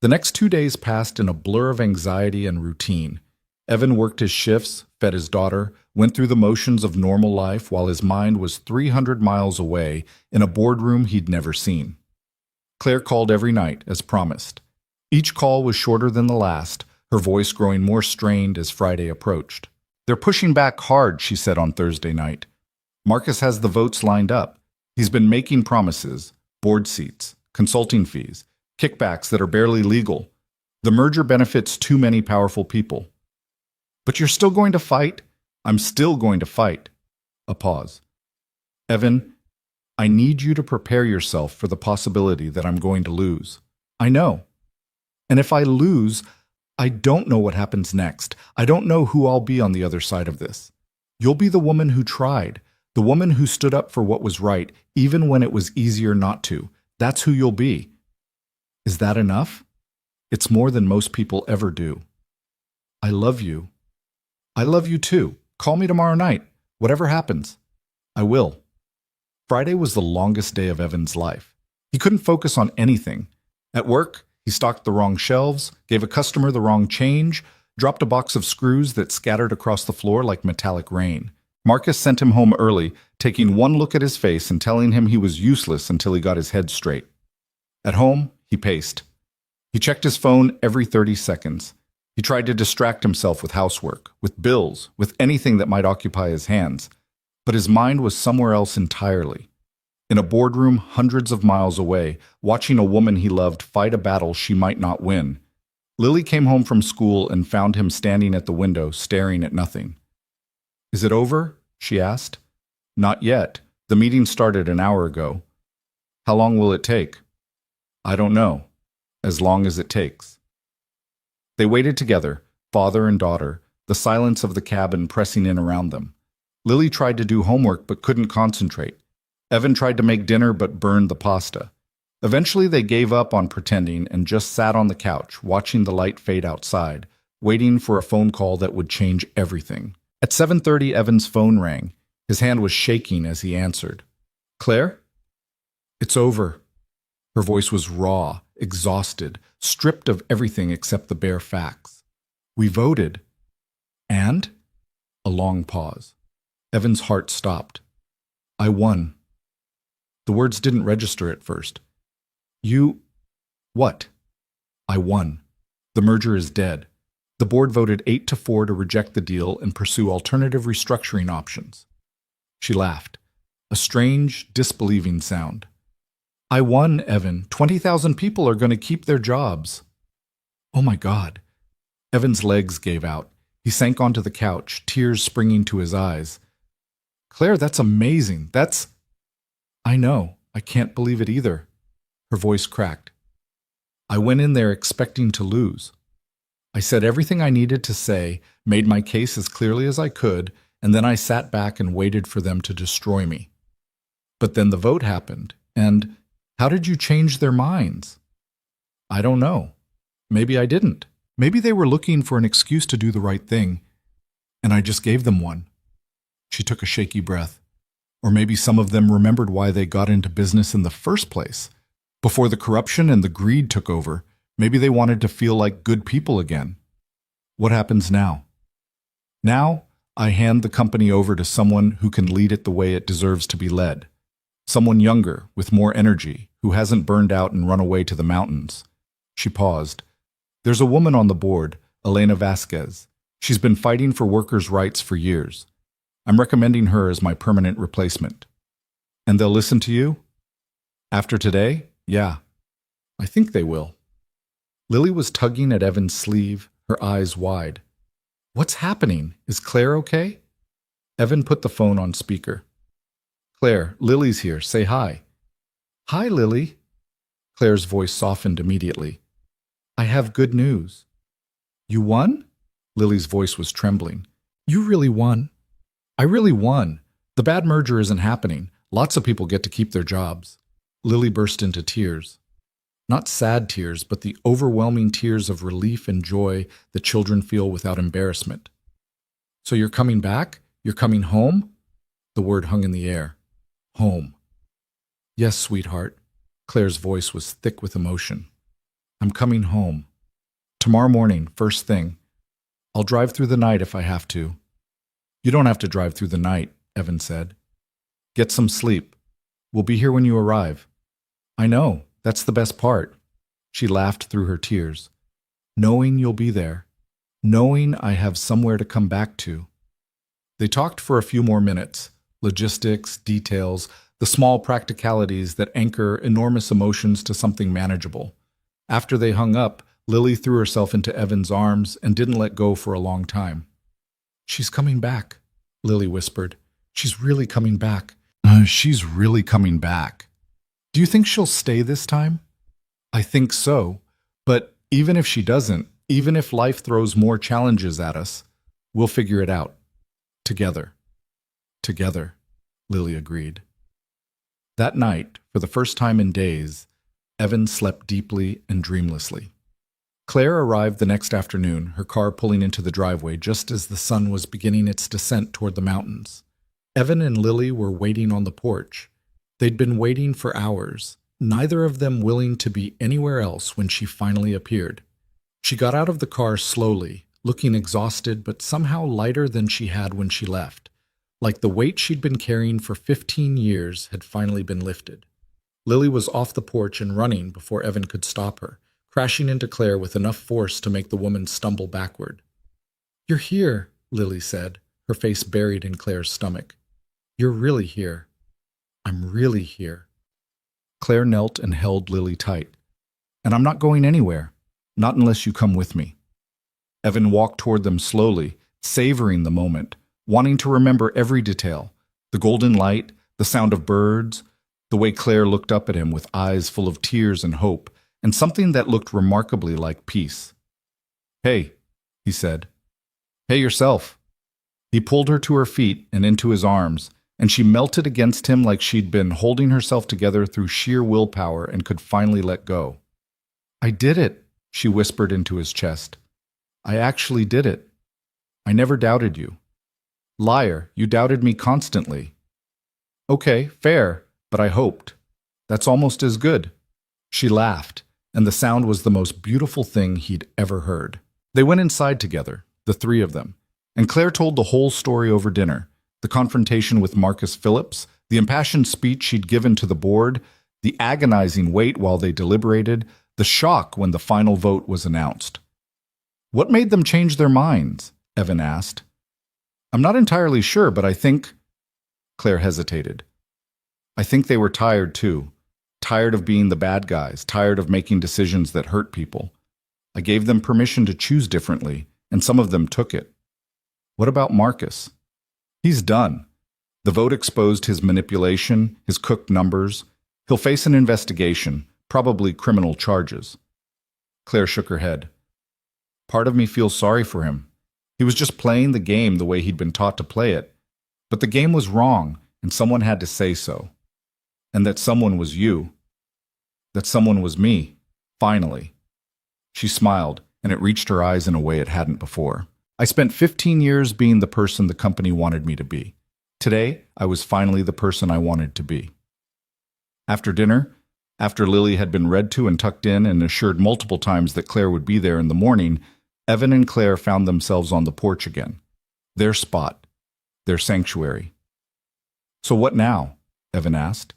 The next 2 days passed in a blur of anxiety and routine. Evan worked his shifts, fed his daughter, went through the motions of normal life while his mind was 300 miles away in a boardroom he'd never seen. Claire called every night, as promised. Each call was shorter than the last, her voice growing more strained as Friday approached. They're pushing back hard, she said on Thursday night. Marcus has the votes lined up. He's been making promises, board seats, consulting fees, kickbacks that are barely legal. The merger benefits too many powerful people. But you're still going to fight? I'm still going to fight. A pause. Evan, I need you to prepare yourself for the possibility that I'm going to lose. I know. And if I lose, I don't know what happens next. I don't know who I'll be on the other side of this. You'll be the woman who tried, the woman who stood up for what was right, even when it was easier not to. That's who you'll be. Is that enough? It's more than most people ever do. I love you. I love you too. Call me tomorrow night. Whatever happens. I will. Friday was the longest day of Evan's life. He couldn't focus on anything. At work, he stocked the wrong shelves, gave a customer the wrong change, dropped a box of screws that scattered across the floor like metallic rain. Marcus sent him home early, taking one look at his face and telling him he was useless until he got his head straight. At home, he paced. He checked his phone every 30 seconds. He tried to distract himself with housework, with bills, with anything that might occupy his hands. But his mind was somewhere else entirely. In a boardroom hundreds of miles away, watching a woman he loved fight a battle she might not win. Lily came home from school and found him standing at the window, staring at nothing. "Is it over?" she asked. "Not yet. The meeting started an hour ago." "How long will it take?" "I don't know. As long as it takes." They waited together, father and daughter, the silence of the cabin pressing in around them. Lily tried to do homework but couldn't concentrate. Evan tried to make dinner but burned the pasta. Eventually they gave up on pretending and just sat on the couch, watching the light fade outside, waiting for a phone call that would change everything. At 7:30, Evan's phone rang. His hand was shaking as he answered. "Claire?" "It's over." Her voice was raw, exhausted, stripped of everything except the bare facts. "We voted." "And?" A long pause. Evan's heart stopped. "I won." The words didn't register at first. "You... what?" "I won. The merger is dead. The board voted 8-4 to reject the deal and pursue alternative restructuring options." She laughed, a strange, disbelieving sound. "I won, Evan. 20,000 people are going to keep their jobs." "Oh my God." Evan's legs gave out. He sank onto the couch, tears springing to his eyes. "Claire, that's amazing. That's..." "I know. I can't believe it either." Her voice cracked. "I went in there expecting to lose. I said everything I needed to say, made my case as clearly as I could, and then I sat back and waited for them to destroy me. But then the vote happened, and how did you change their minds?" "I don't know. Maybe I didn't. Maybe they were looking for an excuse to do the right thing, and I just gave them one." She took a shaky breath. "Or maybe some of them remembered why they got into business in the first place. Before the corruption and the greed took over, maybe they wanted to feel like good people again." "What happens now?" "Now, I hand the company over to someone who can lead it the way it deserves to be led. Someone younger, with more energy, who hasn't burned out and run away to the mountains." She paused. "There's a woman on the board, Elena Vasquez. She's been fighting for workers' rights for years. I'm recommending her as my permanent replacement." "And they'll listen to you?" "After today? Yeah. I think they will." Lily was tugging at Evan's sleeve, her eyes wide. "What's happening? Is Claire okay?" Evan put the phone on speaker. "Claire, Lily's here. Say hi." "Hi, Lily." Claire's voice softened immediately. "I have good news." "You won?" Lily's voice was trembling. "You really won." "I really won. The bad merger isn't happening. Lots of people get to keep their jobs." Lily burst into tears. Not sad tears, but the overwhelming tears of relief and joy that children feel without embarrassment. "So you're coming back? You're coming home?" The word hung in the air. Home. "Yes, sweetheart." Claire's voice was thick with emotion. "I'm coming home. Tomorrow morning, first thing. I'll drive through the night if I have to." "You don't have to drive through the night," Evan said. "Get some sleep. We'll be here when you arrive." "I know. That's the best part." She laughed through her tears. "Knowing you'll be there. Knowing I have somewhere to come back to." They talked for a few more minutes. Logistics, details, the small practicalities that anchor enormous emotions to something manageable. After they hung up, Lily threw herself into Evan's arms and didn't let go for a long time. "She's coming back," Lily whispered. "She's really coming back. She's really coming back." "Do you think she'll stay this time?" "I think so. But Even if she doesn't, even if life throws more challenges at us, we'll figure it out. Together. Together, Lily agreed. That night, for the first time in days, Evan slept deeply and dreamlessly. Claire arrived the next afternoon, her car pulling into the driveway just as the sun was beginning its descent toward the mountains. Evan and Lily were waiting on the porch. They'd been waiting for hours, neither of them willing to be anywhere else when she finally appeared. She got out of the car slowly, looking exhausted but somehow lighter than she had when she left, like the weight she'd been carrying for 15 years had finally been lifted. Lily was off the porch and running before Evan could stop her, crashing into Claire with enough force to make the woman stumble backward. "You're here," Lily said, her face buried in Claire's stomach. "You're really here. I'm really here." Claire knelt and held Lily tight. "And I'm not going anywhere, not unless you come with me." Evan walked toward them slowly, savoring the moment, wanting to remember every detail, the golden light, the sound of birds, the way Claire looked up at him with eyes full of tears and hope, and something that looked remarkably like peace. "Hey," he said. "Hey yourself." He pulled her to her feet and into his arms, and she melted against him like she'd been holding herself together through sheer willpower and could finally let go. "I did it," she whispered into his chest. "I actually did it. I never doubted you. Liar, you doubted me constantly." "Okay, fair, but I hoped. That's almost as good." She laughed, and the sound was the most beautiful thing he'd ever heard. They went inside together, the three of them, and Claire told the whole story over dinner, the confrontation with Marcus Phillips, the impassioned speech she'd given to the board, the agonizing wait while they deliberated, the shock when the final vote was announced. "What made them change their minds?" Evan asked. "I'm not entirely sure, but I think—" Claire hesitated. "I think they were tired, too. Tired of being the bad guys, tired of making decisions that hurt people. I gave them permission to choose differently, and some of them took it. What about Marcus? He's done. The vote exposed his manipulation, his cooked numbers. He'll face an investigation, probably criminal charges." Claire shook her head. "Part of me feels sorry for him. He was just playing the game the way he'd been taught to play it. But the game was wrong, and someone had to say so. And that someone was you. That someone was me, finally." She smiled, and it reached her eyes in a way it hadn't before. "I spent 15 years being the person the company wanted me to be. Today, I was finally the person I wanted to be." After dinner, after Lily had been read to and tucked in and assured multiple times that Claire would be there in the morning, Evan and Claire found themselves on the porch again. Their spot. Their sanctuary. "So what now?" Evan asked.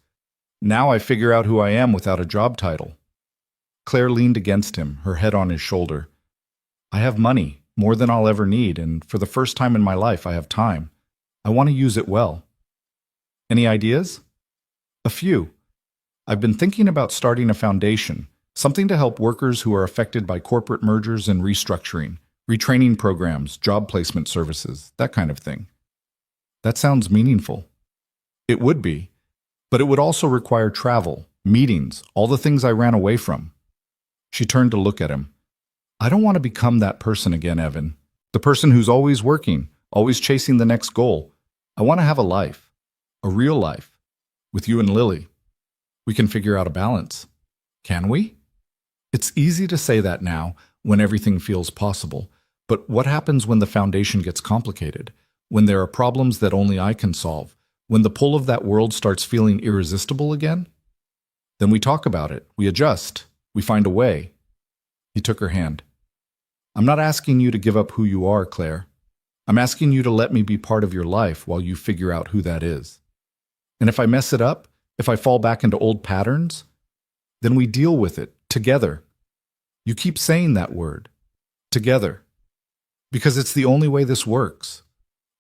"Now I figure out who I am without a job title." Claire leaned against him, her head on his shoulder. "I have money, more than I'll ever need, and for the first time in my life I have time. I want to use it well." "Any ideas?" "A few. I've been thinking about starting a foundation, something to help workers who are affected by corporate mergers and restructuring, retraining programs, job placement services, that kind of thing." "That sounds meaningful." "It would be. But it would also require travel, meetings, all the things I ran away from." She turned to look at him. "I don't want to become that person again, Evan. The person who's always working, always chasing the next goal. I want to have a life. A real life. With you and Lily. We can figure out a balance. Can we?" It's easy to say that now, when everything feels possible. But what happens when the foundation gets complicated? When there are problems that only I can solve? When the pull of that world starts feeling irresistible again? Then we talk about it, we adjust, we find a way. He took her hand. "I'm not asking you to give up who you are, Claire. I'm asking you to let me be part of your life while you figure out who that is. And if I mess it up, if I fall back into old patterns, then we deal with it, together. You keep saying that word, together. Because it's the only way this works.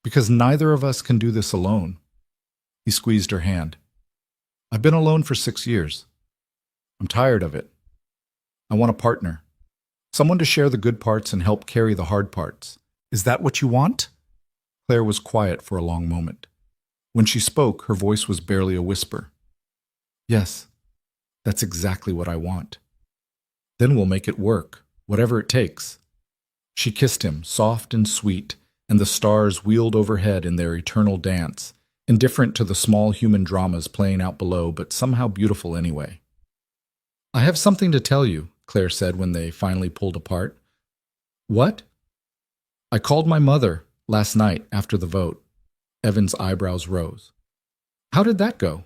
Because neither of us can do this alone." He squeezed her hand. "I've been alone for 6 years. I'm tired of it. I want a partner. Someone to share the good parts and help carry the hard parts. Is that what you want?" Claire was quiet for a long moment. When she spoke, her voice was barely a whisper. "Yes, that's exactly what I want." "Then we'll make it work. Whatever it takes." She kissed him, soft and sweet, and the stars wheeled overhead in their eternal dance, indifferent to the small human dramas playing out below, but somehow beautiful anyway. "I have something to tell you," Claire said when they finally pulled apart. "What?" "I called my mother last night after the vote." Evan's eyebrows rose. "How did that go?"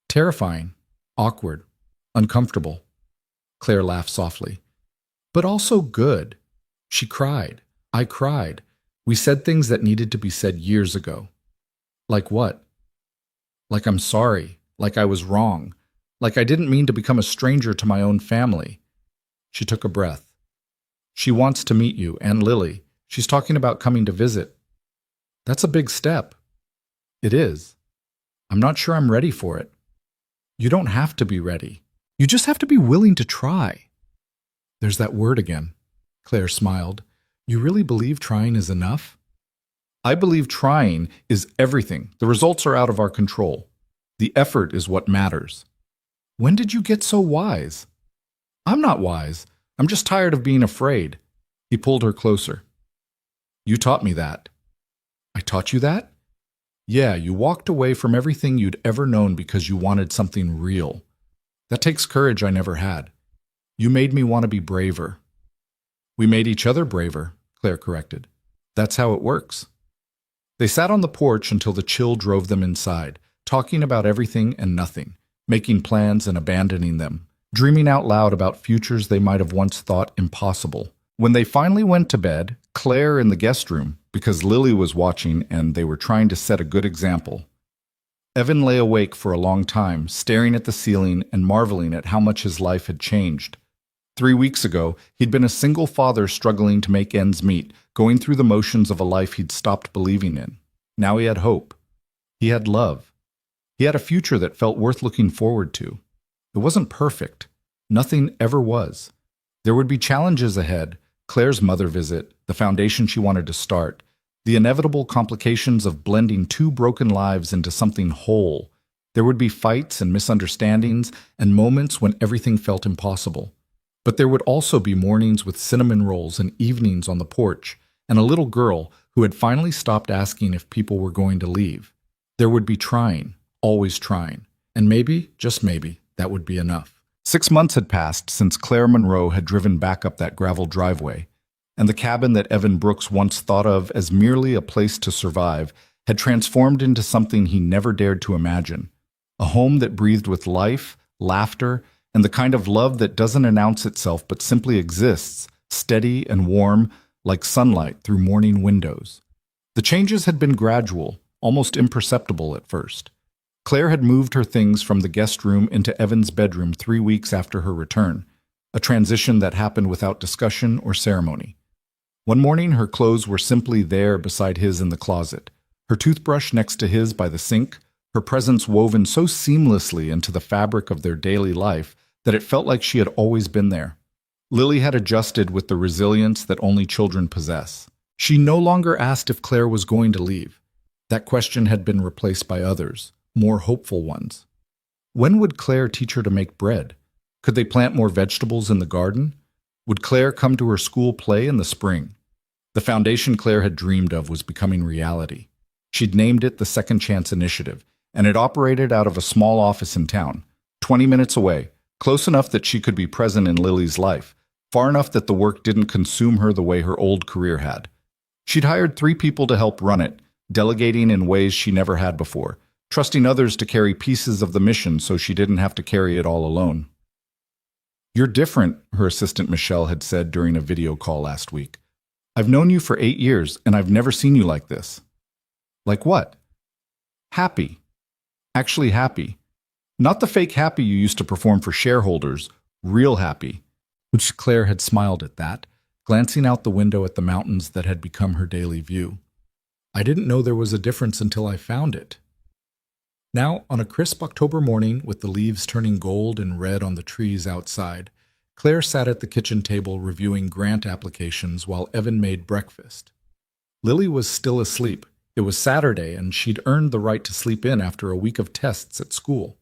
"Terrifying, awkward, uncomfortable." Claire laughed softly. "But also good. She cried. I cried. We said things that needed to be said years ago." "Like what?" "Like I'm sorry, like I was wrong, like I didn't mean to become a stranger to my own family." She took a breath. "She wants to meet you and Lily. She's talking about coming to visit." "That's a big step." "It is. I'm not sure I'm ready for it." "You don't have to be ready. You just have to be willing to try." "There's that word again." Claire smiled. "You really believe trying is enough?" "I believe trying is everything. The results are out of our control. The effort is what matters." "When did you get so wise?" "I'm not wise. I'm just tired of being afraid." He pulled her closer. "You taught me that." "I taught you that?" "Yeah, you walked away from everything you'd ever known because you wanted something real. That takes courage I never had. You made me want to be braver." "We made each other braver," Claire corrected. "That's how it works." They sat on the porch until the chill drove them inside, talking about everything and nothing, making plans and abandoning them, dreaming out loud about futures they might have once thought impossible. When they finally went to bed, Claire in the guest room, because Lily was watching and they were trying to set a good example. Evan lay awake for a long time, staring at the ceiling and marveling at how much his life had changed. 3 weeks ago, he'd been a single father struggling to make ends meet, going through the motions of a life he'd stopped believing in. Now he had hope. He had love. He had a future that felt worth looking forward to. It wasn't perfect. Nothing ever was. There would be challenges ahead: Claire's mother visit, the foundation she wanted to start, the inevitable complications of blending two broken lives into something whole. There would be fights and misunderstandings and moments when everything felt impossible. But there would also be mornings with cinnamon rolls and evenings on the porch, and a little girl who had finally stopped asking if people were going to leave. There would be trying, always trying, and maybe, just maybe, that would be enough. 6 months had passed since Claire Monroe had driven back up that gravel driveway, and the cabin that Evan Brooks once thought of as merely a place to survive had transformed into something he never dared to imagine. A home that breathed with life, laughter, and the kind of love that doesn't announce itself but simply exists, steady and warm, like sunlight through morning windows. The changes had been gradual, almost imperceptible at first. Claire had moved her things from the guest room into Evan's bedroom 3 weeks after her return, a transition that happened without discussion or ceremony. One morning, her clothes were simply there beside his in the closet, her toothbrush next to his by the sink, her presence woven so seamlessly into the fabric of their daily life that it felt like she had always been there. Lily had adjusted with the resilience that only children possess. She no longer asked if Claire was going to leave. That question had been replaced by others, more hopeful ones. When would Claire teach her to make bread? Could they plant more vegetables in the garden? Would Claire come to her school play in the spring? The foundation Claire had dreamed of was becoming reality. She'd named it the Second Chance Initiative, and it operated out of a small office in town, 20 minutes away, close enough that she could be present in Lily's life, far enough that the work didn't consume her the way her old career had. She'd hired 3 people to help run it, delegating in ways she never had before, trusting others to carry pieces of the mission so she didn't have to carry it all alone. "You're different," her assistant Michelle had said during a video call last week. "I've known you for 8 years, and I've never seen you like this." "Like what?" "Happy. Actually happy. Not the fake happy you used to perform for shareholders, real happy." Which Claire had smiled at that, glancing out the window at the mountains that had become her daily view. "I didn't know there was a difference until I found it." Now, on a crisp October morning, with the leaves turning gold and red on the trees outside, Claire sat at the kitchen table reviewing grant applications while Evan made breakfast. Lily was still asleep. It was Saturday, and she'd earned the right to sleep in after a week of tests at school.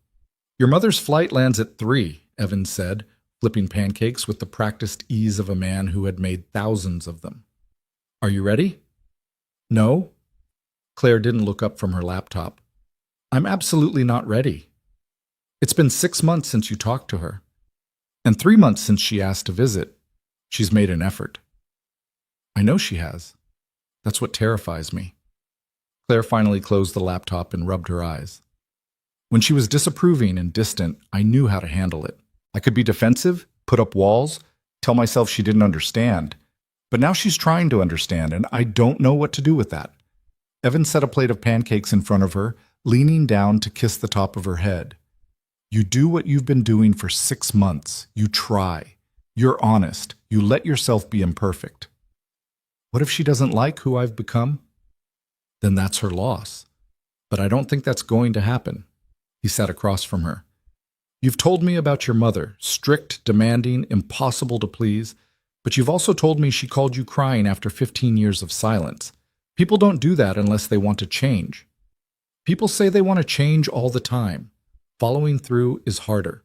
"Your mother's flight lands at 3, Evan said, flipping pancakes with the practiced ease of a man who had made thousands of them. Are you ready? No? Claire didn't look up from her laptop. I'm absolutely not ready. It's been 6 months since you talked to her, and 3 months since she asked to visit. She's made an effort. I know she has. That's what terrifies me. Claire finally closed the laptop and rubbed her eyes. When she was disapproving and distant, I knew how to handle it. I could be defensive, put up walls, tell myself she didn't understand. But now she's trying to understand, and I don't know what to do with that. Evan set a plate of pancakes in front of her, leaning down to kiss the top of her head. You do what you've been doing for 6 months. You try. You're honest. You let yourself be imperfect. What if she doesn't like who I've become? Then that's her loss. But I don't think that's going to happen. He sat across from her. You've told me about your mother, strict, demanding, impossible to please, but you've also told me she called you crying after 15 years of silence. People don't do that unless they want to change. People say they want to change all the time. Following through is harder.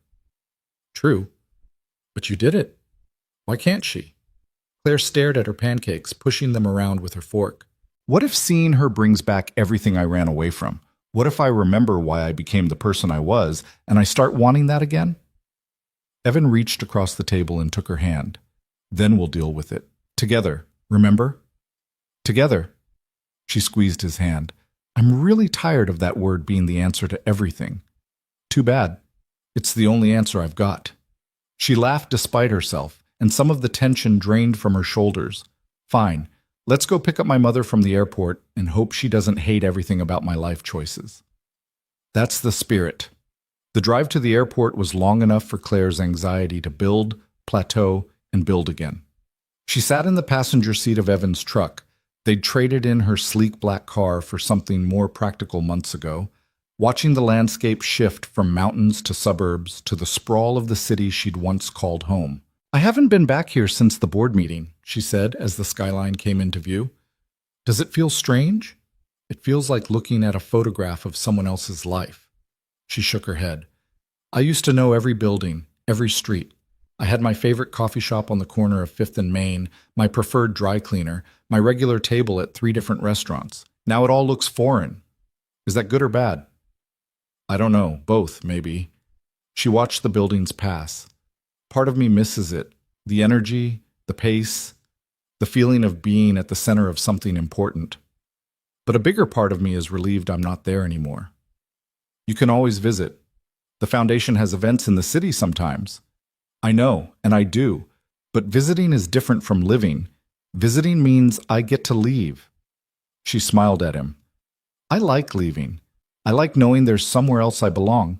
True. But you did it. Why can't she? Claire stared at her pancakes, pushing them around with her fork. What if seeing her brings back everything I ran away from? What if I remember why I became the person I was, and I start wanting that again? Evan reached across the table and took her hand. Then we'll deal with it. Together, remember? Together. She squeezed his hand. I'm really tired of that word being the answer to everything. Too bad. It's the only answer I've got. She laughed despite herself, and some of the tension drained from her shoulders. Fine. Let's go pick up my mother from the airport and hope she doesn't hate everything about my life choices. That's the spirit. The drive to the airport was long enough for Claire's anxiety to build, plateau, and build again. She sat in the passenger seat of Evan's truck. They'd traded in her sleek black car for something more practical months ago, watching the landscape shift from mountains to suburbs to the sprawl of the city she'd once called home. I haven't been back here since the board meeting, she said as the skyline came into view. Does it feel strange? It feels like looking at a photograph of someone else's life. She shook her head. I used to know every building, every street. I had my favorite coffee shop on the corner of 5th and Main, my preferred dry cleaner, my regular table at 3 different restaurants. Now it all looks foreign. Is that good or bad? I don't know. Both, maybe. She watched the buildings pass. Part of me misses it. The energy, the pace, the feeling of being at the center of something important. But a bigger part of me is relieved I'm not there anymore. You can always visit. The foundation has events in the city sometimes. I know, and I do. But visiting is different from living. Visiting means I get to leave. She smiled at him. I like leaving. I like knowing there's somewhere else I belong.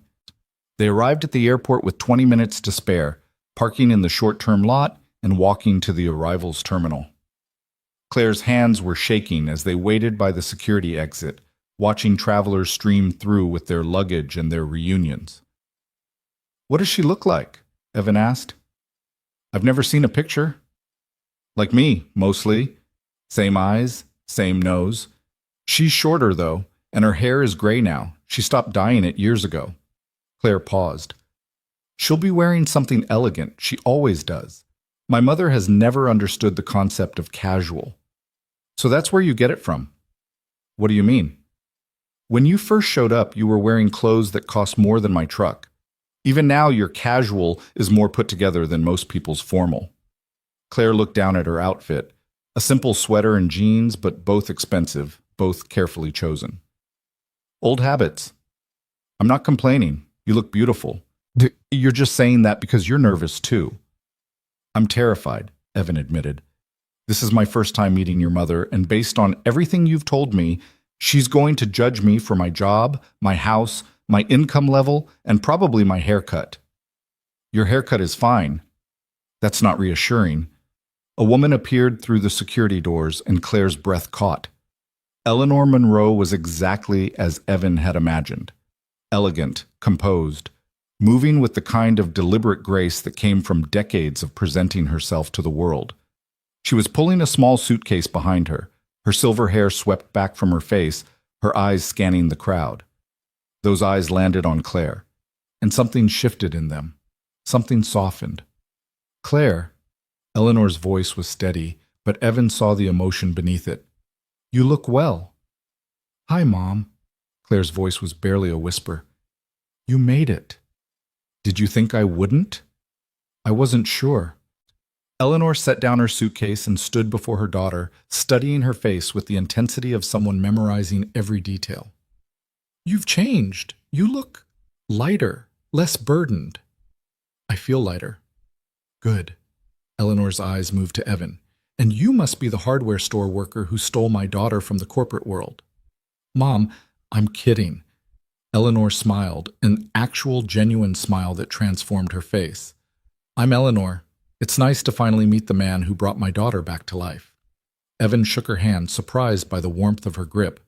They arrived at the airport with 20 minutes to spare, parking in the short-term lot and walking to the arrivals terminal. Claire's hands were shaking as they waited by the security exit, watching travelers stream through with their luggage and their reunions. What does she look like? Evan asked. I've never seen a picture. Like me, mostly. Same eyes, same nose. She's shorter, though, and her hair is gray now. She stopped dyeing it years ago. Claire paused. She'll be wearing something elegant. She always does. My mother has never understood the concept of casual. So that's where you get it from. What do you mean? When you first showed up, you were wearing clothes that cost more than my truck. Even now, your casual is more put together than most people's formal. Claire looked down at her outfit. A simple sweater and jeans, but both expensive, both carefully chosen. Old habits. I'm not complaining. You look beautiful. You're just saying that because you're nervous, too. I'm terrified, Evan admitted. This is my first time meeting your mother, and based on everything you've told me, she's going to judge me for my job, my house, my income level, and probably my haircut. Your haircut is fine. That's not reassuring. A woman appeared through the security doors, and Claire's breath caught. Eleanor Monroe was exactly as Evan had imagined. Elegant, composed, moving with the kind of deliberate grace that came from decades of presenting herself to the world. She was pulling a small suitcase behind her, her silver hair swept back from her face, her eyes scanning the crowd. Those eyes landed on Claire, and something shifted in them. Something softened. Claire. Eleanor's voice was steady, but Evan saw the emotion beneath it. You look well. Hi, Mom. Claire's voice was barely a whisper. You made it. Did you think I wouldn't? I wasn't sure. Eleanor set down her suitcase and stood before her daughter, studying her face with the intensity of someone memorizing every detail. You've changed. You look lighter, less burdened. I feel lighter. Good. Eleanor's eyes moved to Evan. And you must be the hardware store worker who stole my daughter from the corporate world. Mom, I'm kidding. Eleanor smiled, an actual genuine smile that transformed her face. I'm Eleanor. It's nice to finally meet the man who brought my daughter back to life. Evan shook her hand, surprised by the warmth of her grip.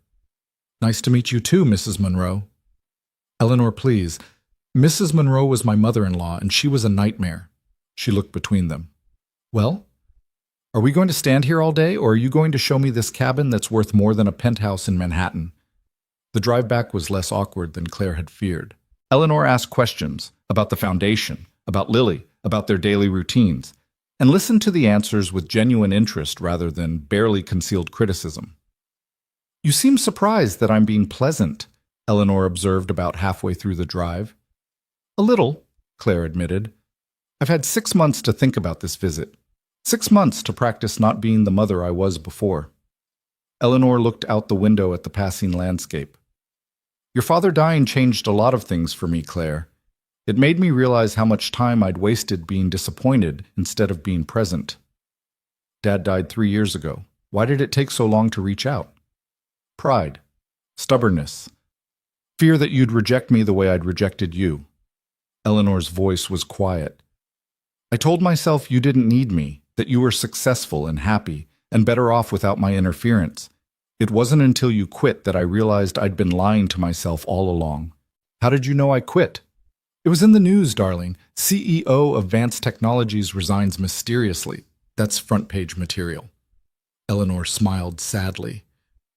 Nice to meet you too, Mrs. Monroe. Eleanor, please. Mrs. Monroe was my mother-in-law, and she was a nightmare. She looked between them. Well, are we going to stand here all day, or are you going to show me this cabin that's worth more than a penthouse in Manhattan? The drive back was less awkward than Claire had feared. Eleanor asked questions about the foundation, about Lily, about their daily routines, and listened to the answers with genuine interest rather than barely concealed criticism. You seem surprised that I'm being pleasant, Eleanor observed about halfway through the drive. A little, Claire admitted. I've had 6 months to think about this visit. 6 months to practice not being the mother I was before. Eleanor looked out the window at the passing landscape. Your father dying changed a lot of things for me, Claire. It made me realize how much time I'd wasted being disappointed instead of being present. Dad died 3 years ago. Why did it take so long to reach out? Pride. Stubbornness. Fear that you'd reject me the way I'd rejected you. Eleanor's voice was quiet. I told myself you didn't need me, that you were successful and happy, and better off without my interference. It wasn't until you quit that I realized I'd been lying to myself all along. How did you know I quit? It was in the news, darling. CEO of Advanced Technologies resigns mysteriously. That's front-page material. Eleanor smiled sadly.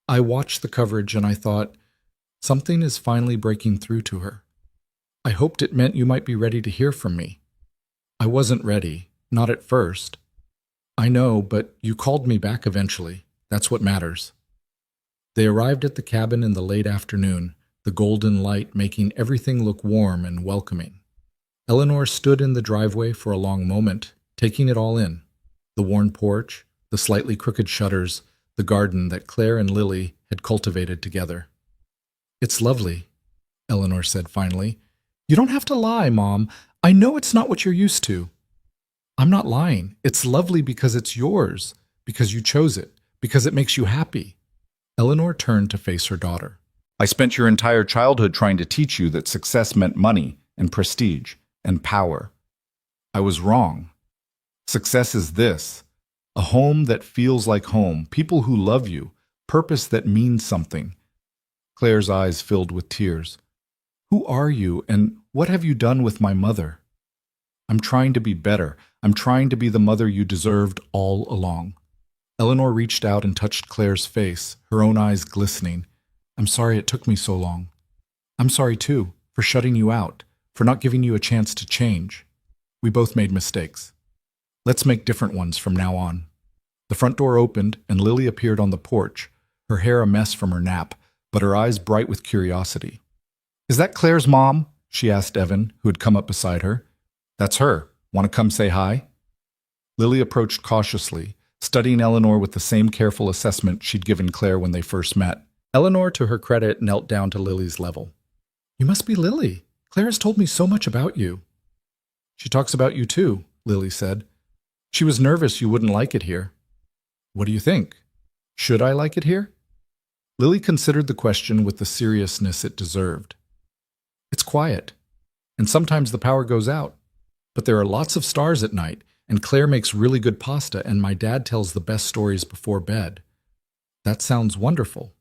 I watched the coverage and I thought, something is finally breaking through to her. I hoped it meant you might be ready to hear from me. I wasn't ready, not at first. I know, but you called me back eventually. That's what matters. They arrived at the cabin in the late afternoon, the golden light making everything look warm and welcoming. Eleanor stood in the driveway for a long moment, taking it all in. The worn porch, the slightly crooked shutters, the garden that Claire and Lily had cultivated together. It's lovely, Eleanor said finally. You don't have to lie, Mom. I know it's not what you're used to. I'm not lying. It's lovely because it's yours, because you chose it, because it makes you happy. Eleanor turned to face her daughter. I spent your entire childhood trying to teach you that success meant money and prestige and power. I was wrong. Success is this: a home that feels like home, people who love you, purpose that means something. Claire's eyes filled with tears. Who are you, and what have you done with my mother? I'm trying to be better. I'm trying to be the mother you deserved all along. Eleanor reached out and touched Claire's face, her own eyes glistening. I'm sorry it took me so long. I'm sorry, too, for shutting you out, for not giving you a chance to change. We both made mistakes. Let's make different ones from now on. The front door opened, and Lily appeared on the porch, her hair a mess from her nap, but her eyes bright with curiosity. Is that Claire's mom? She asked Evan, who had come up beside her. That's her. Want to come say hi? Lily approached cautiously, studying Eleanor with the same careful assessment she'd given Claire when they first met. Eleanor, to her credit, knelt down to Lily's level. You must be Lily. Claire has told me so much about you. She talks about you too, Lily said. She was nervous you wouldn't like it here. What do you think? Should I like it here? Lily considered the question with the seriousness it deserved. It's quiet, and sometimes the power goes out. But there are lots of stars at night, and Claire makes really good pasta, and my dad tells the best stories before bed. That sounds wonderful.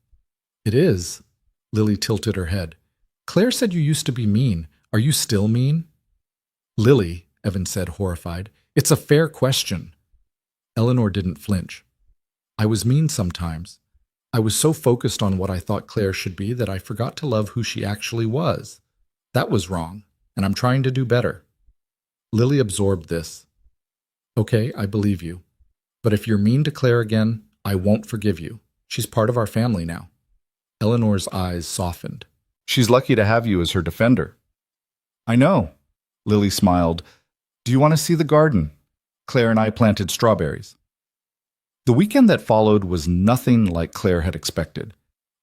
It is. Lily tilted her head. Claire said you used to be mean. Are you still mean? Lily, Evan said, horrified. It's a fair question. Eleanor didn't flinch. I was mean sometimes. I was so focused on what I thought Claire should be that I forgot to love who she actually was. That was wrong, and I'm trying to do better. Lily absorbed this. Okay, I believe you. But if you're mean to Claire again, I won't forgive you. She's part of our family now. Eleanor's eyes softened. She's lucky to have you as her defender. I know. Lily smiled. Do you want to see the garden? Claire and I planted strawberries. The weekend that followed was nothing like Claire had expected.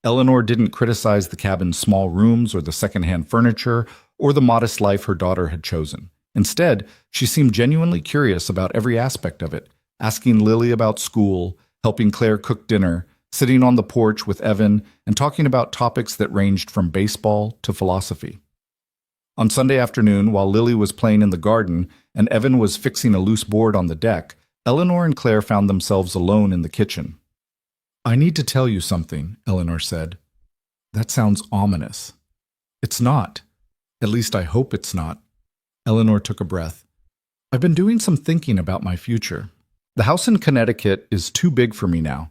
Eleanor didn't criticize the cabin's small rooms or the secondhand furniture or the modest life her daughter had chosen. Instead, she seemed genuinely curious about every aspect of it, asking Lily about school, helping Claire cook dinner, sitting on the porch with Evan, and talking about topics that ranged from baseball to philosophy. On Sunday afternoon, while Lily was playing in the garden and Evan was fixing a loose board on the deck, Eleanor and Claire found themselves alone in the kitchen. I need to tell you something, Eleanor said. That sounds ominous. It's not. At least I hope it's not. Eleanor took a breath. I've been doing some thinking about my future. The house in Connecticut is too big for me now,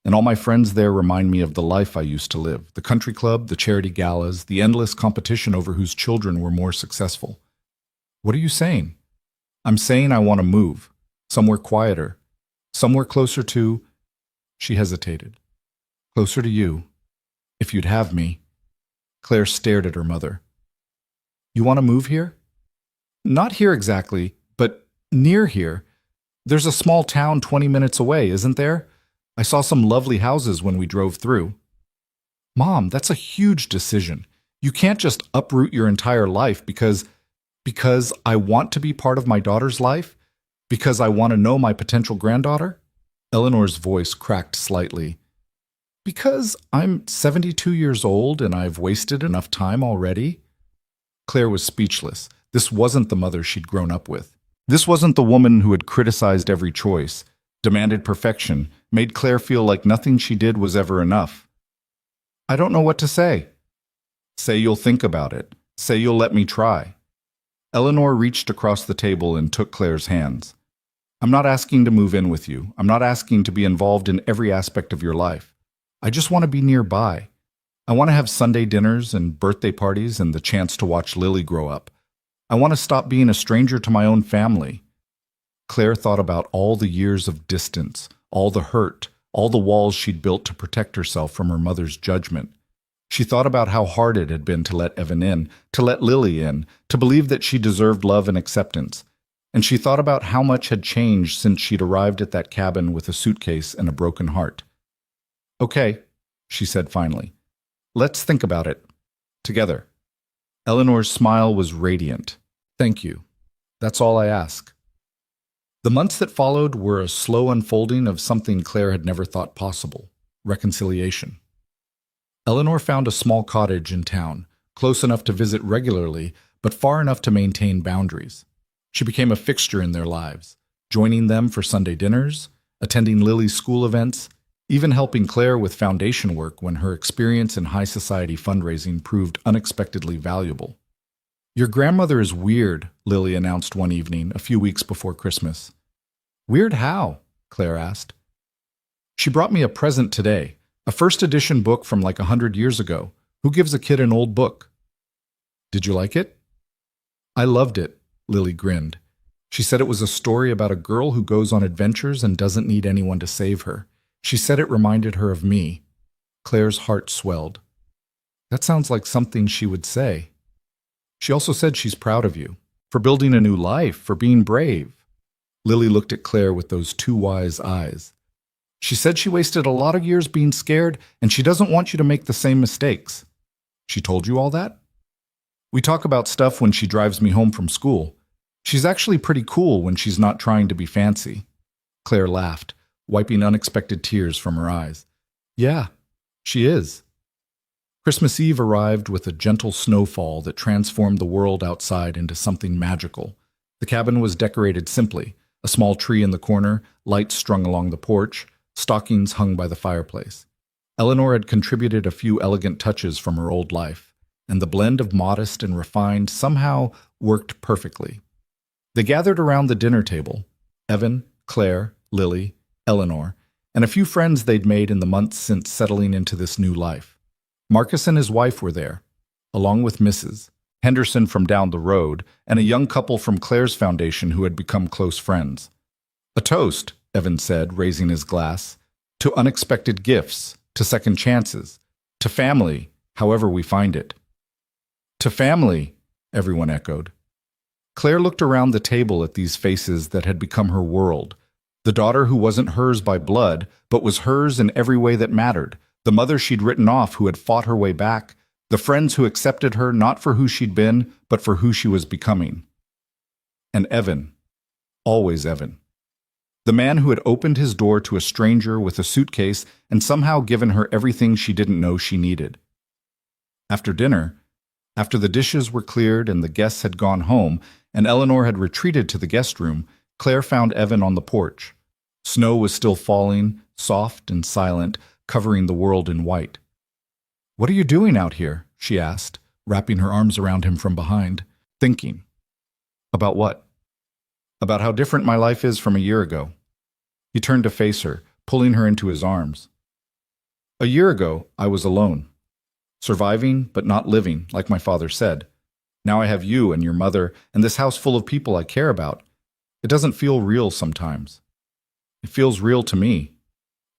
and all my friends there remind me of the life I used to live, the country club, the charity galas, the endless competition over whose children were more successful. What are you saying? I'm saying I want to move, somewhere quieter, somewhere closer to... She hesitated. Closer to you, if you'd have me. Claire stared at her mother. You want to move here? Not here exactly, but near here. There's a small town 20 minutes away, isn't there? I saw some lovely houses when we drove through. Mom, that's a huge decision. You can't just uproot your entire life because I want to be part of my daughter's life? Because I want to know my potential granddaughter? Eleanor's voice cracked slightly. Because I'm 72 years old and I've wasted enough time already? Claire was speechless. This wasn't the mother she'd grown up with. This wasn't the woman who had criticized every choice, demanded perfection, made Claire feel like nothing she did was ever enough. I don't know what to say. Say you'll think about it. Say you'll let me try. Eleanor reached across the table and took Claire's hands. I'm not asking to move in with you. I'm not asking to be involved in every aspect of your life. I just want to be nearby. I want to have Sunday dinners and birthday parties and the chance to watch Lily grow up. I want to stop being a stranger to my own family. Claire thought about all the years of distance, all the hurt, all the walls she'd built to protect herself from her mother's judgment. She thought about how hard it had been to let Evan in, to let Lily in, to believe that she deserved love and acceptance. And she thought about how much had changed since she'd arrived at that cabin with a suitcase and a broken heart. Okay, she said finally. Let's think about it. Together. Eleanor's smile was radiant. Thank you. That's all I ask. The months that followed were a slow unfolding of something Claire had never thought possible: reconciliation. Eleanor found a small cottage in town, close enough to visit regularly, but far enough to maintain boundaries. She became a fixture in their lives, joining them for Sunday dinners, attending Lily's school events, even helping Claire with foundation work when her experience in high society fundraising proved unexpectedly valuable. Your grandmother is weird, Lily announced one evening, a few weeks before Christmas. Weird how? Claire asked. She brought me a present today, a first edition book from like 100 years ago. Who gives a kid an old book? Did you like it? I loved it, Lily grinned. She said it was a story about a girl who goes on adventures and doesn't need anyone to save her. She said it reminded her of me. Claire's heart swelled. That sounds like something she would say. She also said she's proud of you, for building a new life, for being brave. Lily looked at Claire with those two wise eyes. She said she wasted a lot of years being scared, and she doesn't want you to make the same mistakes. She told you all that? We talk about stuff when she drives me home from school. She's actually pretty cool when she's not trying to be fancy. Claire laughed, wiping unexpected tears from her eyes. Yeah, she is. Christmas Eve arrived with a gentle snowfall that transformed the world outside into something magical. The cabin was decorated simply, a small tree in the corner, lights strung along the porch, stockings hung by the fireplace. Eleanor had contributed a few elegant touches from her old life, and the blend of modest and refined somehow worked perfectly. They gathered around the dinner table, Evan, Claire, Lily, Eleanor, and a few friends they'd made in the months since settling into this new life. Marcus and his wife were there, along with Mrs. Henderson from down the road, and a young couple from Claire's foundation who had become close friends. A toast, Evan said, raising his glass, to unexpected gifts, to second chances, to family, however we find it. To family, everyone echoed. Claire looked around the table at these faces that had become her world. The daughter who wasn't hers by blood, but was hers in every way that mattered. The mother she'd written off who had fought her way back. The friends who accepted her not for who she'd been, but for who she was becoming. And Evan. Always Evan. The man who had opened his door to a stranger with a suitcase and somehow given her everything she didn't know she needed. After dinner, after the dishes were cleared and the guests had gone home, and Eleanor had retreated to the guest room, Claire found Evan on the porch. Snow was still falling, soft and silent, covering the world in white. "What are you doing out here?" she asked, wrapping her arms around him from behind. "Thinking." "About what?" "About how different my life is from a year ago." He turned to face her, pulling her into his arms. "A year ago, I was alone. Surviving, but not living, like my father said. Now I have you and your mother and this house full of people I care about. It doesn't feel real sometimes. It feels real to me.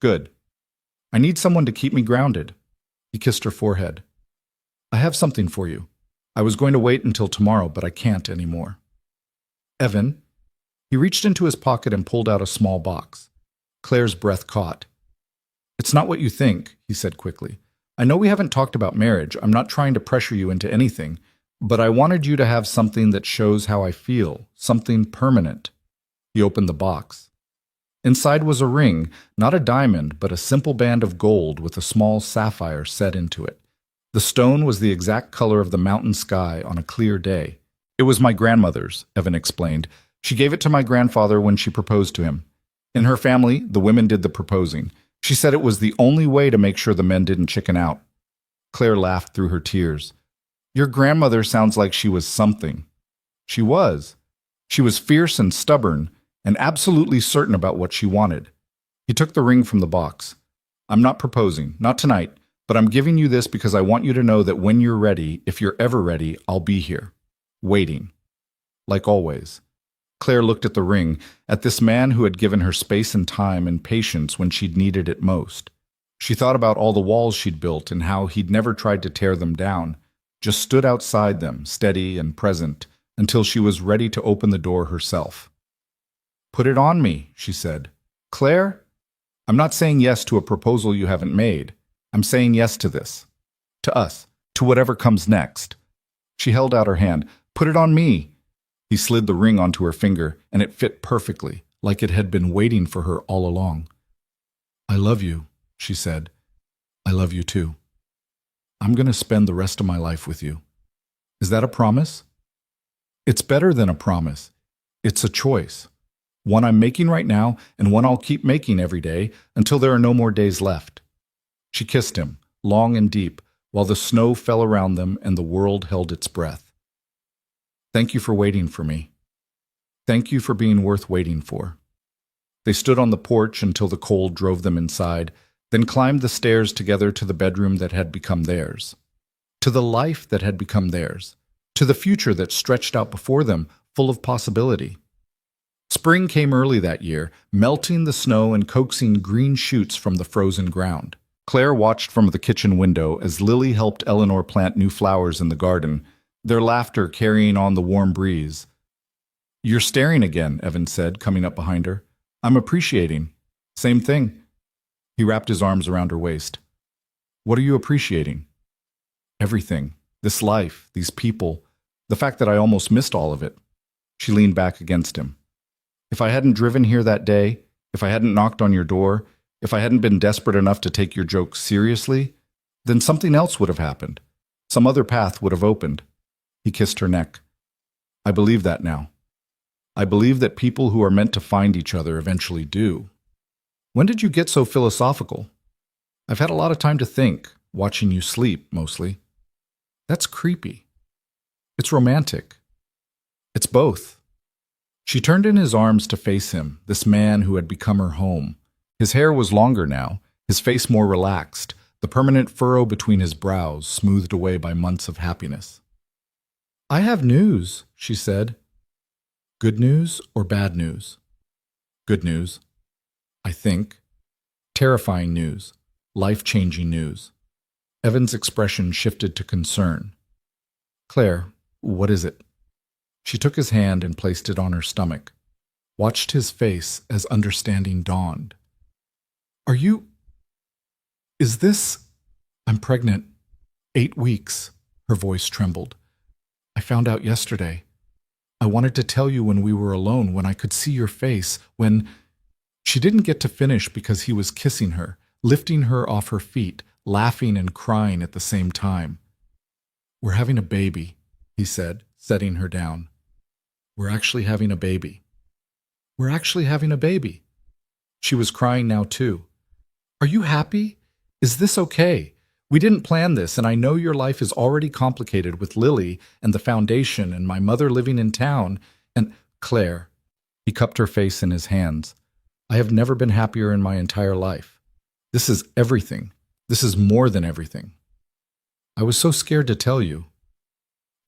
Good. I need someone to keep me grounded." He kissed her forehead. "I have something for you. I was going to wait until tomorrow, but I can't anymore." "Evan." He reached into his pocket and pulled out a small box. Claire's breath caught. "It's not what you think," he said quickly. "I know we haven't talked about marriage. I'm not trying to pressure you into anything. But I wanted you to have something that shows how I feel, something permanent." He opened the box. Inside was a ring, not a diamond, but a simple band of gold with a small sapphire set into it. The stone was the exact color of the mountain sky on a clear day. "It was my grandmother's," Evan explained. "She gave it to my grandfather when she proposed to him. In her family, the women did the proposing. She said it was the only way to make sure the men didn't chicken out." Claire laughed through her tears. "Your grandmother sounds like she was something." She was. She was fierce and stubborn, and absolutely certain about what she wanted. He took the ring from the box. "I'm not proposing, not tonight, but I'm giving you this because I want you to know that when you're ready, if you're ever ready, I'll be here, waiting." Like always. Claire looked at the ring, at this man who had given her space and time and patience when she'd needed it most. She thought about all the walls she'd built and how he'd never tried to tear them down, just stood outside them, steady and present, until she was ready to open the door herself. "Put it on me," she said. "Claire, I'm not saying yes to a proposal you haven't made. I'm saying yes to this. To us. To whatever comes next." She held out her hand. "Put it on me." He slid the ring onto her finger, and it fit perfectly, like it had been waiting for her all along. "I love you," she said. "I love you too. I'm going to spend the rest of my life with you. Is that a promise?" "It's better than a promise. It's a choice. One I'm making right now, and one I'll keep making every day until there are no more days left." She kissed him, long and deep, while the snow fell around them and the world held its breath. "Thank you for waiting for me. Thank you for being worth waiting for." They stood on the porch until the cold drove them inside, then climbed the stairs together to the bedroom that had become theirs. To the life that had become theirs. To the future that stretched out before them, full of possibility. Spring came early that year, melting the snow and coaxing green shoots from the frozen ground. Claire watched from the kitchen window as Lily helped Eleanor plant new flowers in the garden, their laughter carrying on the warm breeze. "You're staring again," Evan said, coming up behind her. "I'm appreciating." "Same thing." He wrapped his arms around her waist. "What are you appreciating?" "Everything. This life, these people, the fact that I almost missed all of it." She leaned back against him. "If I hadn't driven here that day, if I hadn't knocked on your door, if I hadn't been desperate enough to take your joke seriously, then something else would have happened. Some other path would have opened." He kissed her neck. "I believe that now. I believe that people who are meant to find each other eventually do." "When did you get so philosophical?" "I've had a lot of time to think, watching you sleep, mostly." "That's creepy." "It's romantic." "It's both." She turned in his arms to face him, this man who had become her home. His hair was longer now, his face more relaxed, the permanent furrow between his brows smoothed away by months of happiness. "I have news," she said. "Good news or bad news?" Good news, I think. Terrifying news. Life-changing news. Evan's expression shifted to concern. Claire, what is it? She took his hand and placed it on her stomach, watched his face as understanding dawned. Are you... Is this... I'm pregnant. 8 weeks. Her voice trembled. I found out yesterday. I wanted to tell you when we were alone, when I could see your face, when... She didn't get to finish because he was kissing her, lifting her off her feet, laughing and crying at the same time. We're having a baby, he said, setting her down. We're actually having a baby. We're actually having a baby. She was crying now too. Are you happy? Is this okay? We didn't plan this, and I know your life is already complicated with Lily and the foundation and my mother living in town, and Claire. He cupped her face in his hands. I have never been happier in my entire life. This is everything. This is more than everything. I was so scared to tell you.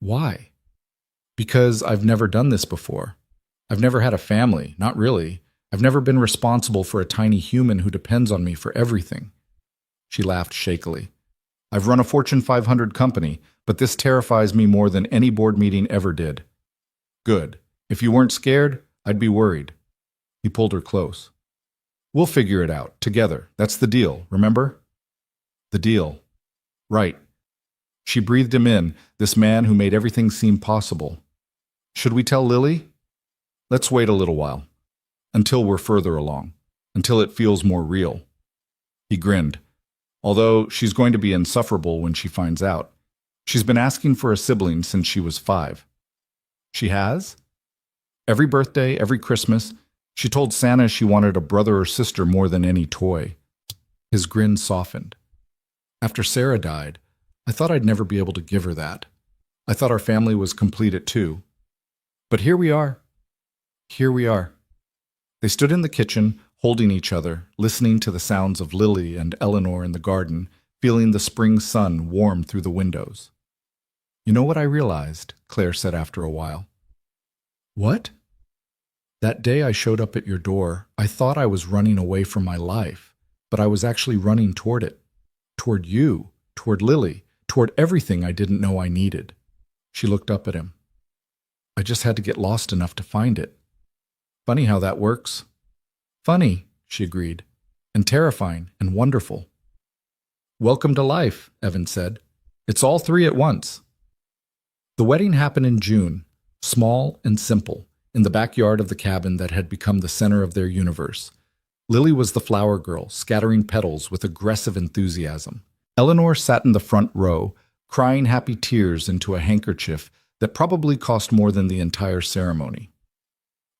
Why? Because I've never done this before. I've never had a family, not really. I've never been responsible for a tiny human who depends on me for everything. She laughed shakily. I've run a Fortune 500 company, but this terrifies me more than any board meeting ever did. Good. If you weren't scared, I'd be worried. He pulled her close. We'll figure it out, together. That's the deal, remember? The deal. Right. She breathed him in, this man who made everything seem possible. Should we tell Lily? Let's wait a little while. Until we're further along. Until it feels more real. He grinned. Although she's going to be insufferable when she finds out. She's been asking for a sibling since she was 5. She has? Every birthday, every Christmas, she told Santa she wanted a brother or sister more than any toy. His grin softened. After Sarah died, I thought I'd never be able to give her that. I thought our family was complete at 2. But here we are. Here we are. They stood in the kitchen, holding each other, listening to the sounds of Lily and Eleanor in the garden, feeling the spring sun warm through the windows. You know what I realized? Claire said after a while. What? That day I showed up at your door, I thought I was running away from my life, but I was actually running toward it. Toward you, toward Lily, toward everything I didn't know I needed. She looked up at him. I just had to get lost enough to find it. Funny how that works. Funny, she agreed, and terrifying and wonderful. Welcome to life, Evan said. It's all 3 at once. The wedding happened in June, small and simple, in the backyard of the cabin that had become the center of their universe. Lily was the flower girl, scattering petals with aggressive enthusiasm. Eleanor sat in the front row, crying happy tears into a handkerchief that probably cost more than the entire ceremony.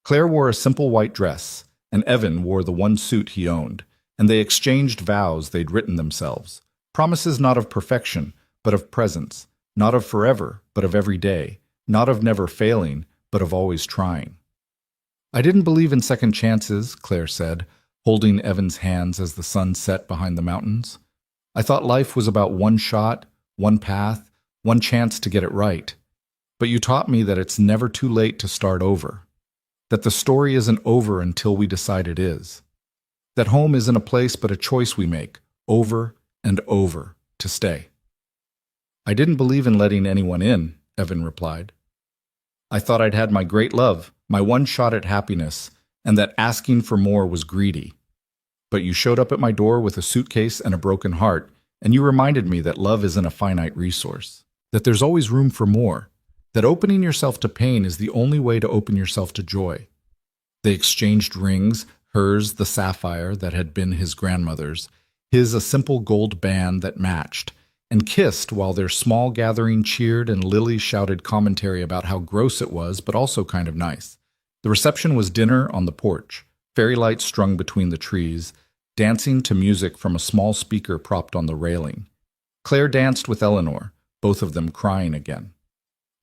Claire wore a simple white dress, and Evan wore the one suit he owned, and they exchanged vows they'd written themselves. Promises not of perfection, but of presence, not of forever, but of every day, not of never failing, but of always trying. I didn't believe in second chances, Claire said, holding Evan's hands as the sun set behind the mountains. I thought life was about one shot, one path, one chance to get it right. But you taught me that it's never too late to start over. That the story isn't over until we decide it is. That home isn't a place but a choice we make, over and over, to stay. I didn't believe in letting anyone in, Evan replied. I thought I'd had my great love, my one shot at happiness, and that asking for more was greedy. But you showed up at my door with a suitcase and a broken heart, and you reminded me that love isn't a finite resource, that there's always room for more, that opening yourself to pain is the only way to open yourself to joy. They exchanged rings, hers the sapphire that had been his grandmother's, his a simple gold band that matched, and kissed while their small gathering cheered and Lily shouted commentary about how gross it was, but also kind of nice. The reception was dinner on the porch, fairy lights strung between the trees, dancing to music from a small speaker propped on the railing. Claire danced with Eleanor, both of them crying again.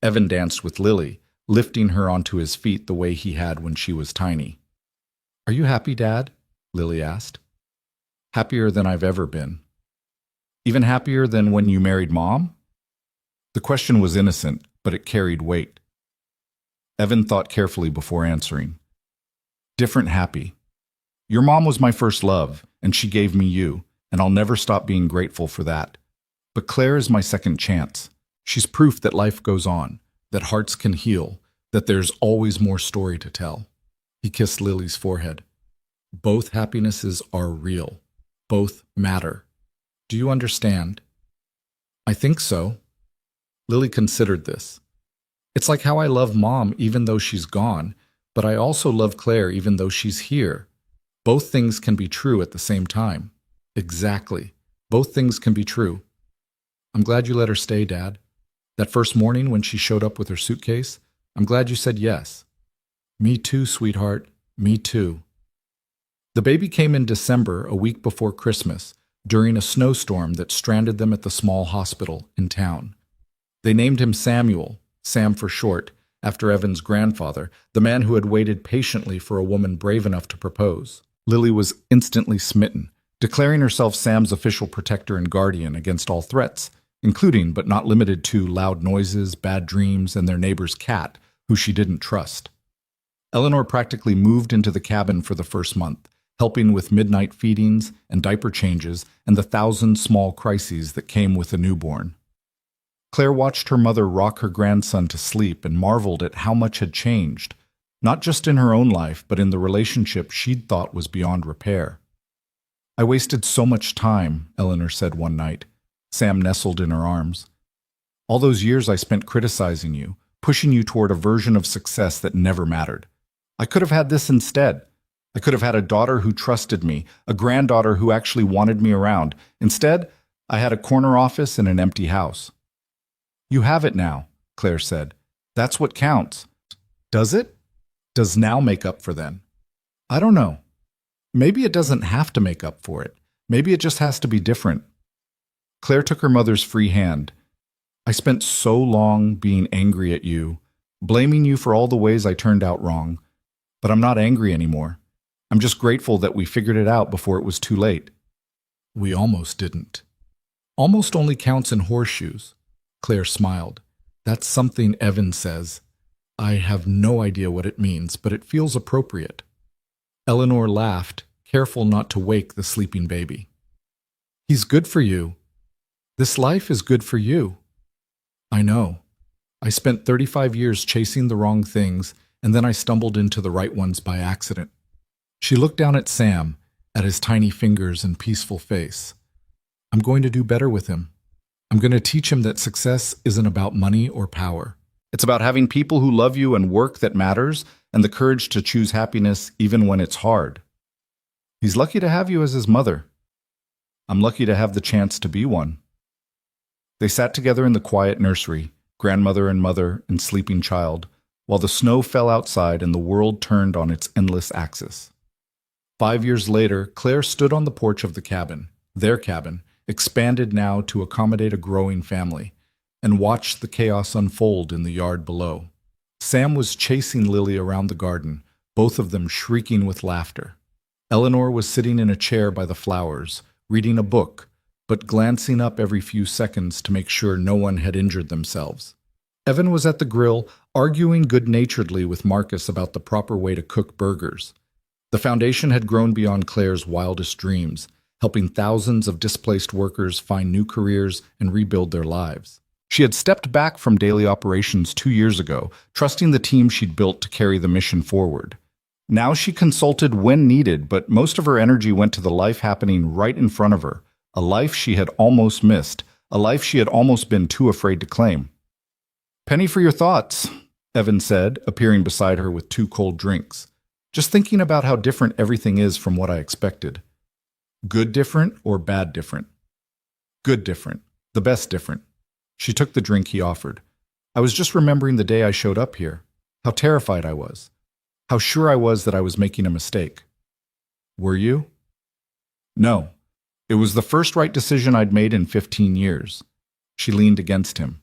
Evan danced with Lily, lifting her onto his feet the way he had when she was tiny. Are you happy, Dad? Lily asked. Happier than I've ever been. Even happier than when you married Mom? The question was innocent, but it carried weight. Evan thought carefully before answering. Different happy. Your mom was my first love, and she gave me you, and I'll never stop being grateful for that. But Claire is my second chance. She's proof that life goes on, that hearts can heal, that there's always more story to tell. He kissed Lily's forehead. Both happinesses are real. Both matter. Do you understand? I think so. Lily considered this. It's like how I love Mom even though she's gone, but I also love Claire even though she's here. Both things can be true at the same time. Exactly. Both things can be true. I'm glad you let her stay, Dad. That first morning when she showed up with her suitcase, I'm glad you said yes. Me too, sweetheart. Me too. The baby came in December, a week before Christmas, during a snowstorm that stranded them at the small hospital in town. They named him Samuel, Sam for short, after Evan's grandfather, the man who had waited patiently for a woman brave enough to propose. Lily was instantly smitten, declaring herself Sam's official protector and guardian against all threats, including but not limited to loud noises, bad dreams, and their neighbor's cat, who she didn't trust. Eleanor practically moved into the cabin for the first month, helping with midnight feedings and diaper changes and the 1,000 small crises that came with a newborn. Claire watched her mother rock her grandson to sleep and marveled at how much had changed, not just in her own life, but in the relationship she'd thought was beyond repair. I wasted so much time, Eleanor said one night. Sam nestled in her arms. All those years I spent criticizing you, pushing you toward a version of success that never mattered. I could have had this instead. I could have had a daughter who trusted me, a granddaughter who actually wanted me around. Instead, I had a corner office and an empty house. You have it now, Claire said. That's what counts. Does it? Does now make up for then? I don't know. Maybe it doesn't have to make up for it. Maybe it just has to be different. Claire took her mother's free hand. I spent so long being angry at you, blaming you for all the ways I turned out wrong. But I'm not angry anymore. I'm just grateful that we figured it out before it was too late. We almost didn't. Almost only counts in horseshoes. Claire smiled. That's something Evan says. I have no idea what it means, but it feels appropriate. Eleanor laughed, careful not to wake the sleeping baby. He's good for you. This life is good for you. I know. I spent 35 years chasing the wrong things, and then I stumbled into the right ones by accident. She looked down at Sam, at his tiny fingers and peaceful face. I'm going to do better with him. I'm going to teach him that success isn't about money or power. It's about having people who love you and work that matters, and the courage to choose happiness even when it's hard. He's lucky to have you as his mother. I'm lucky to have the chance to be one. They sat together in the quiet nursery, grandmother and mother and sleeping child, while the snow fell outside and the world turned on its endless axis. 5 years later, Claire stood on the porch of the cabin, their cabin, expanded now to accommodate a growing family, and watched the chaos unfold in the yard below. Sam was chasing Lily around the garden, both of them shrieking with laughter. Eleanor was sitting in a chair by the flowers, reading a book, but glancing up every few seconds to make sure no one had injured themselves. Evan was at the grill, arguing good-naturedly with Marcus about the proper way to cook burgers. The foundation had grown beyond Claire's wildest dreams, helping thousands of displaced workers find new careers and rebuild their lives. She had stepped back from daily operations 2 years ago, trusting the team she'd built to carry the mission forward. Now she consulted when needed, but most of her energy went to the life happening right in front of her, a life she had almost missed, a life she had almost been too afraid to claim. Penny for your thoughts, Evan said, appearing beside her with 2 cold drinks. Just thinking about how different everything is from what I expected. Good different or bad different? Good different. The best different. She took the drink he offered. I was just remembering the day I showed up here. How terrified I was. How sure I was that I was making a mistake. Were you? No. It was the first right decision I'd made in 15 years. She leaned against him.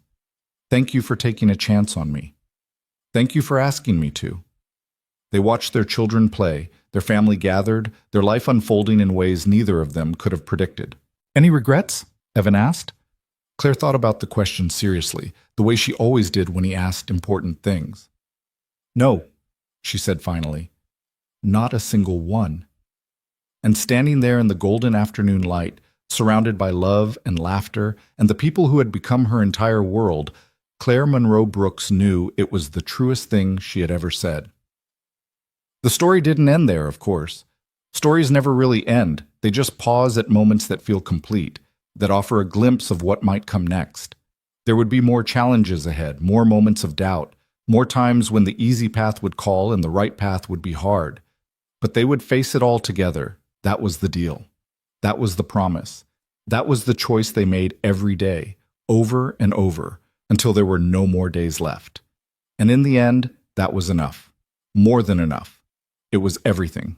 Thank you for taking a chance on me. Thank you for asking me to. They watched their children play, their family gathered, their life unfolding in ways neither of them could have predicted. Any regrets? Evan asked. Claire thought about the question seriously, the way she always did when he asked important things. No, she said finally. Not a single one. And standing there in the golden afternoon light, surrounded by love and laughter and the people who had become her entire world, Claire Monroe Brooks knew it was the truest thing she had ever said. The story didn't end there, of course. Stories never really end. They just pause at moments that feel complete, that offer a glimpse of what might come next. There would be more challenges ahead, more moments of doubt, more times when the easy path would call and the right path would be hard. But they would face it all together. That was the deal. That was the promise. That was the choice they made every day, over and over, until there were no more days left. And in the end, that was enough. More than enough. It was everything.